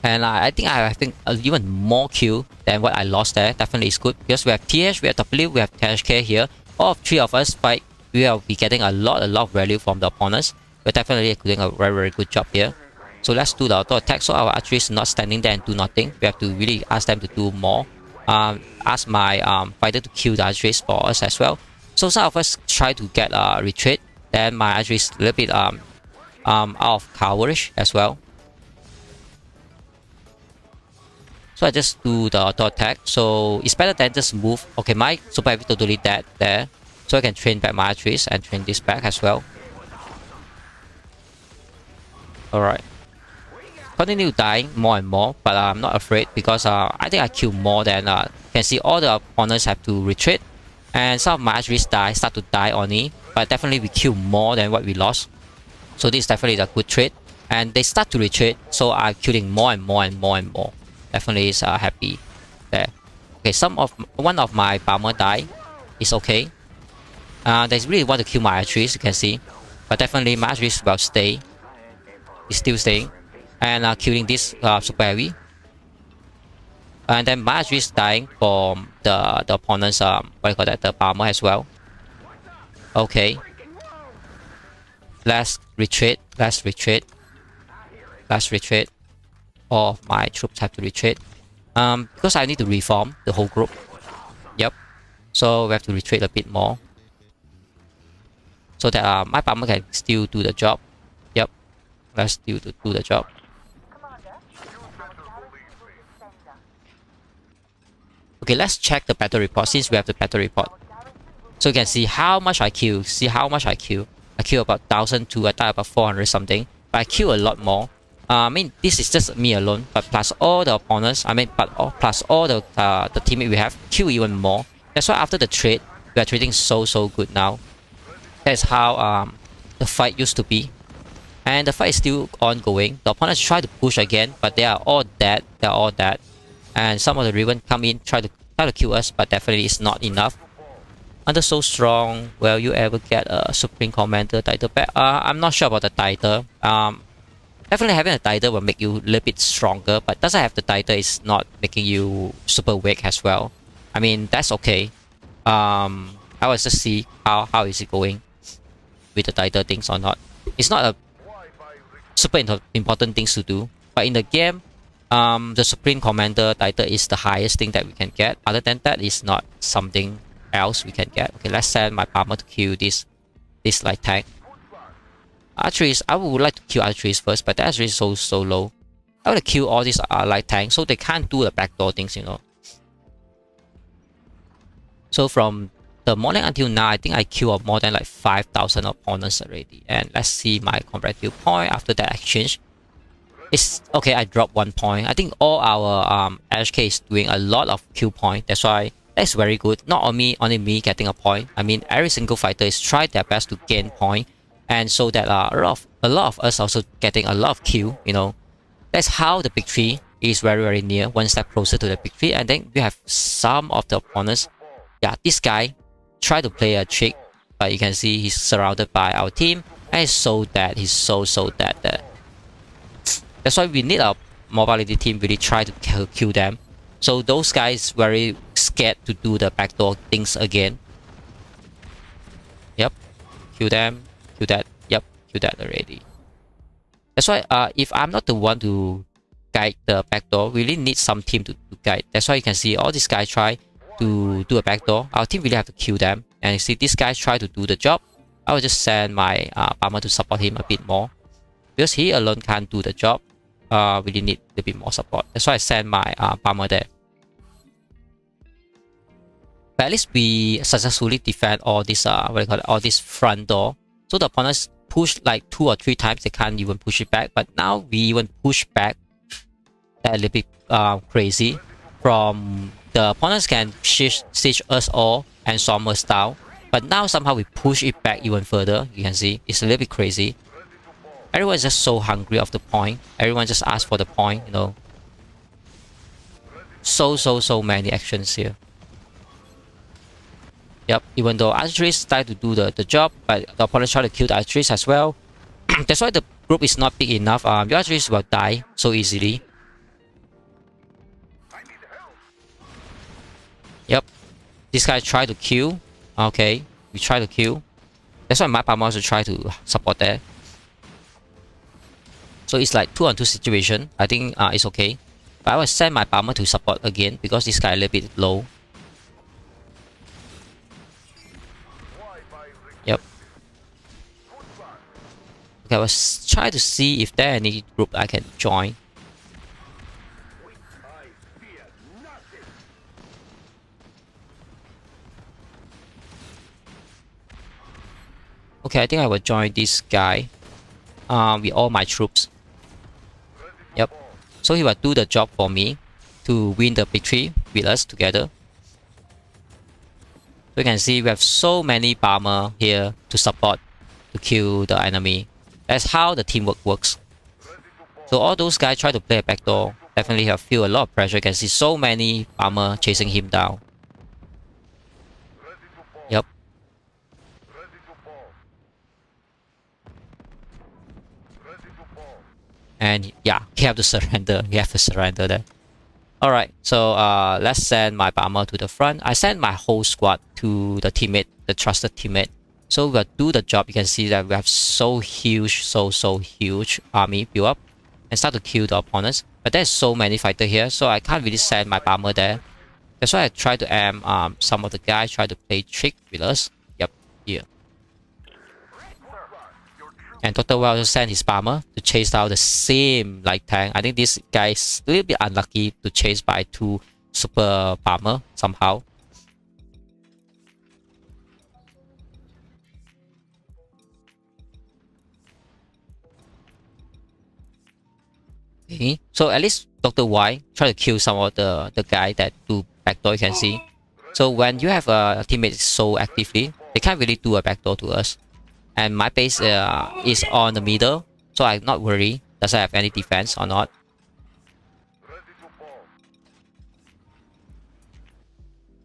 [SPEAKER 1] And I think I think even more kill than what I lost there. Definitely is good because we have TH, we have W, we have THK here. All three of us fight. We will be getting a lot of value from the opponents. We're definitely doing a very good job here. So let's do the auto attack. So our archery is not standing there and do nothing. We have to really ask them to do more. Ask my fighter to kill the archeries for us as well. So some of us try to get a retreat. Then my archery is a little bit out of coverage as well. So I just do the auto attack. So it's better than just move. Okay, my super heavy totally dead there. So I can train back my archeries and train this back as well. Alright. Continue dying more and more, but I'm not afraid because I think I kill more than you can see all the opponents have to retreat. And some of my archeries start to die only. But definitely we kill more than what we lost. So this is definitely a good trade. And they start to retreat, so I'm killing more and more. Definitely is happy there. Okay, one of my bomber die. It's okay. They really want to kill my archeries, you can see. But definitely my archeries will stay. It's still staying. And killing this super heavy. And then my archery is dying from the opponent's the bomber as well. Okay. Let's retreat. All of my troops have to retreat. Because I need to reform the whole group. Yep. So we have to retreat a bit more. So that my bomber can still do the job. Yep. Let's still do the job. Okay, let's check the battle report since we have the battle report. So you can see how much I kill. I kill about 1,002. I die about 400 something. But I kill a lot more. I mean, this is just me alone. But plus all the opponents. Plus all the teammate we have, kill even more. That's why after the trade, we are trading so good now. That's how the fight used to be. And the fight is still ongoing. The opponents try to push again, but they are all dead. They are all dead. And some of the Riven come in, try to kill us, but definitely it's not enough. Under so strong, will you ever get a Supreme Commander title back? I'm not sure about the title. Definitely having a title will make you a little bit stronger, but doesn't have the title is not making you super weak as well. I mean, that's okay. I will just see how is it going with the title things or not. It's not a super important things to do, but in the game, the Supreme Commander title is the highest thing that we can get. Other than that, it's not something else we can get. Okay, let's send my Palmer to kill this light tank. Archeries, I would like to kill archeries first, but the archery is so low. I want to kill all these light tanks so they can't do the backdoor things, you know. So from the morning until now, I think I killed more than like 5,000 opponents already. And let's see my comparative point after that exchange. It's okay, I dropped 1 point. I think all our HK is doing a lot of kill point. That's why that's very good. Not only me getting a point. I mean, every single fighter is trying their best to gain point, and so that a lot of us also getting a lot of kill. You know, that's how the victory is very near, one step closer to the victory. And then we have some of the opponents. Yeah, this guy tried to play a trick, but you can see he's surrounded by our team, and he's so dead. He's so dead there. That's why we need a mobility team really try to kill them. So those guys very scared to do the backdoor things again. Yep, kill them, kill that. Yep, kill that already. That's why if I'm not the one to guide the backdoor, we really need some team to guide. That's why you can see all these guys try to do a backdoor. Our team really have to kill them. And you see this guy try to do the job. I will just send my Palmer to support him a bit more, because he alone can't do the job. Really need a bit more support. That's why I send my Palmer there. But at least we successfully defend all this all this front door. So the opponents push like 2 or 3 times, they can't even push it back. But now we even push back. That a little bit crazy. From the opponents can siege us all and storm us down. But now somehow we push it back even further. You can see it's a little bit crazy. Everyone is just so hungry of the point. Everyone just asks for the point, you know. So many actions here. Yep, even though archeries try to do the job, but the opponents try to kill the archeries as well. That's why the group is not big enough. Your archeries will die so easily. Yep, this guy try to kill. Okay, we try to kill. That's why my Palmer also try to support there. So it's like 2-on-2 situation. I think it's okay. But I will send my Palmer to support again because this guy a little bit low. Yep. Okay, I was trying to see if there are any group I can join. Okay, I think I will join this guy with all my troops. Yep. So he will do the job for me to win the victory with us together. So you can see we have so many Palmer here to support, to kill the enemy. That's how the teamwork works. So all those guys try to play a backdoor. Definitely have feel a lot of pressure. You can see so many Palmer chasing him down. Yep. And yeah, you have to surrender. You have to surrender there. Alright, so let's send my Palmer to the front. I send my whole squad to the teammate, the trusted teammate. So we'll do the job. You can see that we have so huge army build up and start to kill the opponents. But there's so many fighters here, so I can't really send my Palmer there. That's why I try to aim some of the guys try to play trick with us. Yep, here. And Dr. Well also sent his Palmer to chase down the same light tank. I think this guy is a little bit unlucky to chase by 2 super Palmer somehow. Okay, so at least Dr. Y try to kill some of the guy that do backdoor, you can see. So when you have a teammate so actively, they can't really do a backdoor to us. And my base is on the middle, so I'm not worried does I have any defense or not.
[SPEAKER 2] Ready to fall.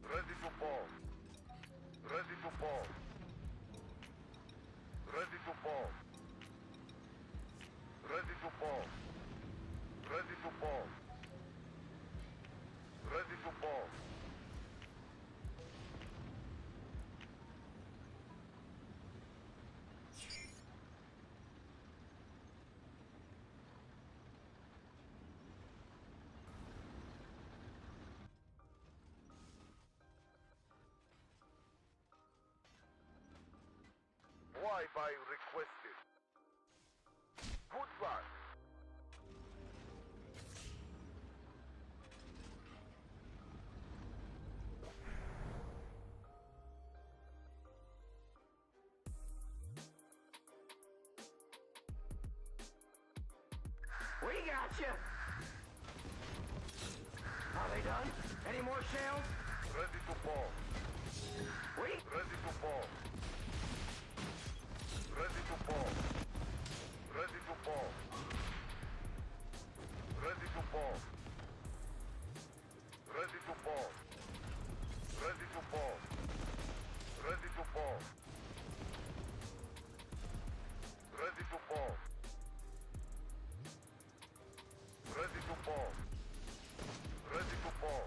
[SPEAKER 2] Ready to fall. Ready to fall. Ready to fall. Ready to fall. Ready to fall. Ready to fall. Wi-Fi requested. Goodbye.
[SPEAKER 3] We got you. Are they done? Any more shells?
[SPEAKER 2] Ready to fall.
[SPEAKER 3] We
[SPEAKER 2] Ready to fall. Ready to fall. Ready to fall. Ready to fall. Ready to fall. Ready to fall. Ready to fall. Ready to fall. Ready to fall. Ready to fall.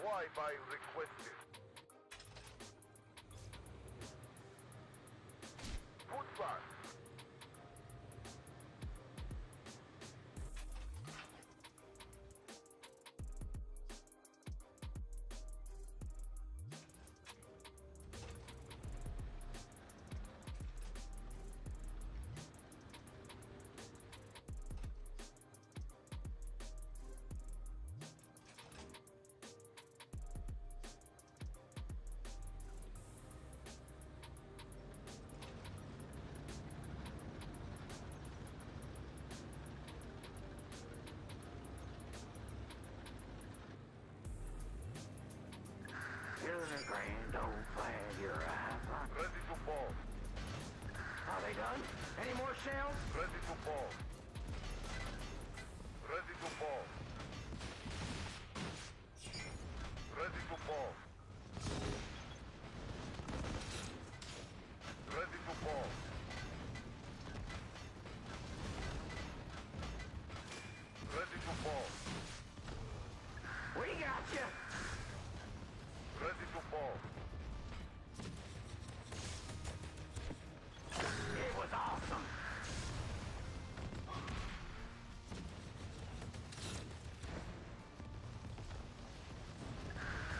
[SPEAKER 2] Wi-Fi requested. Goodbye.
[SPEAKER 3] You're the grand old flag, your eyes.
[SPEAKER 2] Ready to fall.
[SPEAKER 3] Are they done? Any more shells?
[SPEAKER 2] Ready to fall. Ready to fall. Ready to fall. Ready to fall. Ready to fall.
[SPEAKER 3] We got you.
[SPEAKER 2] Ready to fall.
[SPEAKER 3] It was awesome.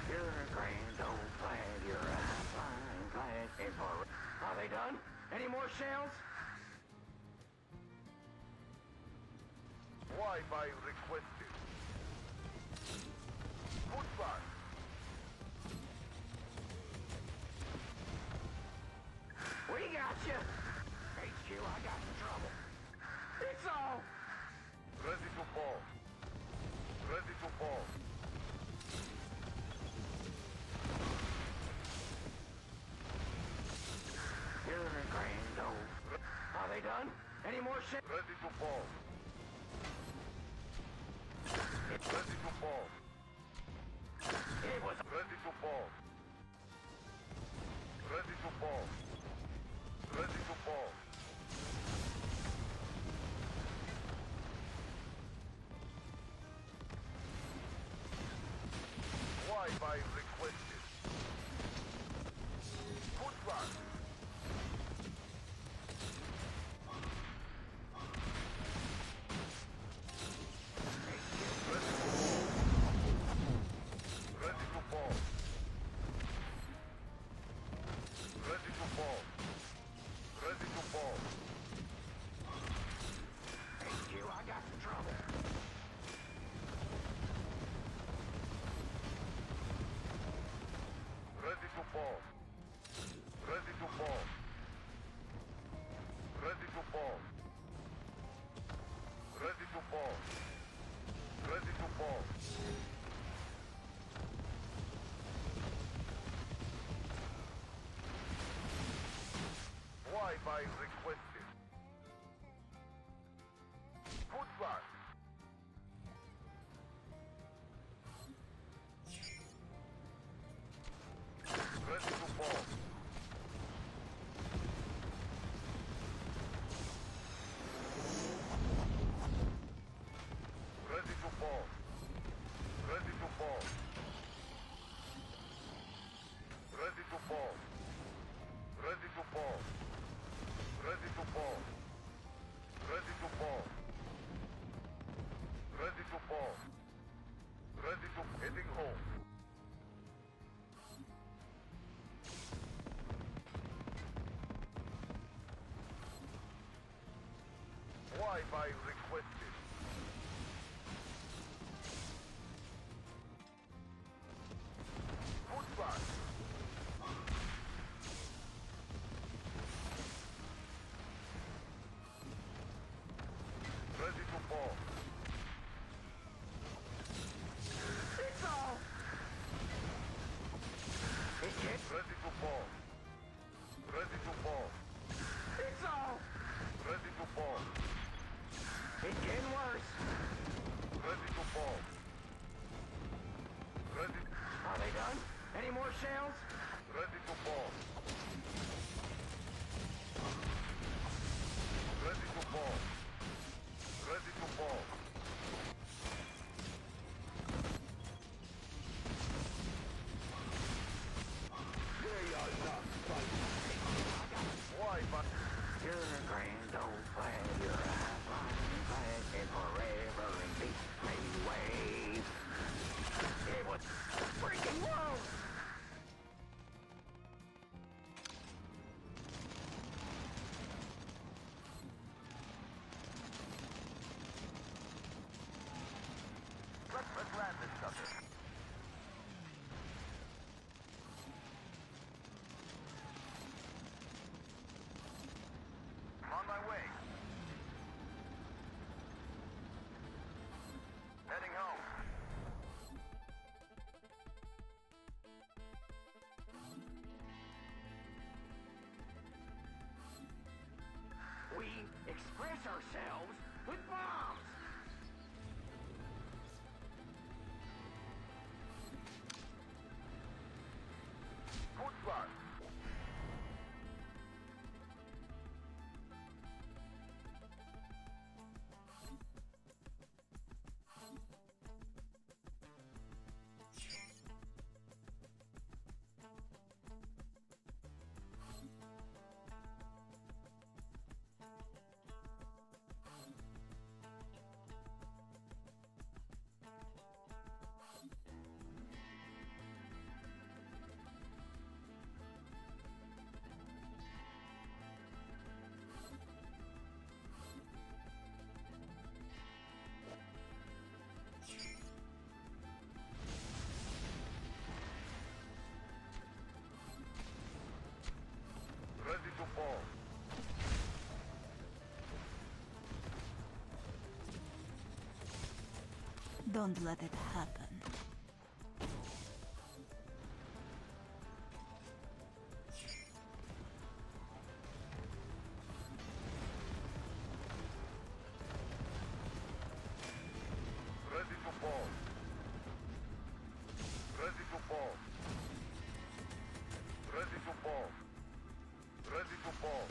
[SPEAKER 3] You're the grand old flag, your eyes flying flag. Are they done? Any more shells?
[SPEAKER 2] Wi-Fi requested. Goodbye.
[SPEAKER 3] We got you. HQ, I got in trouble. It's all.
[SPEAKER 2] Ready to fall. Ready to fall.
[SPEAKER 3] You're the grand old. Are they done? Any more shells?
[SPEAKER 2] Ready to fall. Ready to fall.
[SPEAKER 3] It was.
[SPEAKER 2] Ready to fall. Ready to fall. Ready to fall. Wi-Fi requested. Goodbye. Ready to fall. Ready to fall. Ready to fall.
[SPEAKER 3] HQ, I got in trouble.
[SPEAKER 2] Wi-Fi requested. Football. Ready to fall.
[SPEAKER 3] It's all. It can't.
[SPEAKER 2] Ready to fall. Ready to fall.
[SPEAKER 3] It's all.
[SPEAKER 2] Ready to fall.
[SPEAKER 3] It's getting worse.
[SPEAKER 2] Ready to fall. Ready.
[SPEAKER 3] Are they done? Any more shells?
[SPEAKER 2] Ready to fall. Ready to fall. Ready to fall. They are not fighting. Why, but
[SPEAKER 3] Your grand old flag, your high-flying flag, and forever and peace may wave. It was freaking low!
[SPEAKER 2] let's land this sucker. I'm on my way. Heading home.
[SPEAKER 3] We express ourselves with bombs!
[SPEAKER 2] Football. Ready to fall.
[SPEAKER 4] Don't let it happen.
[SPEAKER 2] Ready to fall. Ready to fall. Ready to fall. Ready to fall.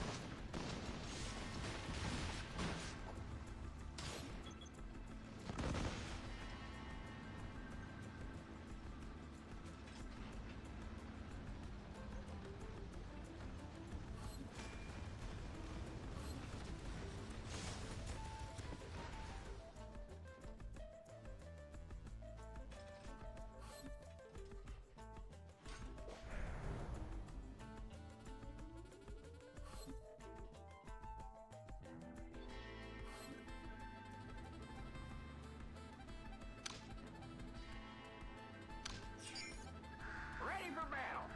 [SPEAKER 3] Ready for battle!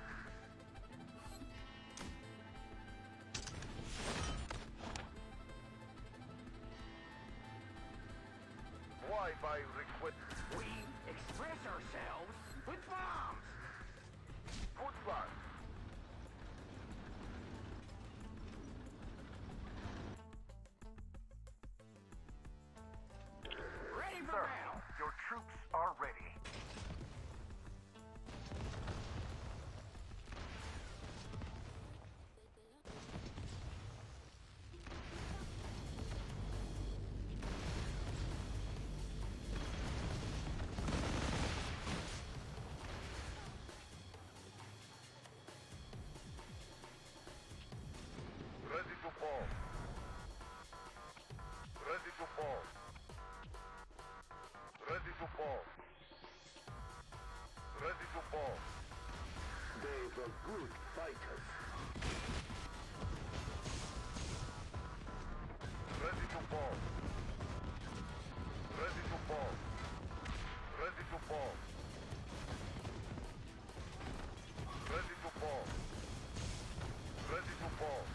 [SPEAKER 2] Wi-Fi request.
[SPEAKER 3] We express ourselves with bombs!
[SPEAKER 2] Football.
[SPEAKER 3] Ready for battle!
[SPEAKER 2] Your troops are ready. Ready to fall. Ready to fall. Ready to fall. Ready to fall. They were good fighters. Ready to fall. bomb. Ready to bomb. Ready to bomb.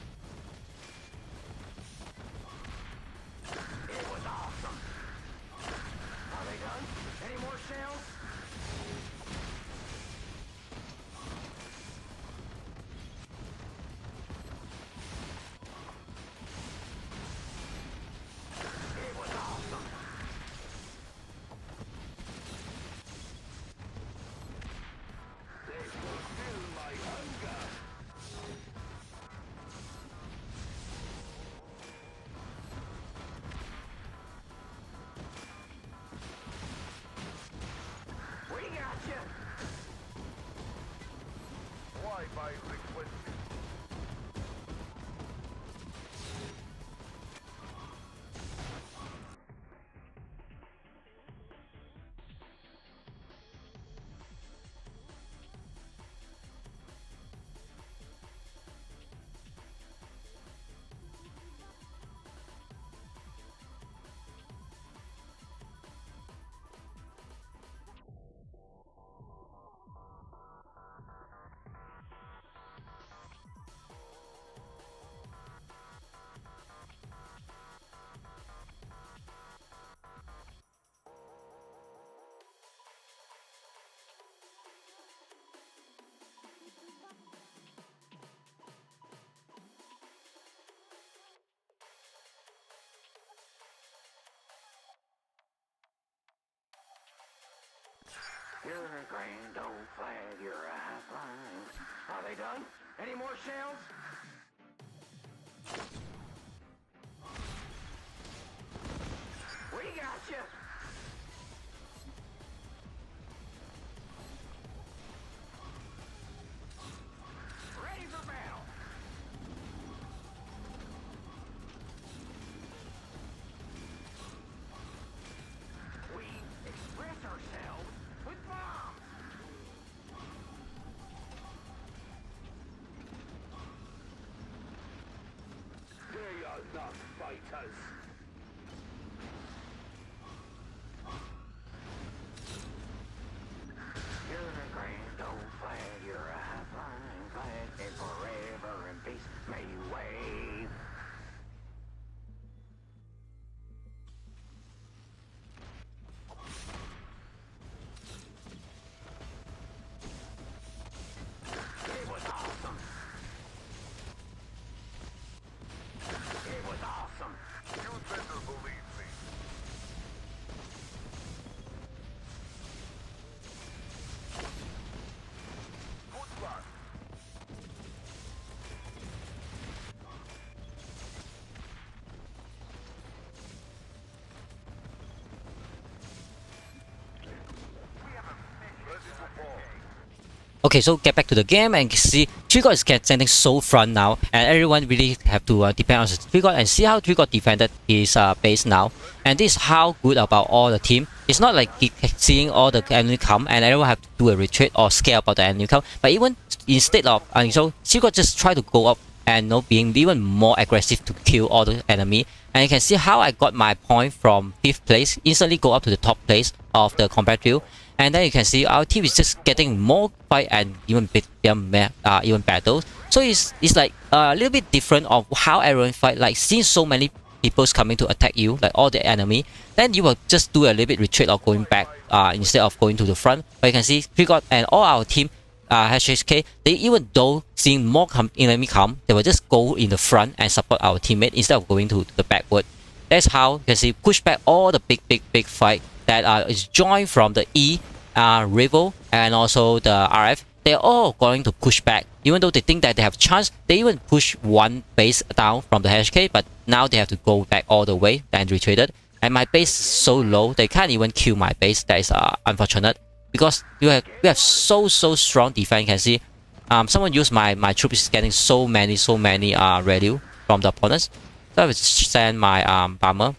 [SPEAKER 3] It was awesome. Are they done? Any more shells? It was awesome. This will fill my hunger. We got you.
[SPEAKER 2] Why my request?
[SPEAKER 3] You're a grand old flag, you're a high flying. Are they done? Any more shells? We got you. Ready for battle. We express ourselves with bombs.
[SPEAKER 2] They are not fighters.
[SPEAKER 3] You're a grand old flag, you're a high flying flag, and forever in peace may you wave. It was awesome. It was awesome.
[SPEAKER 2] You better believe me. Good luck. Ready to bomb.
[SPEAKER 1] Okay, so get back to the game and see Trigger is getting so front now, and everyone really have to depend on Trigger and see how Trigger defended his base now. And this is how good about all the team. It's not like seeing all the enemy come and everyone have to do a retreat or scare about the enemy come, but even instead of so Trigger just try to go up and being even more aggressive to kill all the enemy. And you can see how I got my point from 5th place, instantly go up to the top place of the combat field. And then you can see our team is just getting more fight and even even battles. So it's like a little bit different of how everyone fight. Like seeing so many people's coming to attack you, like all the enemy, then you will just do a little bit retreat or going back instead of going to the front. But you can see Trigger and all our team HHK, they even though seeing more enemy come, they will just go in the front and support our teammate instead of going to the backward. That's how you can see push back all the big fight that is joined from the E, Rival, and also the RF. They're all going to push back. Even though they think that they have chance, they even push one base down from the HK, but now they have to go back all the way and retreated. And my base is so low, they can't even kill my base. That is unfortunate because we have so strong defense. You can see someone used my troops getting so many radio from the opponents. So I will send my bomber.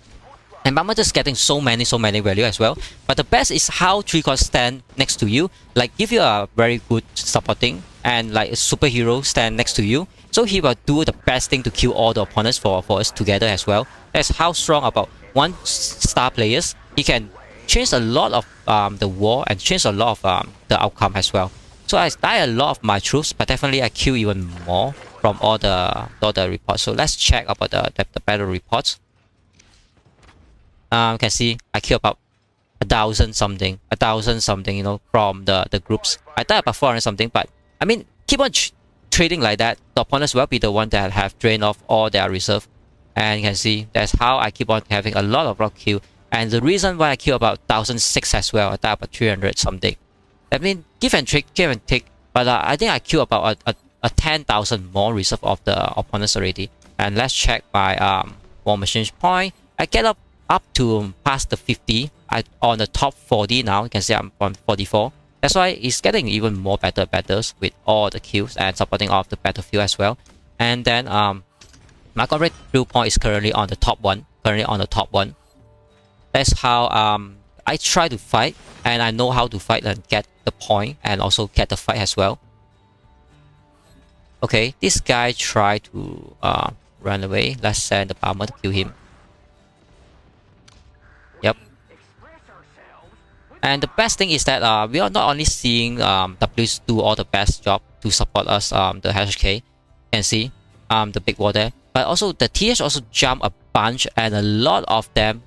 [SPEAKER 1] And bomber just getting so many value as well. But the best is how Trigger stand next to you, like give you a very good supporting, and like a superhero stand next to you. So he will do the best thing to kill all the opponents for us together as well. That's how strong about one star players. He can changed a lot of the war and changed a lot of the outcome as well. So I die a lot of my troops, but definitely I kill even more from all the reports. So let's check about the battle reports. You can see I kill about 1,000 something, you know, from the groups. I die about 400 something, but I mean, keep on trading like that. The opponents will be the one that have drained off all their reserve. And you can see that's how I keep on having a lot of rock kill. And the reason why I kill about 1,006 as well, I die about 300 something. That means give and take. But I think I kill about a 10,000 more reserve of the opponents already. And let's check my war machines point. I get up to past the 50. On the top 40 now. You can see I'm on 44. That's why it's getting even more better battles with all the kills and supporting all of the battlefield as well. And then my combat drill point is currently on the top one. That's how I try to fight, and I know how to fight and get the point and also get the fight as well. Okay, this guy tried to run away. Let's send the bomber to kill him. Yep. And the best thing is that we are not only seeing Ws do all the best job to support us, the HK, you can see the big wall there, but also the TH also jump a bunch, and a lot of them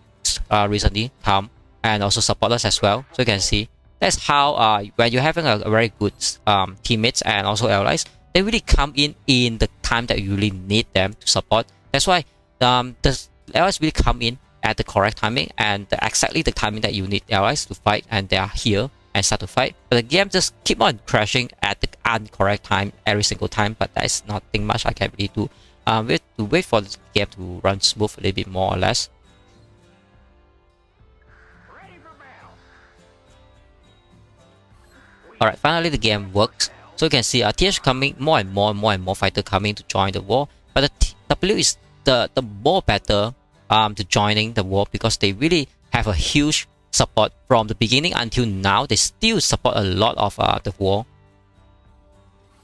[SPEAKER 1] recently come and also support us as well. So you can see that's how when you're having a very good teammates and also allies, they really come in the time that you really need them to support. That's why the allies really come in at the correct timing and exactly the timing that you need allies to fight, and they are here and start to fight. But the game just keep on crashing at the incorrect time every single time, but there's nothing much I can really do. We have to wait for the game to run smooth a little bit more or less. Alright, finally the game works. So you can see TH coming, more and more fighter coming to join the war. But the W is the more better to joining the war, because they really have a huge support from the beginning until now. They still support a lot of the war.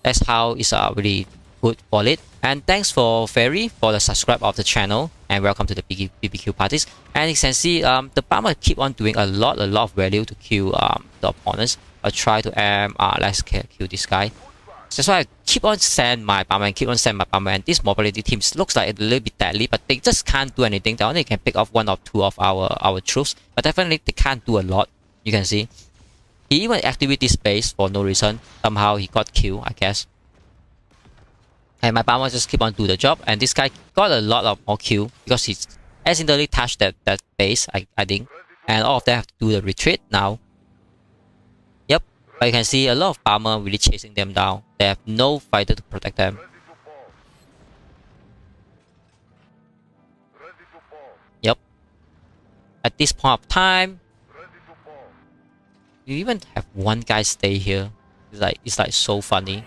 [SPEAKER 1] That's how it's really good for it. And thanks for Ferry for the subscribe of the channel, and welcome to the BBQ parties. And you can see the bomber keep on doing a lot of value to kill the opponents. I'll try to let's kill this guy. That's why I keep on send my bomber and this mobility team looks like a little bit deadly, but they just can't do anything. They only can pick off 1 or 2 of our troops, but definitely they can't do a lot. You can see he even activated this base for no reason. Somehow he got killed, I guess. And my bomber just keep on do the job, and this guy got a lot of more kill because he accidentally touched that base, I think. And all of them have to do the retreat now. Yep, but you can see a lot of bomber really chasing them down. They have no fighter to protect them. Yep. At this point of time, you even have one guy stay here. It's like so funny.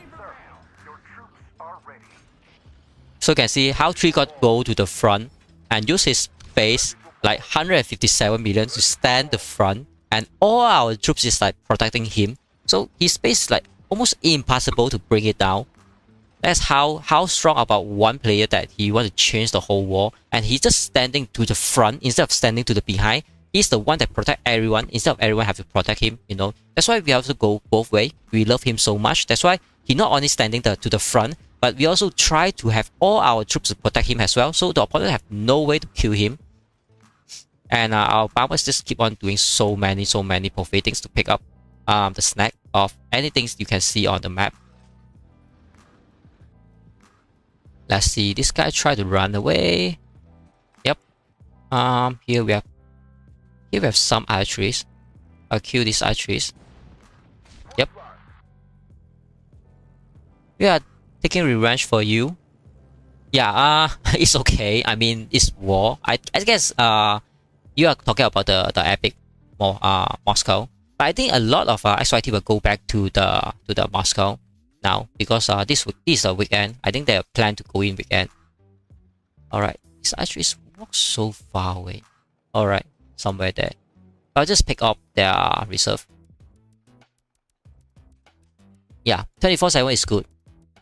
[SPEAKER 1] So you can see how 3 got go to the front and use his base like 157 million to stand the front, and all our troops is like protecting him. So his base is like almost impossible to bring it down. That's how strong about one player that he want to change the whole war, and he's just standing to the front instead of standing to the behind. He's the one that protect everyone instead of everyone have to protect him, you know. That's why we have to go both way. We love him so much. That's why he not only standing to the front, but we also try to have all our troops to protect him as well, so the opponent have no way to kill him. And our bombers just keep on doing so many buffet things to pick up the snack of anything you can see on the map. Let's see, this guy tried to run away. Yep. Here we have some archeries. I'll kill these archeries. Yep. We are taking revenge for you. Yeah, it's okay. I mean, it's war. I guess you are talking about the epic Moscow. But I think a lot of XYT will go back to the Moscow now, because this is a weekend. I think they plan to go in weekend. Alright, this actually walks so far away. Alright, somewhere there. I'll just pick up their reserve. Yeah, 24/7 is good.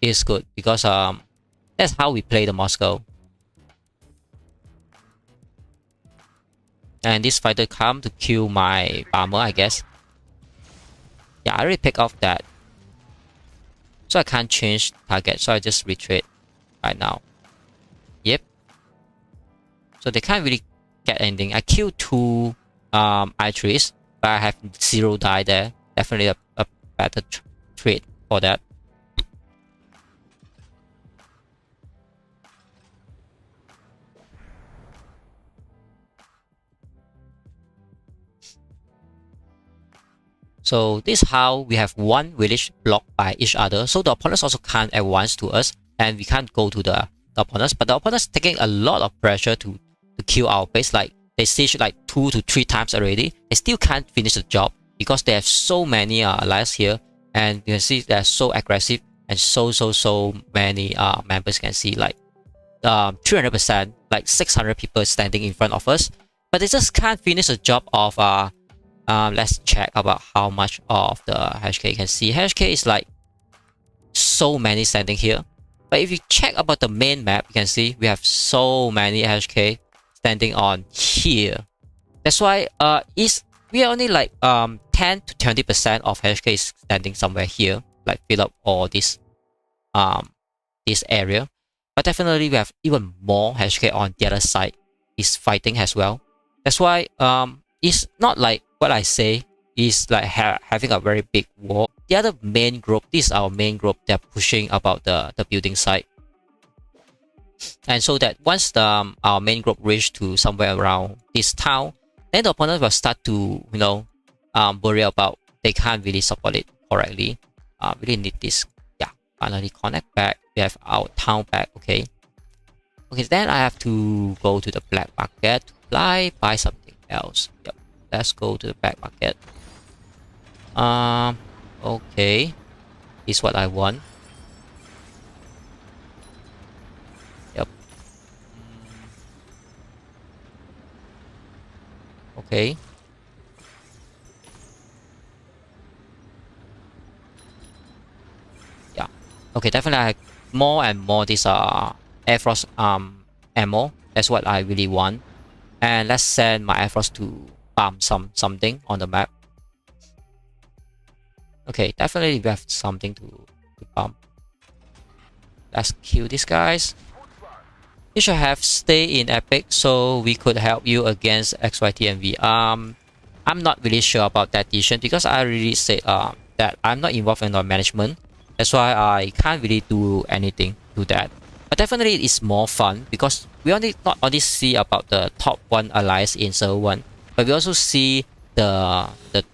[SPEAKER 1] It's good because that's how we play the Moscow. And this fighter come to kill my bomber, I guess. Yeah, I already pick off that. So I can't change target, so I just retreat right now. Yep. So they can't really get anything. I killed 2 I3s, but I have 0 die there. Definitely a better trade for that. So this is how we have one village blocked by each other. So the opponents also can't advance to us, and we can't go to the opponents. But the opponents taking a lot of pressure to kill our base. Like they siege like 2 to 3 times already. They still can't finish the job because they have so many allies here, and you can see they're so aggressive and so many members. You can see like 300%, like 600 people standing in front of us, but they just can't finish the job of let's check about how much of the HK. You can see HK is like so many standing here. But if you check about the main map, you can see we have so many HK standing on here. That's why we are only like 10 to 20% of HK is standing somewhere here, like fill up all this area. But definitely we have even more HK on the other side is fighting as well. That's why it's not like what I say is like having a very big war. The other main group, this is our main group, they're pushing about the building site. And so that once our main group reach to somewhere around this town, then the opponent will start to, you know, worry about they can't really support it correctly. Really need this. Yeah, finally connect back. We have our town back. Okay. Okay, then I have to go to the black market to buy something else. Yep. Let's go to the black market. Okay. This is what I want. Yep. Okay. Yeah. Okay, definitely I have more and more this Air Force ammo. That's what I really want. And let's send my Air Force to bomb something on the map. Okay, definitely we have something to bomb. Let's kill these guys. You should have stay in epic so we could help you against XYT and V. I'm not really sure about that decision because I really say that I'm not involved in the management. That's why I can't really do anything to that. But definitely it's more fun because we not only see about the top 1 allies in server 1, but we also see the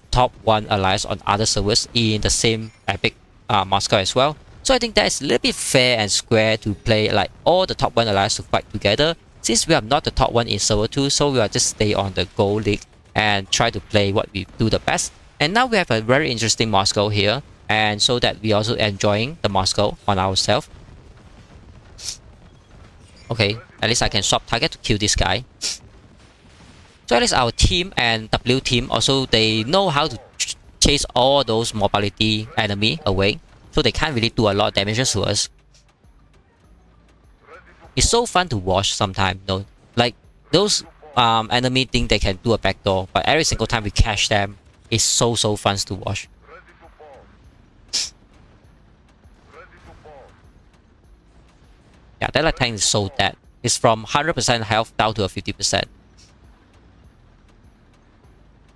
[SPEAKER 1] top 1 allies on other servers in the same epic Moscow as well. So I think that is a little bit fair and square to play like all the top 1 allies to fight together. Since we are not the top 1 in server 2, so we will just stay on the gold league and try to play what we do the best. And now we have a very interesting Moscow here, and so that we also enjoying the Moscow on ourselves. Okay, at least I can swap target to kill this guy. So at least our team and W team also, they know how to chase all those mobility enemy away. So they can't really do a lot of damage to us. It's so fun to watch sometimes, you know? Like those enemy think they can do a backdoor, but every single time we catch them, it's so fun to watch. Yeah, that light tank is so dead. It's from 100% health down to a 50%.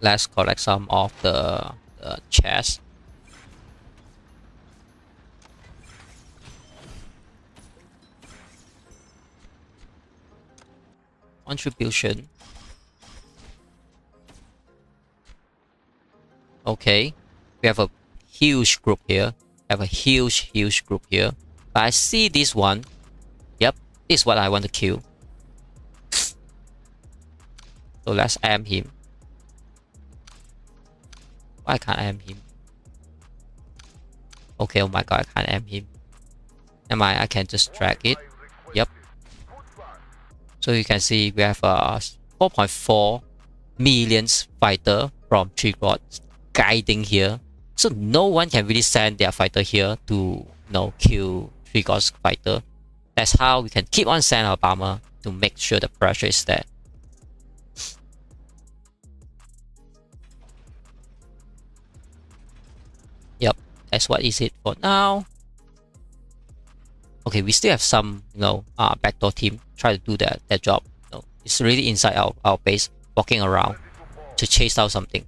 [SPEAKER 1] Let's collect some of the chests. Contribution. Okay, we have a huge group here. We have a huge group here. But I see this one. Yep, this is what I want to kill. So let's aim him. Why can't I aim him? Okay, oh my god, I can't aim him. Am I can just drag it. Yep. So you can see we have a 4.4 million fighter from Trigod guiding here. So no one can really send their fighter here to, you know, kill Trigod's fighter. That's how we can keep on sending our bomber to make sure the pressure is there. that's what is it for now. Okay, we still have some, backdoor team try to do that job. It's really inside our base, walking around to chase out something.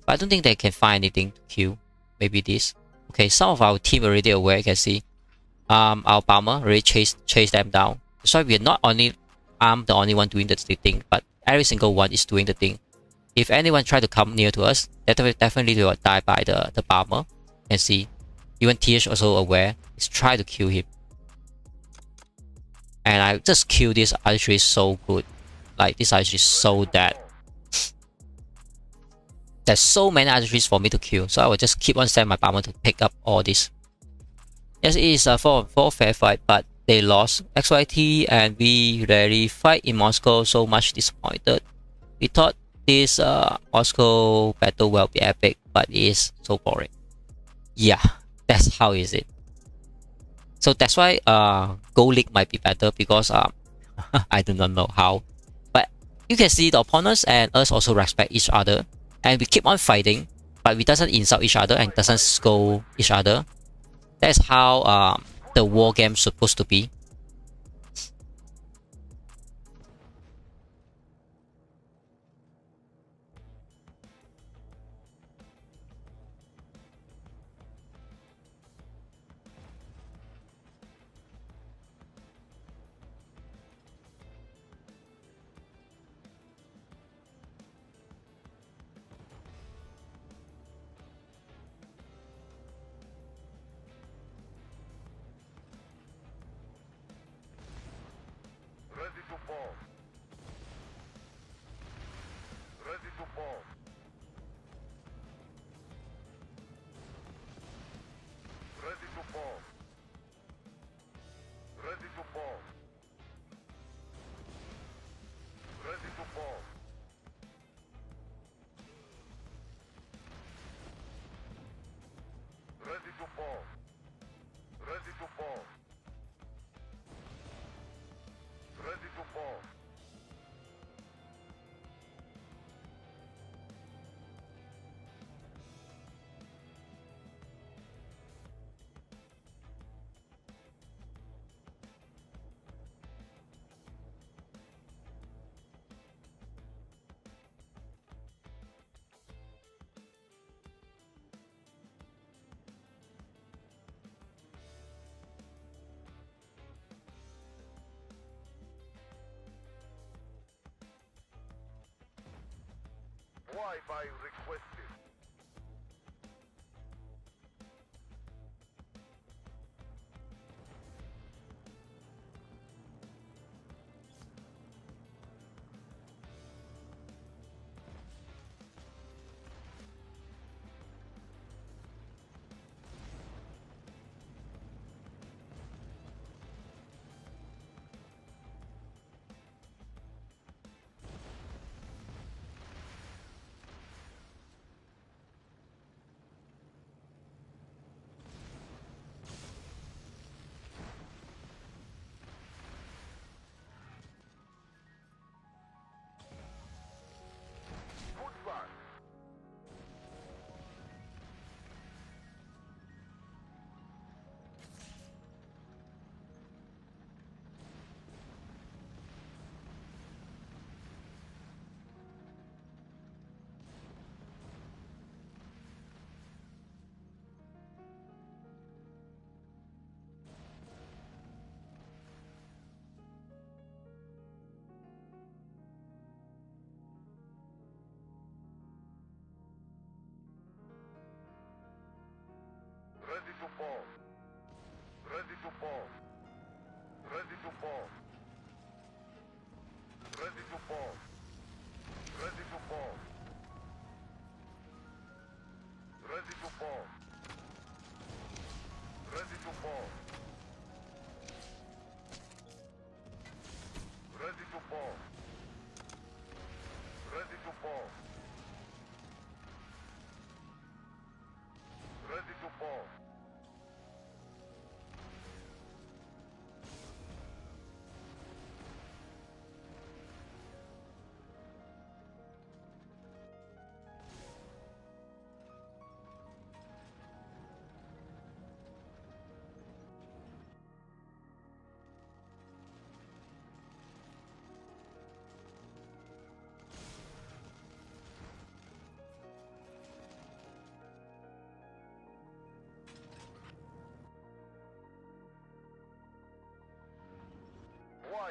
[SPEAKER 1] But I don't think they can find anything to kill. Maybe this. Okay, some of our team already aware. You can see, our bomber really chase them down. So we're not only the only one doing the thing, but every single one is doing the thing. If anyone try to come near to us, definitely they will die by the bomber. You can see, even TH also aware. He's trying to kill him. And I just killed this archery so good. Like, this archery is so dead. There's so many archeries for me to kill, so I will just keep on sending my bomber to pick up all this. Yes, it is a 4-on-4 fair fight, but they lost XYT and we rarely fight in Moscow, so much disappointed. We thought this Moscow battle will be epic, but it is so boring. Yeah, that's how is it. So that's why Go League might be better, because I do not know how. But you can see the opponents and us also respect each other. And we keep on fighting, but we doesn't insult each other and doesn't scold each other. That's how the war game supposed to be.
[SPEAKER 2] Ready to bomb. Ready to bomb. Ready to bomb. Ready to bomb. Ready to bomb. Ready to bomb. Ready to bomb. Ready to bomb. Wi-Fi requested.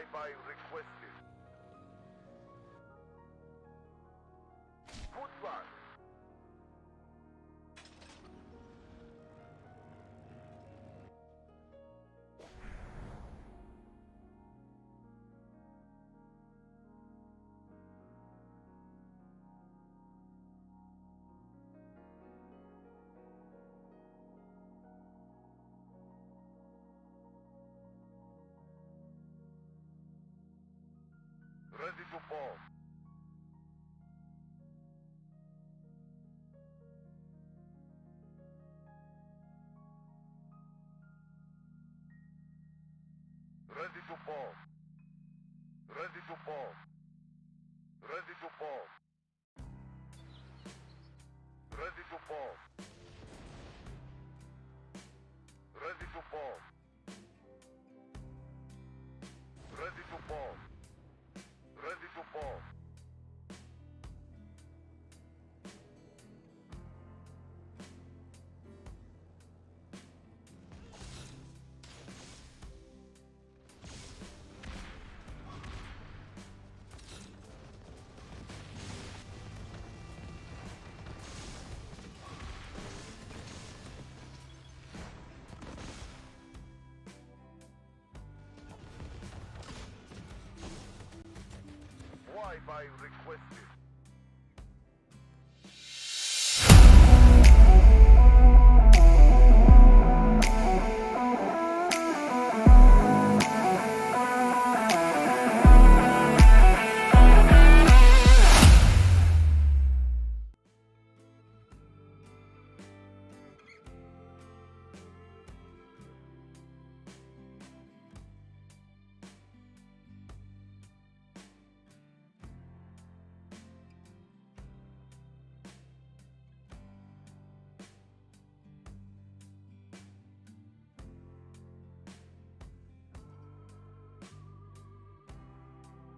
[SPEAKER 2] Flyby requested. Goodbye. Ready to bomb. Ready to bomb. Ready to bomb. Ready to bomb. Ready to bomb. Ready to bomb. Ready to bomb. Ready to bomb. Flyby requested.